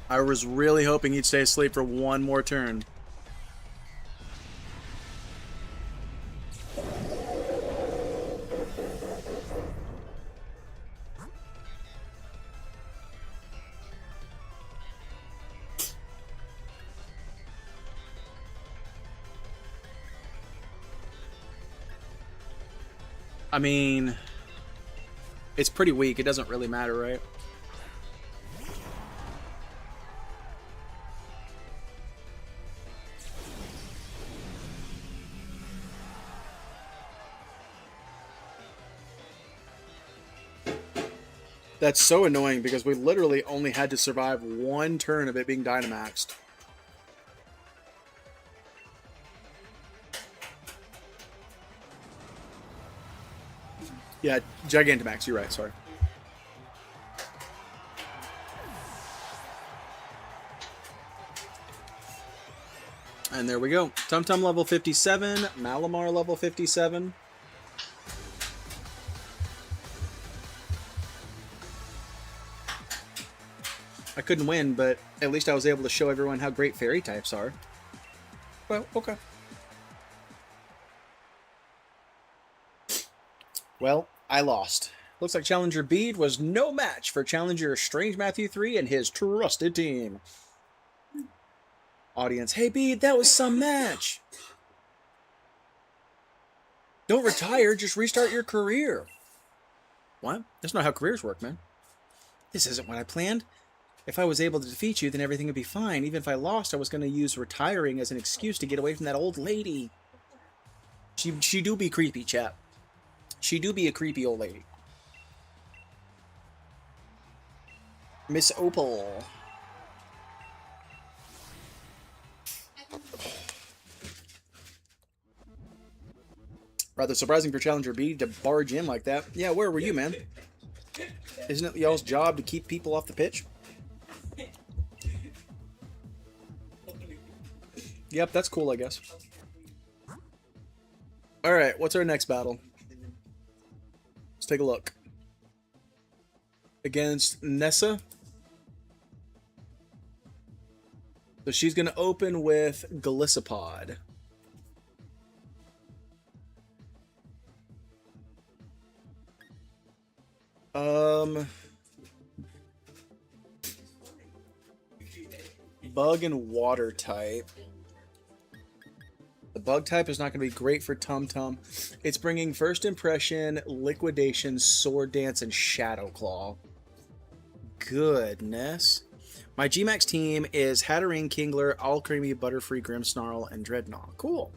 I was really hoping he'd stay asleep for one more turn. I mean, it's pretty weak. It doesn't really matter, right? That's so annoying because we literally only had to survive one turn of it being Dynamaxed. Yeah, Gigantamax, you're right, sorry. And there we go. Tumtum level 57, Malamar level 57. I couldn't win, but at least I was able to show everyone how great fairy types are. Well, okay. Well, I lost. Looks like Challenger Bede was no match for Challenger Strange Matthew 3 and his trusted team. Audience, hey Bede, that was some match. Don't retire, just restart your career. What? That's not how careers work, man. This isn't what I planned. If I was able to defeat you, then everything would be fine. Even if I lost, I was going to use retiring as an excuse to get away from that old lady. She do be creepy, chap. She do be a creepy old lady. Miss Opal. Rather surprising for Challenger B to barge in like that. Yeah, where were you, man? Isn't it y'all's job to keep people off the pitch? Yep, that's cool, I guess. Alright, what's our next battle? Let's take a look. Against Nessa. So she's going to open with Golisopod. Bug and water type. The bug type is not going to be great for Tum Tum. It's bringing First Impression, Liquidation, Sword Dance, and Shadow Claw. Goodness. My Gmax team is Hatterene, Kingler, Alcremie, Butterfree, Grimmsnarl, and Dreadnought. Cool.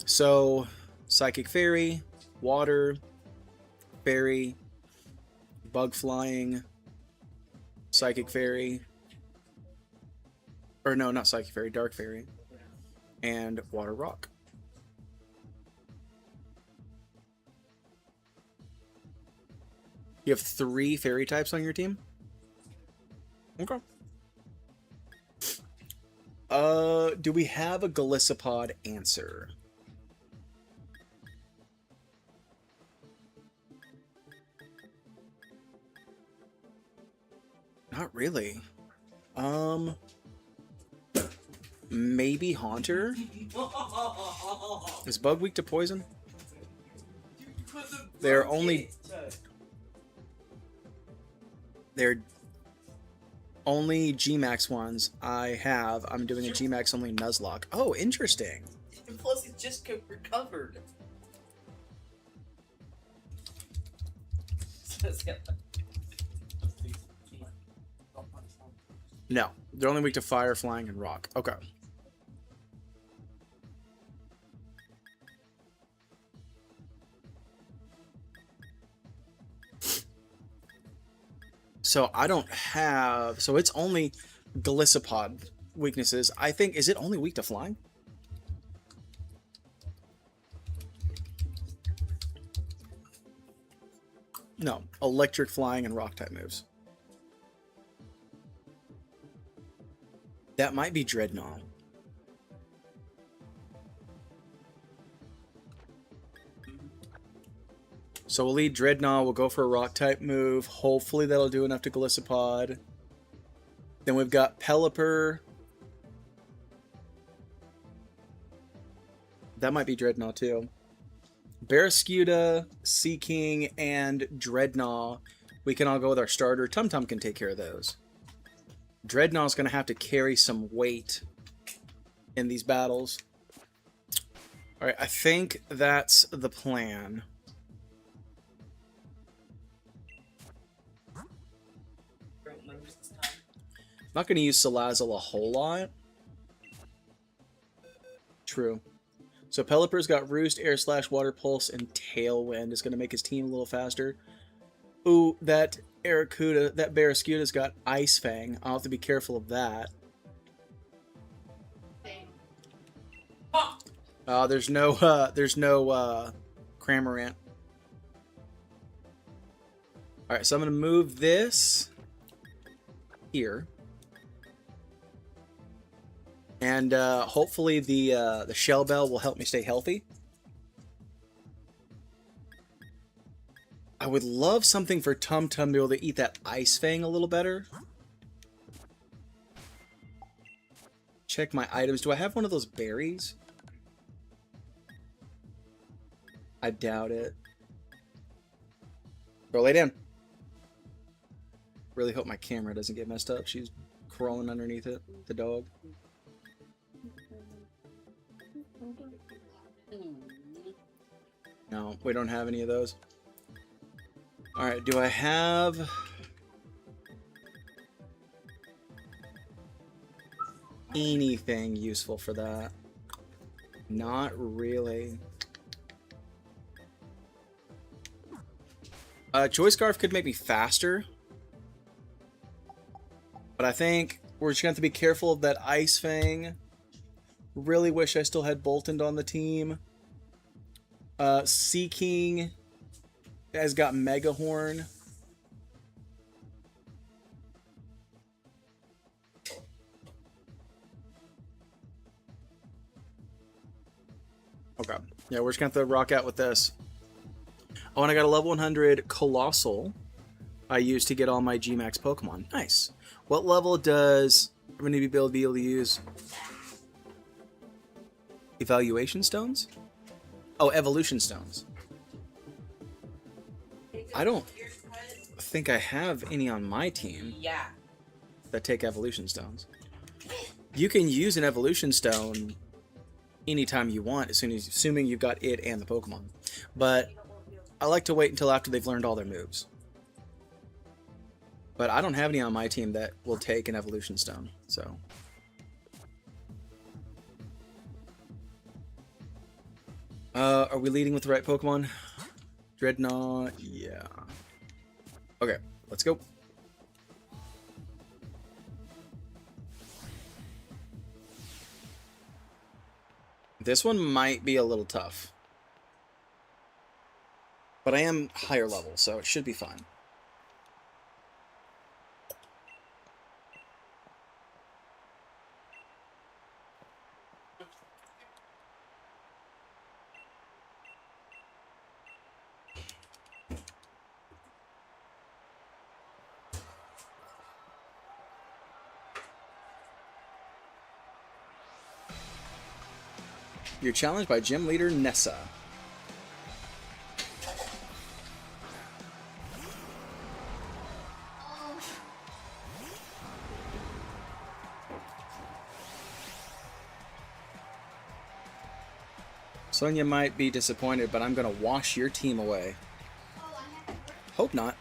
So, Psychic Fairy, Water, Fairy, Bug Flying, Psychic Fairy, or no, not Psychic Fairy, Dark Fairy, and Water Rock. You have 3 fairy types on your team? Okay. Do we have a Golisopod answer? Not really. Maybe Haunter? Is Bug weak to poison? They're only Gmax ones I have. I'm doing a Gmax only Nuzlocke. Oh, interesting. Plus, it just recovered. No, they're only weak to fire, flying, and rock. Okay. So I don't have... So it's only Golisopod weaknesses. I think... Is it only weak to flying? No. Electric, flying, and rock type moves. That might be Dreadnought. So we'll lead Dreadnought. We'll go for a rock type move. Hopefully that'll do enough to Golisopod. Then we've got Pelipper. That might be Dreadnought too. Barrascuda, Seaking, and Dreadnought. We can all go with our starter. Tum Tum can take care of those. Dreadnought's going to have to carry some weight in these battles. Alright, I think that's the plan. I'm not going to use Salazzle a whole lot. True. So Pelipper's got Roost, Air Slash, Water Pulse, and Tailwind. Is going to make his team a little faster. Ooh, that Barrascuda's got Ice Fang. I'll have to be careful of that. There's no Cramorant. Alright, so I'm going to move this here. And hopefully the Shell Bell will help me stay healthy. I would love something for Tum Tum to be able to eat that Ice Fang a little better. Check my items. Do I have one of those berries? I doubt it. Bro, lay down. Really hope my camera doesn't get messed up. She's crawling underneath it, the dog. No, we don't have any of those. Alright, do I have... anything useful for that? Not really. Choice Scarf could make me faster. But I think we're just going to have to be careful of that Ice Fang. Really wish I still had Boltund on the team. Seaking has got Mega Horn. Okay. Yeah, we're just going to have to rock out with this. Oh, and I got a level 100 Colossal I used to get all my Gmax Pokemon. Nice. What level does I'm going to be able to use Evaluation Stones? Oh, Evolution Stones. I don't think I have any on my team that take Evolution Stones. You can use an Evolution Stone anytime you want, assuming you've got it and the Pokemon. But I like to wait until after they've learned all their moves. But I don't have any on my team that will take an evolution stone, so. Are we leading with the right Pokemon? Dreadnought, yeah. Okay, let's go. This one might be a little tough. But I am higher level, so it should be fine. You're challenged by gym leader Nessa. Sonya might be disappointed, but I'm going to wash your team away. Hope not.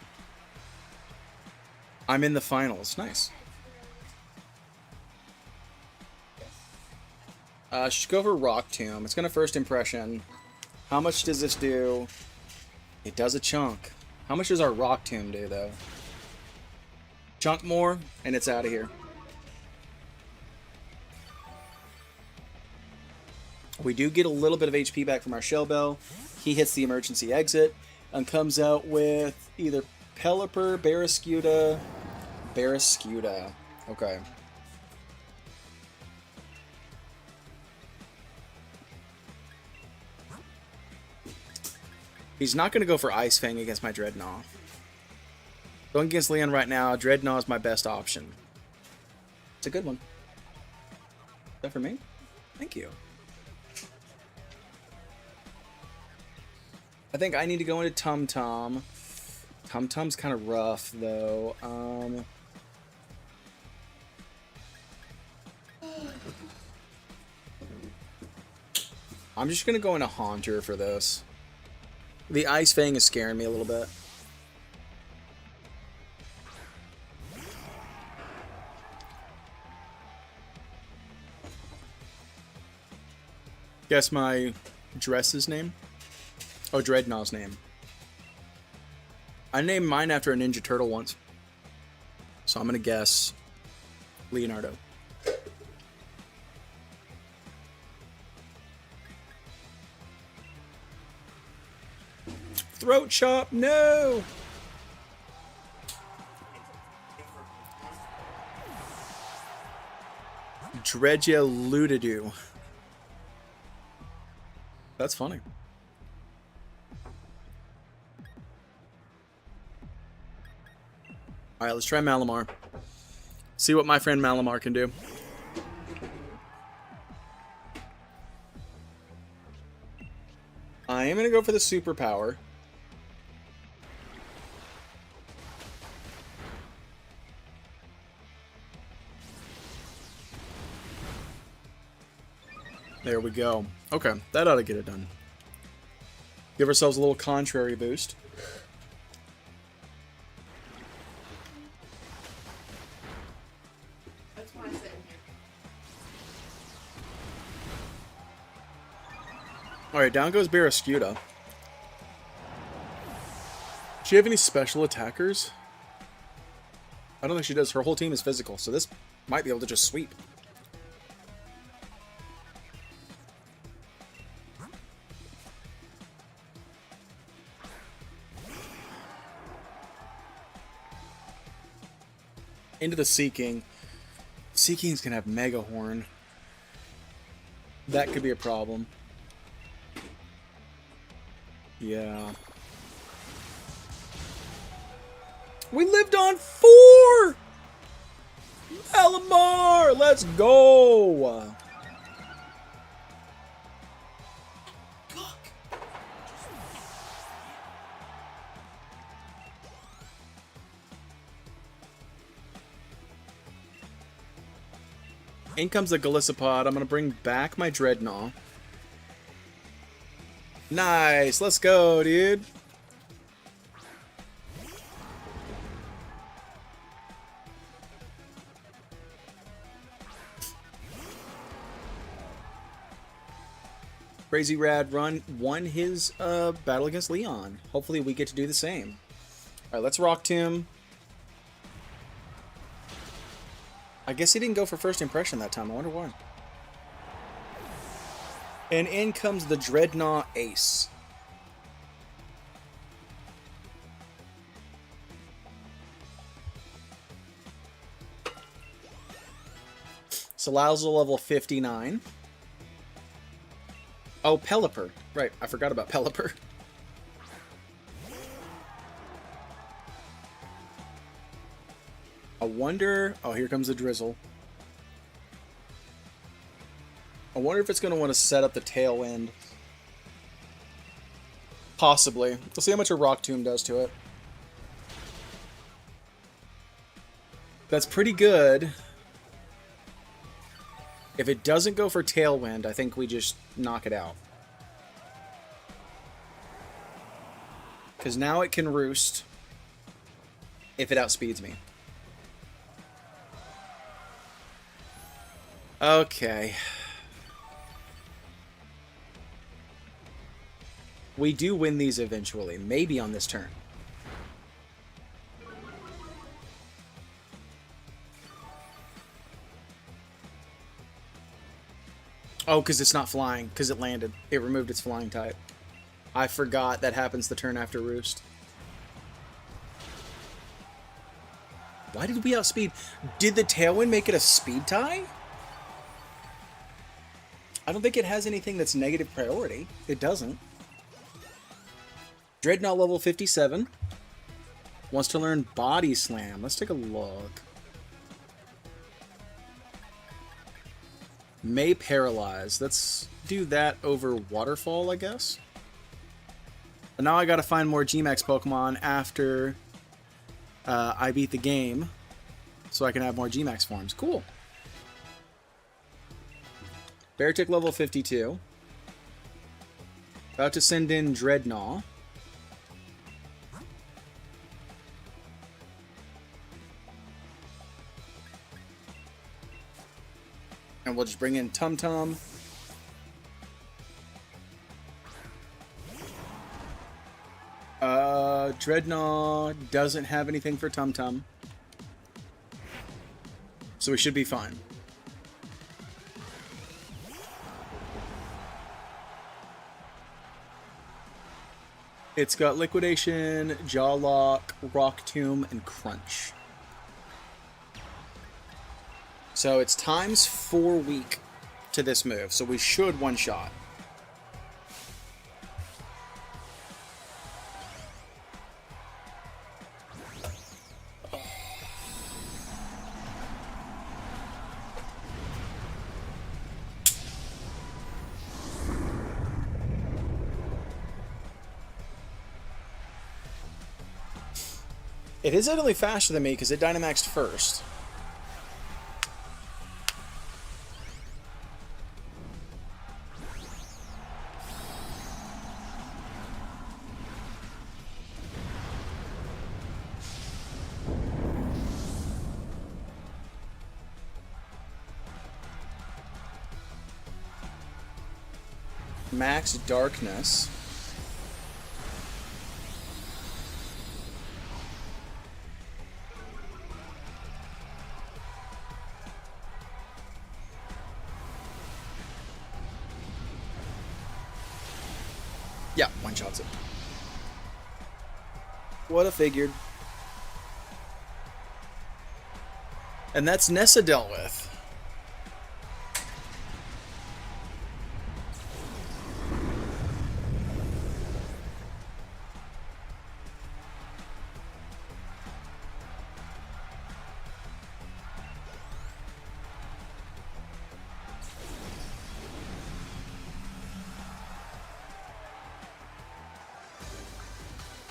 I'm in the finals. Nice. Should go for Rock Tomb. It's going to first impression. How much does this do? It does a chunk. How much does our Rock Tomb do, though? Chunk more, and it's out of here. We do get a little bit of HP back from our Shell Bell. He hits the emergency exit and comes out with either Pelipper, Barraskewda. Okay. He's not going to go for Ice Fang against my Dreadnought. Going against Leon right now, Dreadnought is my best option. It's a good one. Is that for me? Thank you. I think I need to go into Tum Tum. Tum Tum's kind of rough, though. I'm just going to go into Haunter for this. The Ice Fang is scaring me a little bit. Guess my dress's name? Oh, Dreadnought's name. I named mine after a Ninja Turtle once. So I'm going to guess Leonardo. Throat chop, no! Dredgia Ludidoo. That's funny. Alright, let's try Malamar. See what my friend Malamar can do. I am going to go for the superpower. There we go. Okay, that ought to get it done. Give ourselves a little contrary boost. That's why I sit in here. Alright, down goes Barraskewda. Does she have any special attackers? I don't think she does. Her whole team is physical, so this might be able to just sweep. Into the Seeking. Seeking's gonna have Mega Horn. That could be a problem. Yeah. We lived on 4! Malamar! Let's go! In comes the Golisopod. I'm going to bring back my Dreadnought. Nice. Let's go, dude. Crazy Rad Run won his battle against Leon. Hopefully we get to do the same. All right, let's Rock Tomb. I guess he didn't go for first impression that time. I wonder why. And in comes the Dreadnought Ace. Salazzle level 59. Oh, Pelipper. Right, I forgot about Pelipper. I wonder... Oh, here comes the Drizzle. I wonder if it's going to want to set up the Tailwind. Possibly. We'll see how much a Rock Tomb does to it. That's pretty good. If it doesn't go for Tailwind, I think we just knock it out. Because now it can Roost if it outspeeds me. Okay. We do win these eventually. Maybe on this turn. Oh, because it's not flying. Because it landed. It removed its flying type. I forgot that happens the turn after Roost. Why did we outspeed? Did the Tailwind make it a speed tie? I don't think it has anything that's negative priority. It doesn't. Dreadnought level 57. Wants to learn Body Slam. Let's take a look. May Paralyze. Let's do that over Waterfall, I guess. But now I gotta find more Gmax Pokemon after I beat the game, so I can have more Gmax forms. Cool. Beartic level 52. About to send in Dreadnought. And we'll just bring in Tum Tum. Dreadnought doesn't have anything for Tum Tum. So we should be fine. It's got Liquidation, Jaw Lock, Rock Tomb, and Crunch. So it's times 4 weak to this move, so we should one-shot. It is utterly faster than me because it Dynamaxed first. Max Darkness. Yeah, one-shots it. What a figured. And that's Nessa dealt with.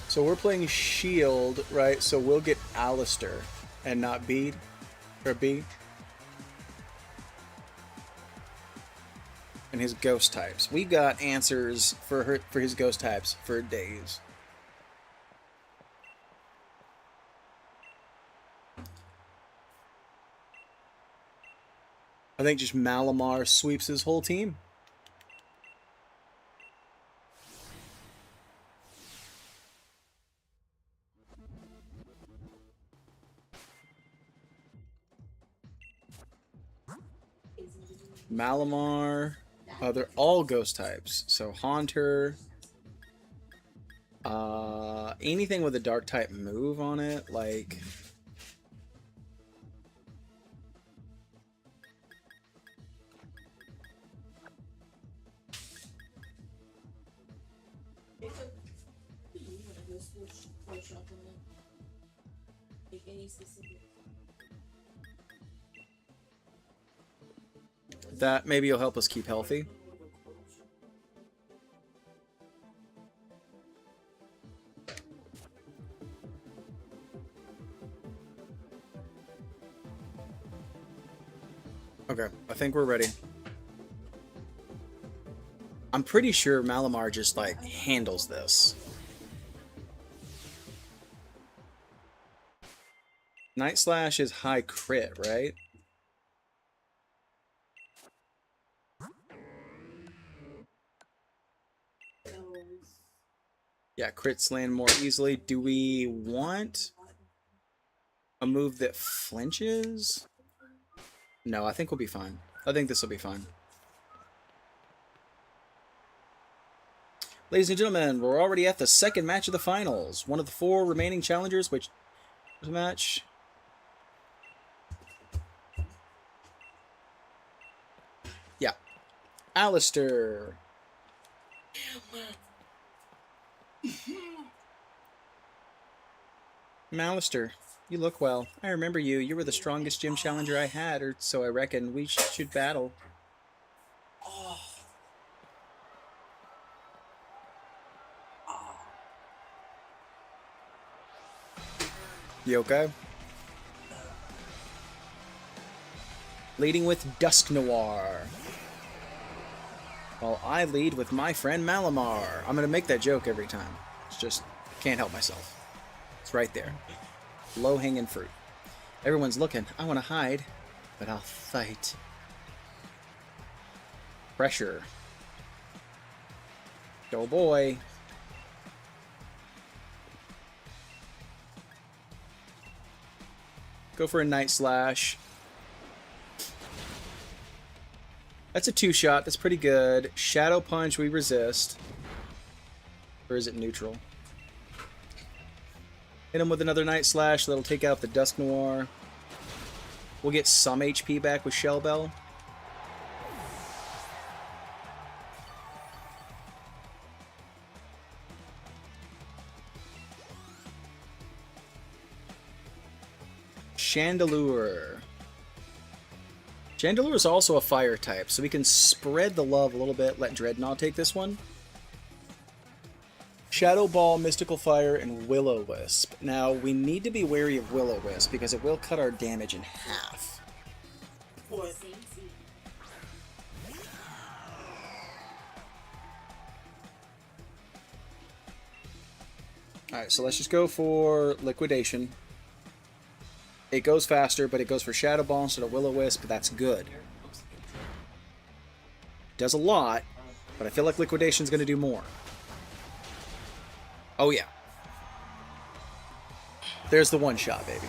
So we're playing Shield, right? So we'll get Alistair and not Bead or B. And and his ghost types. We've got answers for his ghost types for days. I think just Malamar sweeps his whole team. Malamar, they're all ghost types. So Haunter, anything with a dark type move on it, like that. Maybe you'll help us keep healthy. Okay, I think we're ready. I'm pretty sure Malamar just, like, handles this. Night Slash is high crit, right? Yeah, crits land more easily. Do we want a move that flinches? No, I think we'll be fine. I think this will be fine. Ladies and gentlemen, we're already at the second match of the finals. One of the 4 remaining challengers, which was a match. Yeah. Alistair. Alistair, you look well. I remember you. You were the strongest gym challenger I had, or so I reckon. We should battle. You okay? Leading with Dusk Noir. While I lead with my friend Malamar. I'm going to make that joke every time. It's just, can't help myself. It's right there. Low-hanging fruit. Everyone's looking. I want to hide, but I'll fight. Pressure. Oh boy. Go for a Night Slash. That's a 2-shot. That's pretty good. Shadow Punch, we resist. Or is it neutral? Hit him with another Night Slash. That'll take out the Dusk Noir. We'll get some HP back with Shell Bell. Chandelure. Chandelure is also a fire type, so we can spread the love a little bit. Let Dreadnought take this one. Shadow Ball, Mystical Fire, and Will-O-Wisp. Now, we need to be wary of Will-O-Wisp because it will cut our damage in half. What? Alright, so let's just go for Liquidation. It goes faster, but it goes for Shadow Ball instead of Will-O-Wisp. That's good. Does a lot, but I feel like Liquidation's going to do more. Oh, yeah. There's the one shot, baby.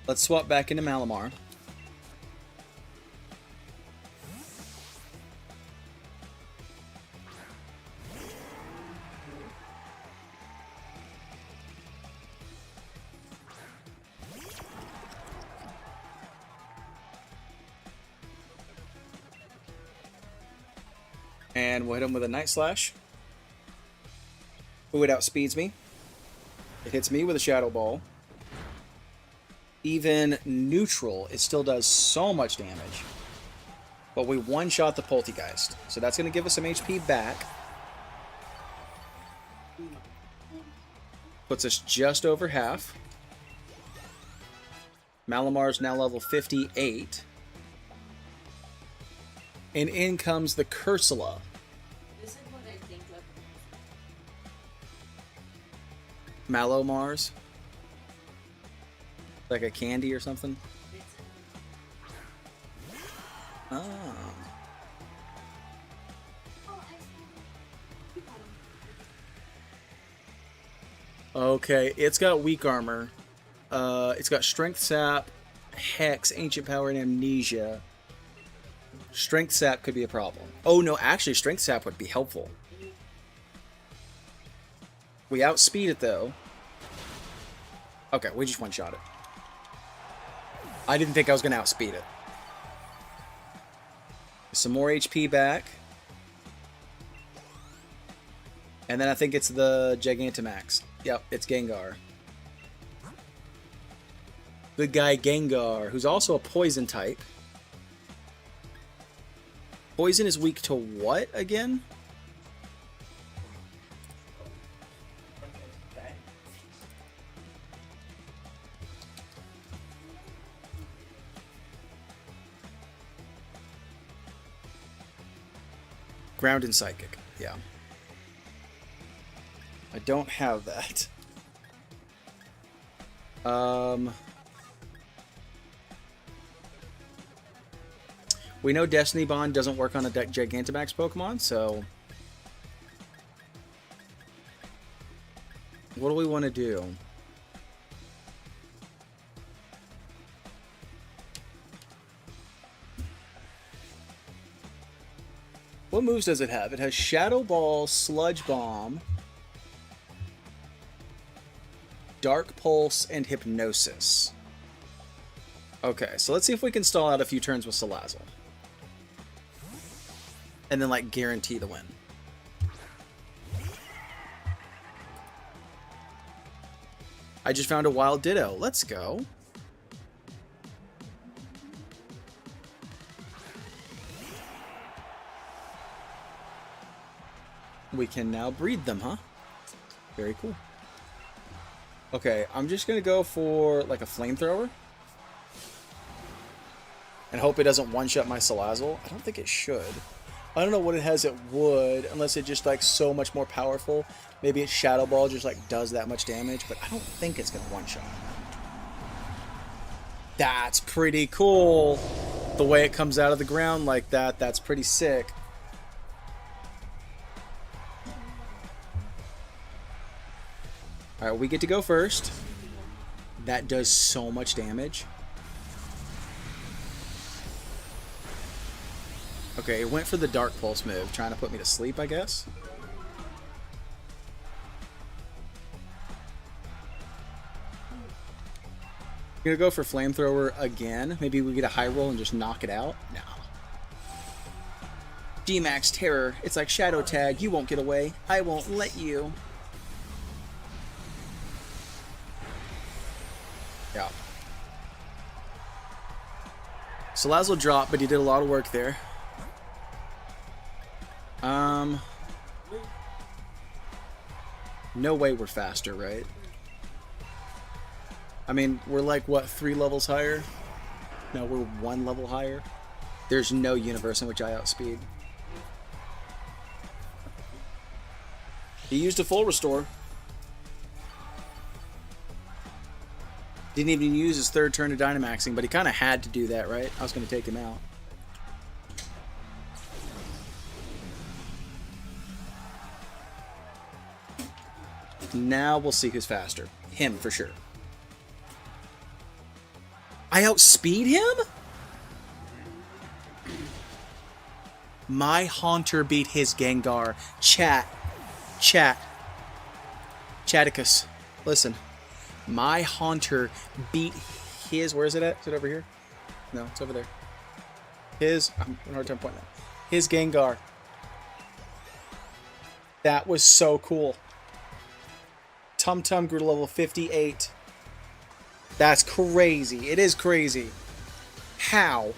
Let's swap back into Malamar. And we'll hit him with a Night Slash. Ooh, it outspeeds me. It hits me with a Shadow Ball. Even neutral, it still does so much damage. But we one-shot the Poltergeist. So that's going to give us some HP back. Puts us just over half. Malamar's now level 58. And in comes the Cursula. This is what I think of. Malomars. Like a candy or something. Ah. Okay, it's got weak armor. It's got strength sap, hex, ancient power, and amnesia. Strength sap could be a problem. Oh no, actually strength sap would be helpful. We outspeed it though. Okay, we just one-shot it. I didn't think I was going to outspeed it. Some more HP back. And then I think it's the Gigantamax. Yep, it's Gengar. Good guy Gengar, who's also a poison type. Poison is weak to what again? Ground and Psychic, yeah. I don't have that. We know Destiny Bond doesn't work on a Gigantamax Pokemon, so... What do we want to do? What moves does it have? It has Shadow Ball, Sludge Bomb, Dark Pulse, and Hypnosis. Okay, so let's see if we can stall out a few turns with Salazzle. And then, like, guarantee the win. I just found a Wild Ditto. Let's go. We can now breed them, huh? Very cool. Okay, I'm just going to go for, like, a Flamethrower. And hope it doesn't one-shot my Salazzle. I don't think it should. I don't know what it has it would, unless it just, like, so much more powerful. Maybe its Shadow Ball just, like, does that much damage, but I don't think it's going to one-shot. That's pretty cool. The way it comes out of the ground like that, that's pretty sick. Alright, we get to go first. That does so much damage. Okay, it went for the Dark Pulse move, trying to put me to sleep, I guess. I'm gonna go for Flamethrower again. Maybe we get a high roll and just knock it out. No. D-Max Terror. It's like Shadow Tag. You won't get away. I won't let you. Yeah. Salazzle dropped, but he did a lot of work there. No way we're faster, right? I mean, we're like, what, 3 levels higher? No, we're 1 level higher. There's no universe in which I outspeed. He used a full restore. Didn't even use his 3rd turn of Dynamaxing, but he kind of had to do that, right? I was going to take him out. Now we'll see who's faster. Him, for sure. I outspeed him? My Haunter beat his Gengar. Chat. Chaticus. Listen. My Haunter beat his... Where is it at? Is it over here? No, it's over there. His... I'm having a hard time pointing that. His Gengar. That was so cool. Tum Tum grew to level 58. That's crazy. It is crazy. How?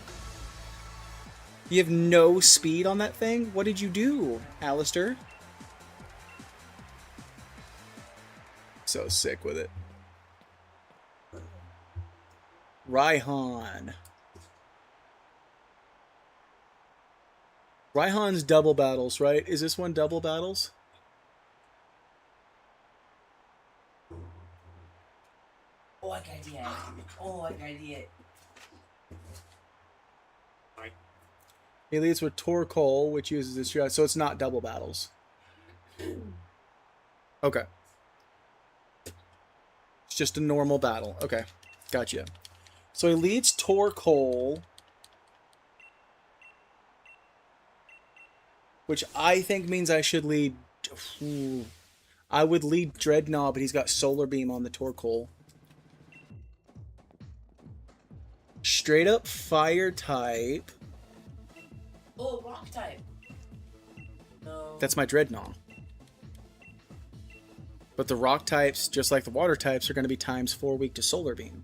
You have no speed on that thing? What did you do, Alistair? So sick with it. Raihan. Raihan's double battles, right? Is this one double battles? Oh, I got it. Oh, I got it. He leads with Torkoal, which uses this strat, so it's not double battles. Okay. It's just a normal battle. Okay. Gotcha. So he leads Torkoal, which I think means I should lead... I would lead Dreadnought, but he's got Solar Beam on the Torkoal. Straight up fire type. Oh, rock type. No. That's my Dreadnought. But the rock types, just like the water types, are going to be ×4 weak to Solar Beam.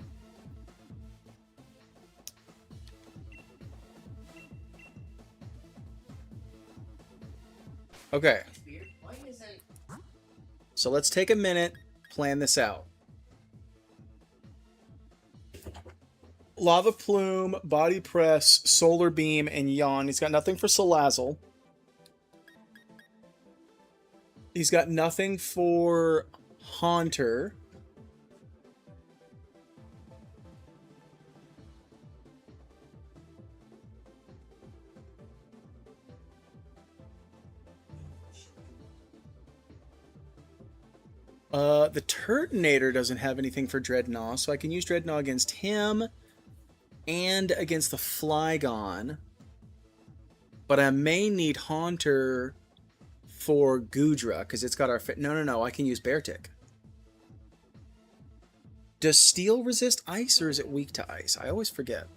Okay. Weird. Why isn't... So let's take a minute, plan this out. Lava Plume, Body Press, Solar Beam, and Yawn. He's got nothing for Salazzle. He's got nothing for Haunter. The Turtonator doesn't have anything for Dreadnought, so I can use Dreadnought against him and against the Flygon. But I may need Haunter for Goodra, because it's got our... No, I can use Beartick. Does Steel resist Ice, or is it weak to Ice? I always forget.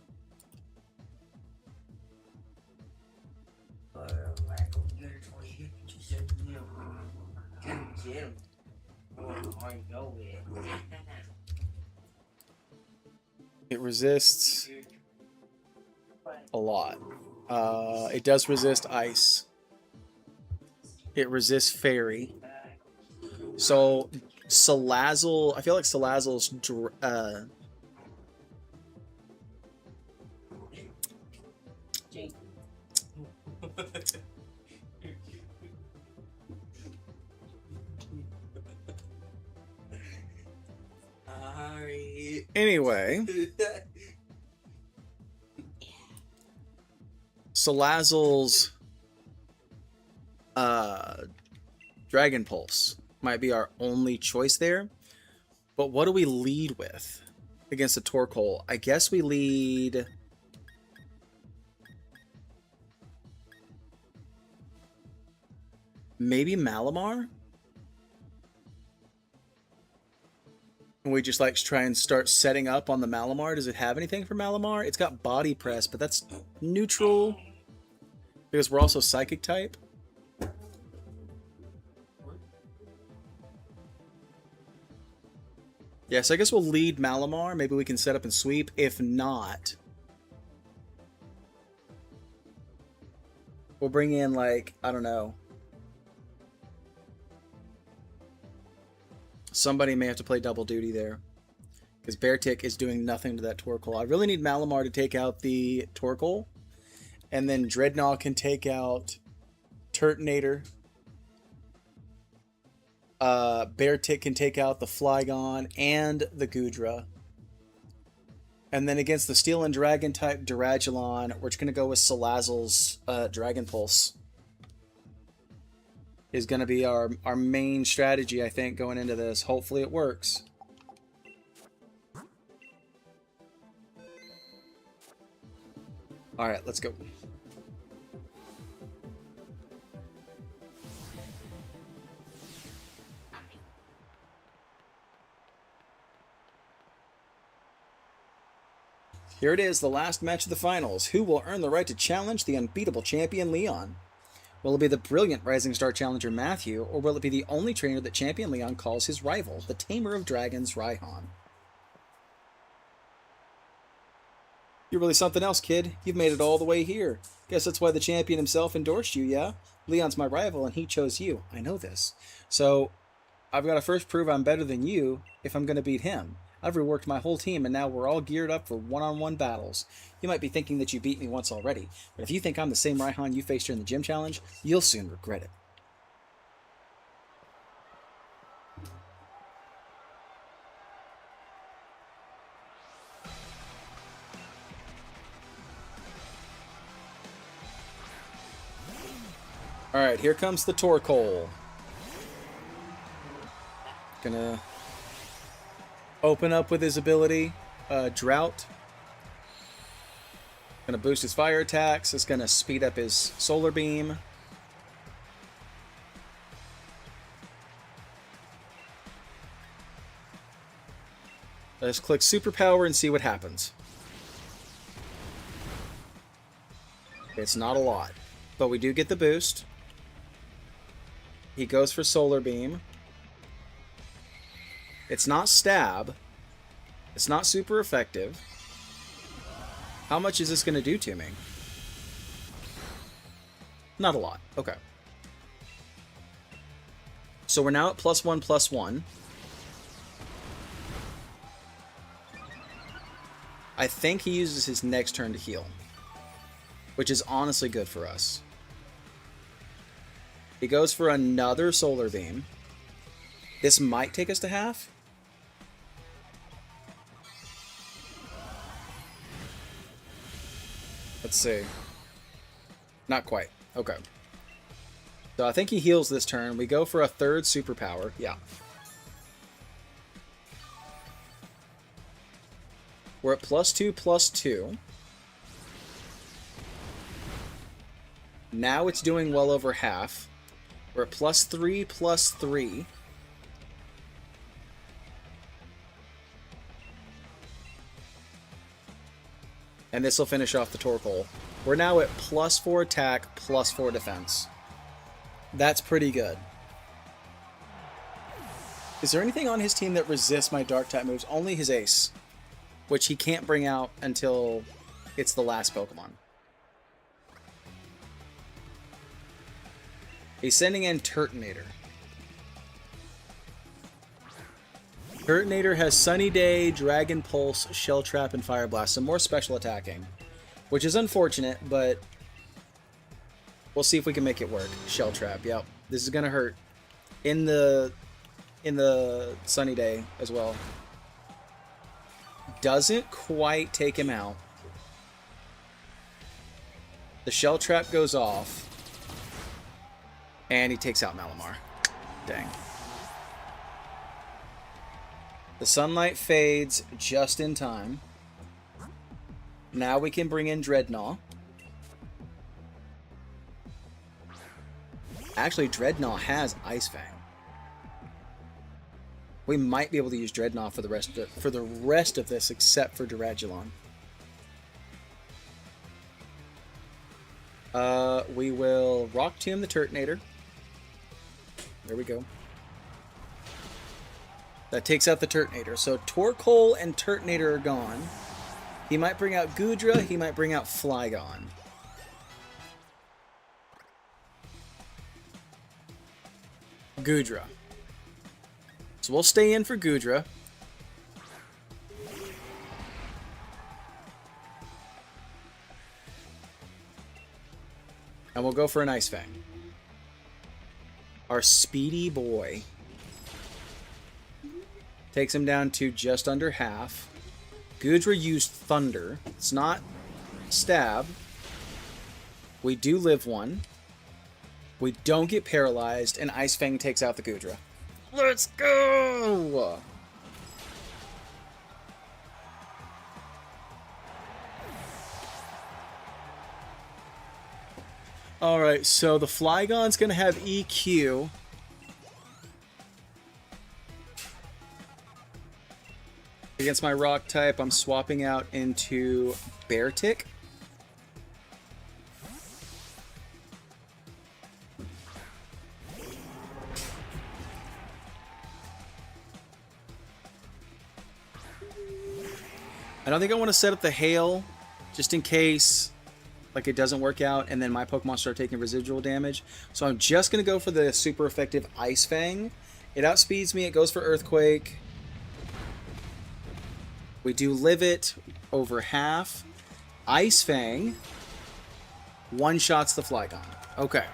It resists a lot. It does resist Ice. It resists Fairy. So Salazzle, I feel like Salazzle's anyway, Salazzle's Dragon Pulse might be our only choice there. But what do we lead with against the Torkoal? I guess we lead... maybe Malamar? And we just like try and start setting up on the Malamar. Does it have anything for Malamar? It's got Body Press, but that's neutral. Because we're also Psychic type. Yeah, so I guess we'll lead Malamar. Maybe we can set up and sweep. If not, we'll bring in, like, I don't know. Somebody may have to play double duty there. Because Beartick is doing nothing to that Torkoal. I really need Malamar to take out the Torkoal. And then Dreadnought can take out Turtonator. Beartick can take out the Flygon and the Goodra. And then against the Steel and Dragon type Duragilon, we're just going to go with Salazzle's Dragon Pulse. Is going to be our main strategy, I think, going into this. Hopefully it works. Alright, let's go. Here it is, the last match of the finals. Who will earn the right to challenge the unbeatable champion Leon? Will it be the brilliant Rising Star challenger Matthew, or will it be the only trainer that Champion Leon calls his rival, the Tamer of Dragons, Raihan? You're really something else, kid. You've made it all the way here. Guess that's why the champion himself endorsed you, yeah? Leon's my rival, and he chose you. I know this. So, I've got to first prove I'm better than you if I'm going to beat him. I've reworked my whole team, and now we're all geared up for one-on-one battles. You might be thinking that you beat me once already, but if you think I'm the same Raihan you faced during the gym challenge, you'll soon regret it. Alright, here comes the Torkoal. Gonna open up with his ability, Drought. Gonna boost his fire attacks. It's gonna speed up his solar beam. Let's click superpower and see what happens. It's not a lot, but we do get the boost. He goes for solar beam. It's not stab. It's not super effective. How much is this going to do to me? Not a lot. Okay. So we're now at +1/+1. I think he uses his next turn to heal, which is honestly good for us. He goes for another solar beam. This might take us to half. Let's see. Not quite. Okay. So I think he heals this turn. We go for a third superpower. Yeah. We're at +2/+2. Now it's doing well over half. We're at +3/+3. And this will finish off the Torkoal. We're now at +4 attack, +4 defense. That's pretty good. Is there anything on his team that resists my dark type moves? Only his ace, which he can't bring out until it's the last Pokemon. He's sending in Turtonator. Turtonator has Sunny Day, Dragon Pulse, Shell Trap, and Fire Blast. Some more special attacking, which is unfortunate, but we'll see if we can make it work. Shell Trap, yep. This is gonna hurt in the Sunny Day as well. Doesn't quite take him out. The Shell Trap goes off. And he takes out Malamar. Dang. The sunlight fades just in time. Now we can bring in Dreadnought. Actually, Dreadnought has Ice Fang. We might be able to use Dreadnought for the rest of this, except for Duragulon. We will Rock Tomb the Turtonator. There we go. That takes out the Turtonator. So Torkoal and Turtonator are gone. He might bring out Goodra. He might bring out Flygon. Goodra. So we'll stay in for Goodra. And we'll go for an Ice Fang. Our speedy boy. Takes him down to just under half. Goodra used Thunder. It's not Stab. We do live one. We don't get paralyzed, and Ice Fang takes out the Goodra. Let's go! Alright, so the Flygon's going to have EQ. Against my rock type, I'm swapping out into Beartic. I don't think I want to set up the Hail, just in case like it doesn't work out and then my Pokemon start taking residual damage. So I'm just going to go for the super effective Ice Fang It outspeeds me. It goes for Earthquake. We do live it over half. Ice Fang. One-shots the Flygon. Okay.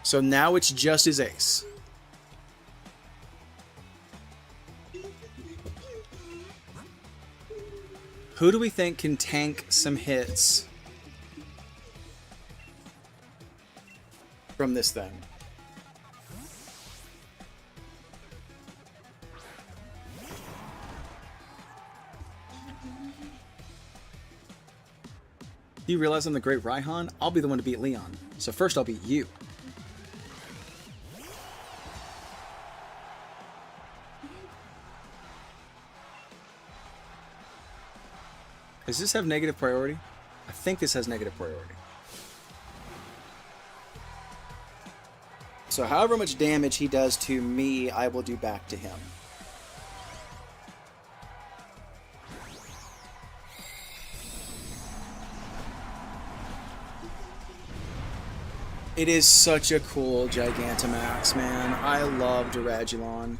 So now it's just his ace. Who do we think can tank some hits from this thing? Do you realize I'm the great Raihan? I'll be the one to beat Leon. So first I'll beat you. Does this have negative priority? I think this has negative priority. So however much damage he does to me, I will do back to him. It is such a cool Gigantamax, man. I love Duragulon.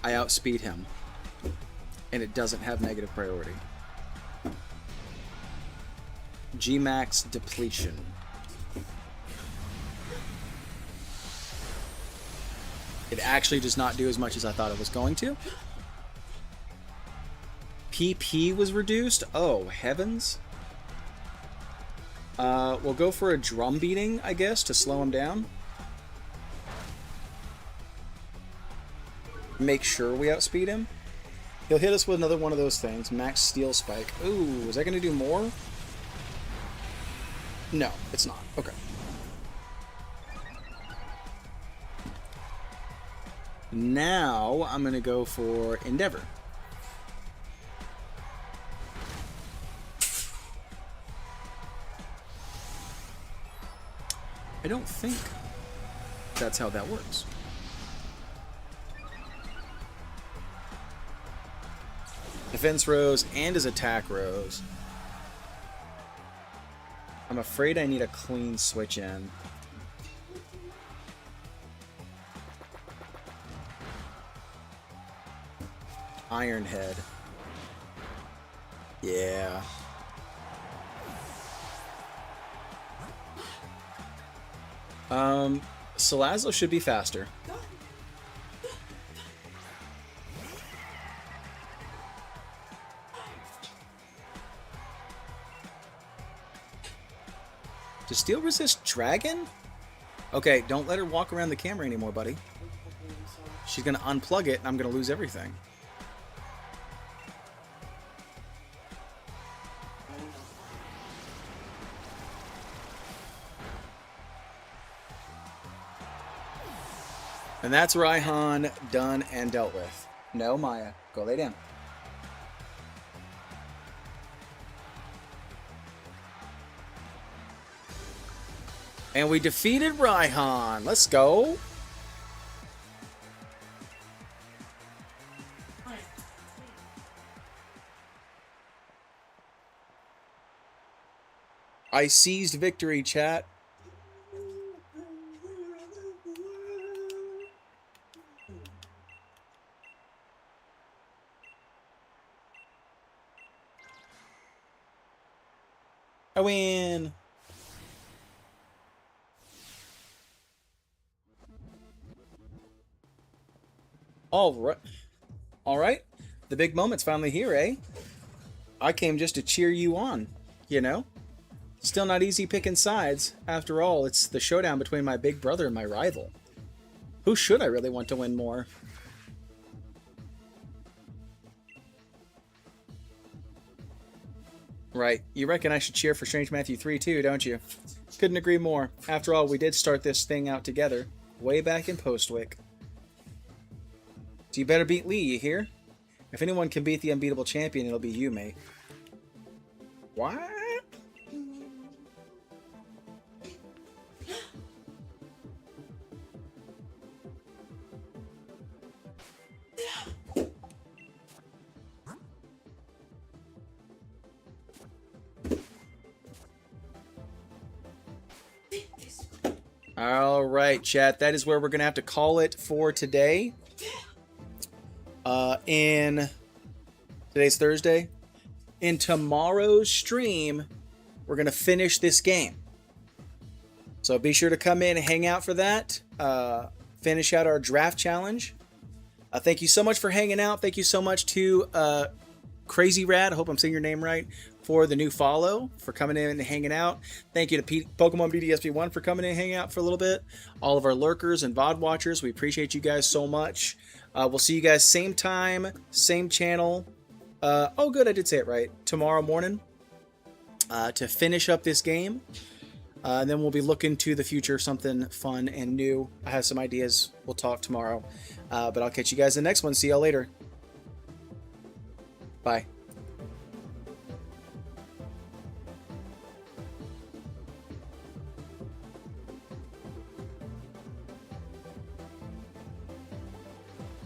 I outspeed him. And it doesn't have negative priority. G-Max Depletion. It actually does not do as much as I thought it was going to. PP was reduced? Oh, heavens. We'll go for a drum beating, I guess, to slow him down. Make sure we outspeed him. He'll hit us with another one of those things. Max Steel Spike. Ooh, is that going to do more? No, it's not. Okay. Now, I'm going to go for Endeavor. I don't think that's how that works. Defense rose and his attack rose. I'm afraid I need a clean switch in. Iron Head. Yeah. Salazzle should be faster. Does Steel resist Dragon? Okay, don't let her walk around the camera anymore, buddy. She's gonna unplug it and I'm gonna lose everything. And that's Raihan done and dealt with. No, Maya. Go lay down. And we defeated Raihan. Let's go. I seized victory, chat. I win. All right. The big moment's finally here, eh? I came just to cheer you on, you know? Still not easy picking sides. After all, it's the showdown between my big brother and my rival. Who should I really want to win more? Right. You reckon I should cheer for Strange Matthew 3 too, don't you? Couldn't agree more. After all, we did start this thing out together, way back in Postwick. So you better beat Lee, you hear? If anyone can beat the unbeatable champion, it'll be you, mate. What? All right, chat. That is where we're going to have to call it for today. Today's Thursday. In tomorrow's stream, we're going to finish this game. So be sure to come in and hang out for that. Finish out our draft challenge. Thank you so much for hanging out. Thank you so much to Crazy Rad. I hope I'm saying your name right. For the new follow, for coming in and hanging out. Thank you to Pokemon BDSP1 for coming in and hanging out for a little bit. All of our lurkers and VOD watchers, we appreciate you guys so much. We'll see you guys same time, same channel. Oh, good, I did say it right. Tomorrow morning to finish up this game. And then we'll be looking to the future, something fun and new. I have some ideas. We'll talk tomorrow. But I'll catch you guys in the next one. See y'all later. Bye.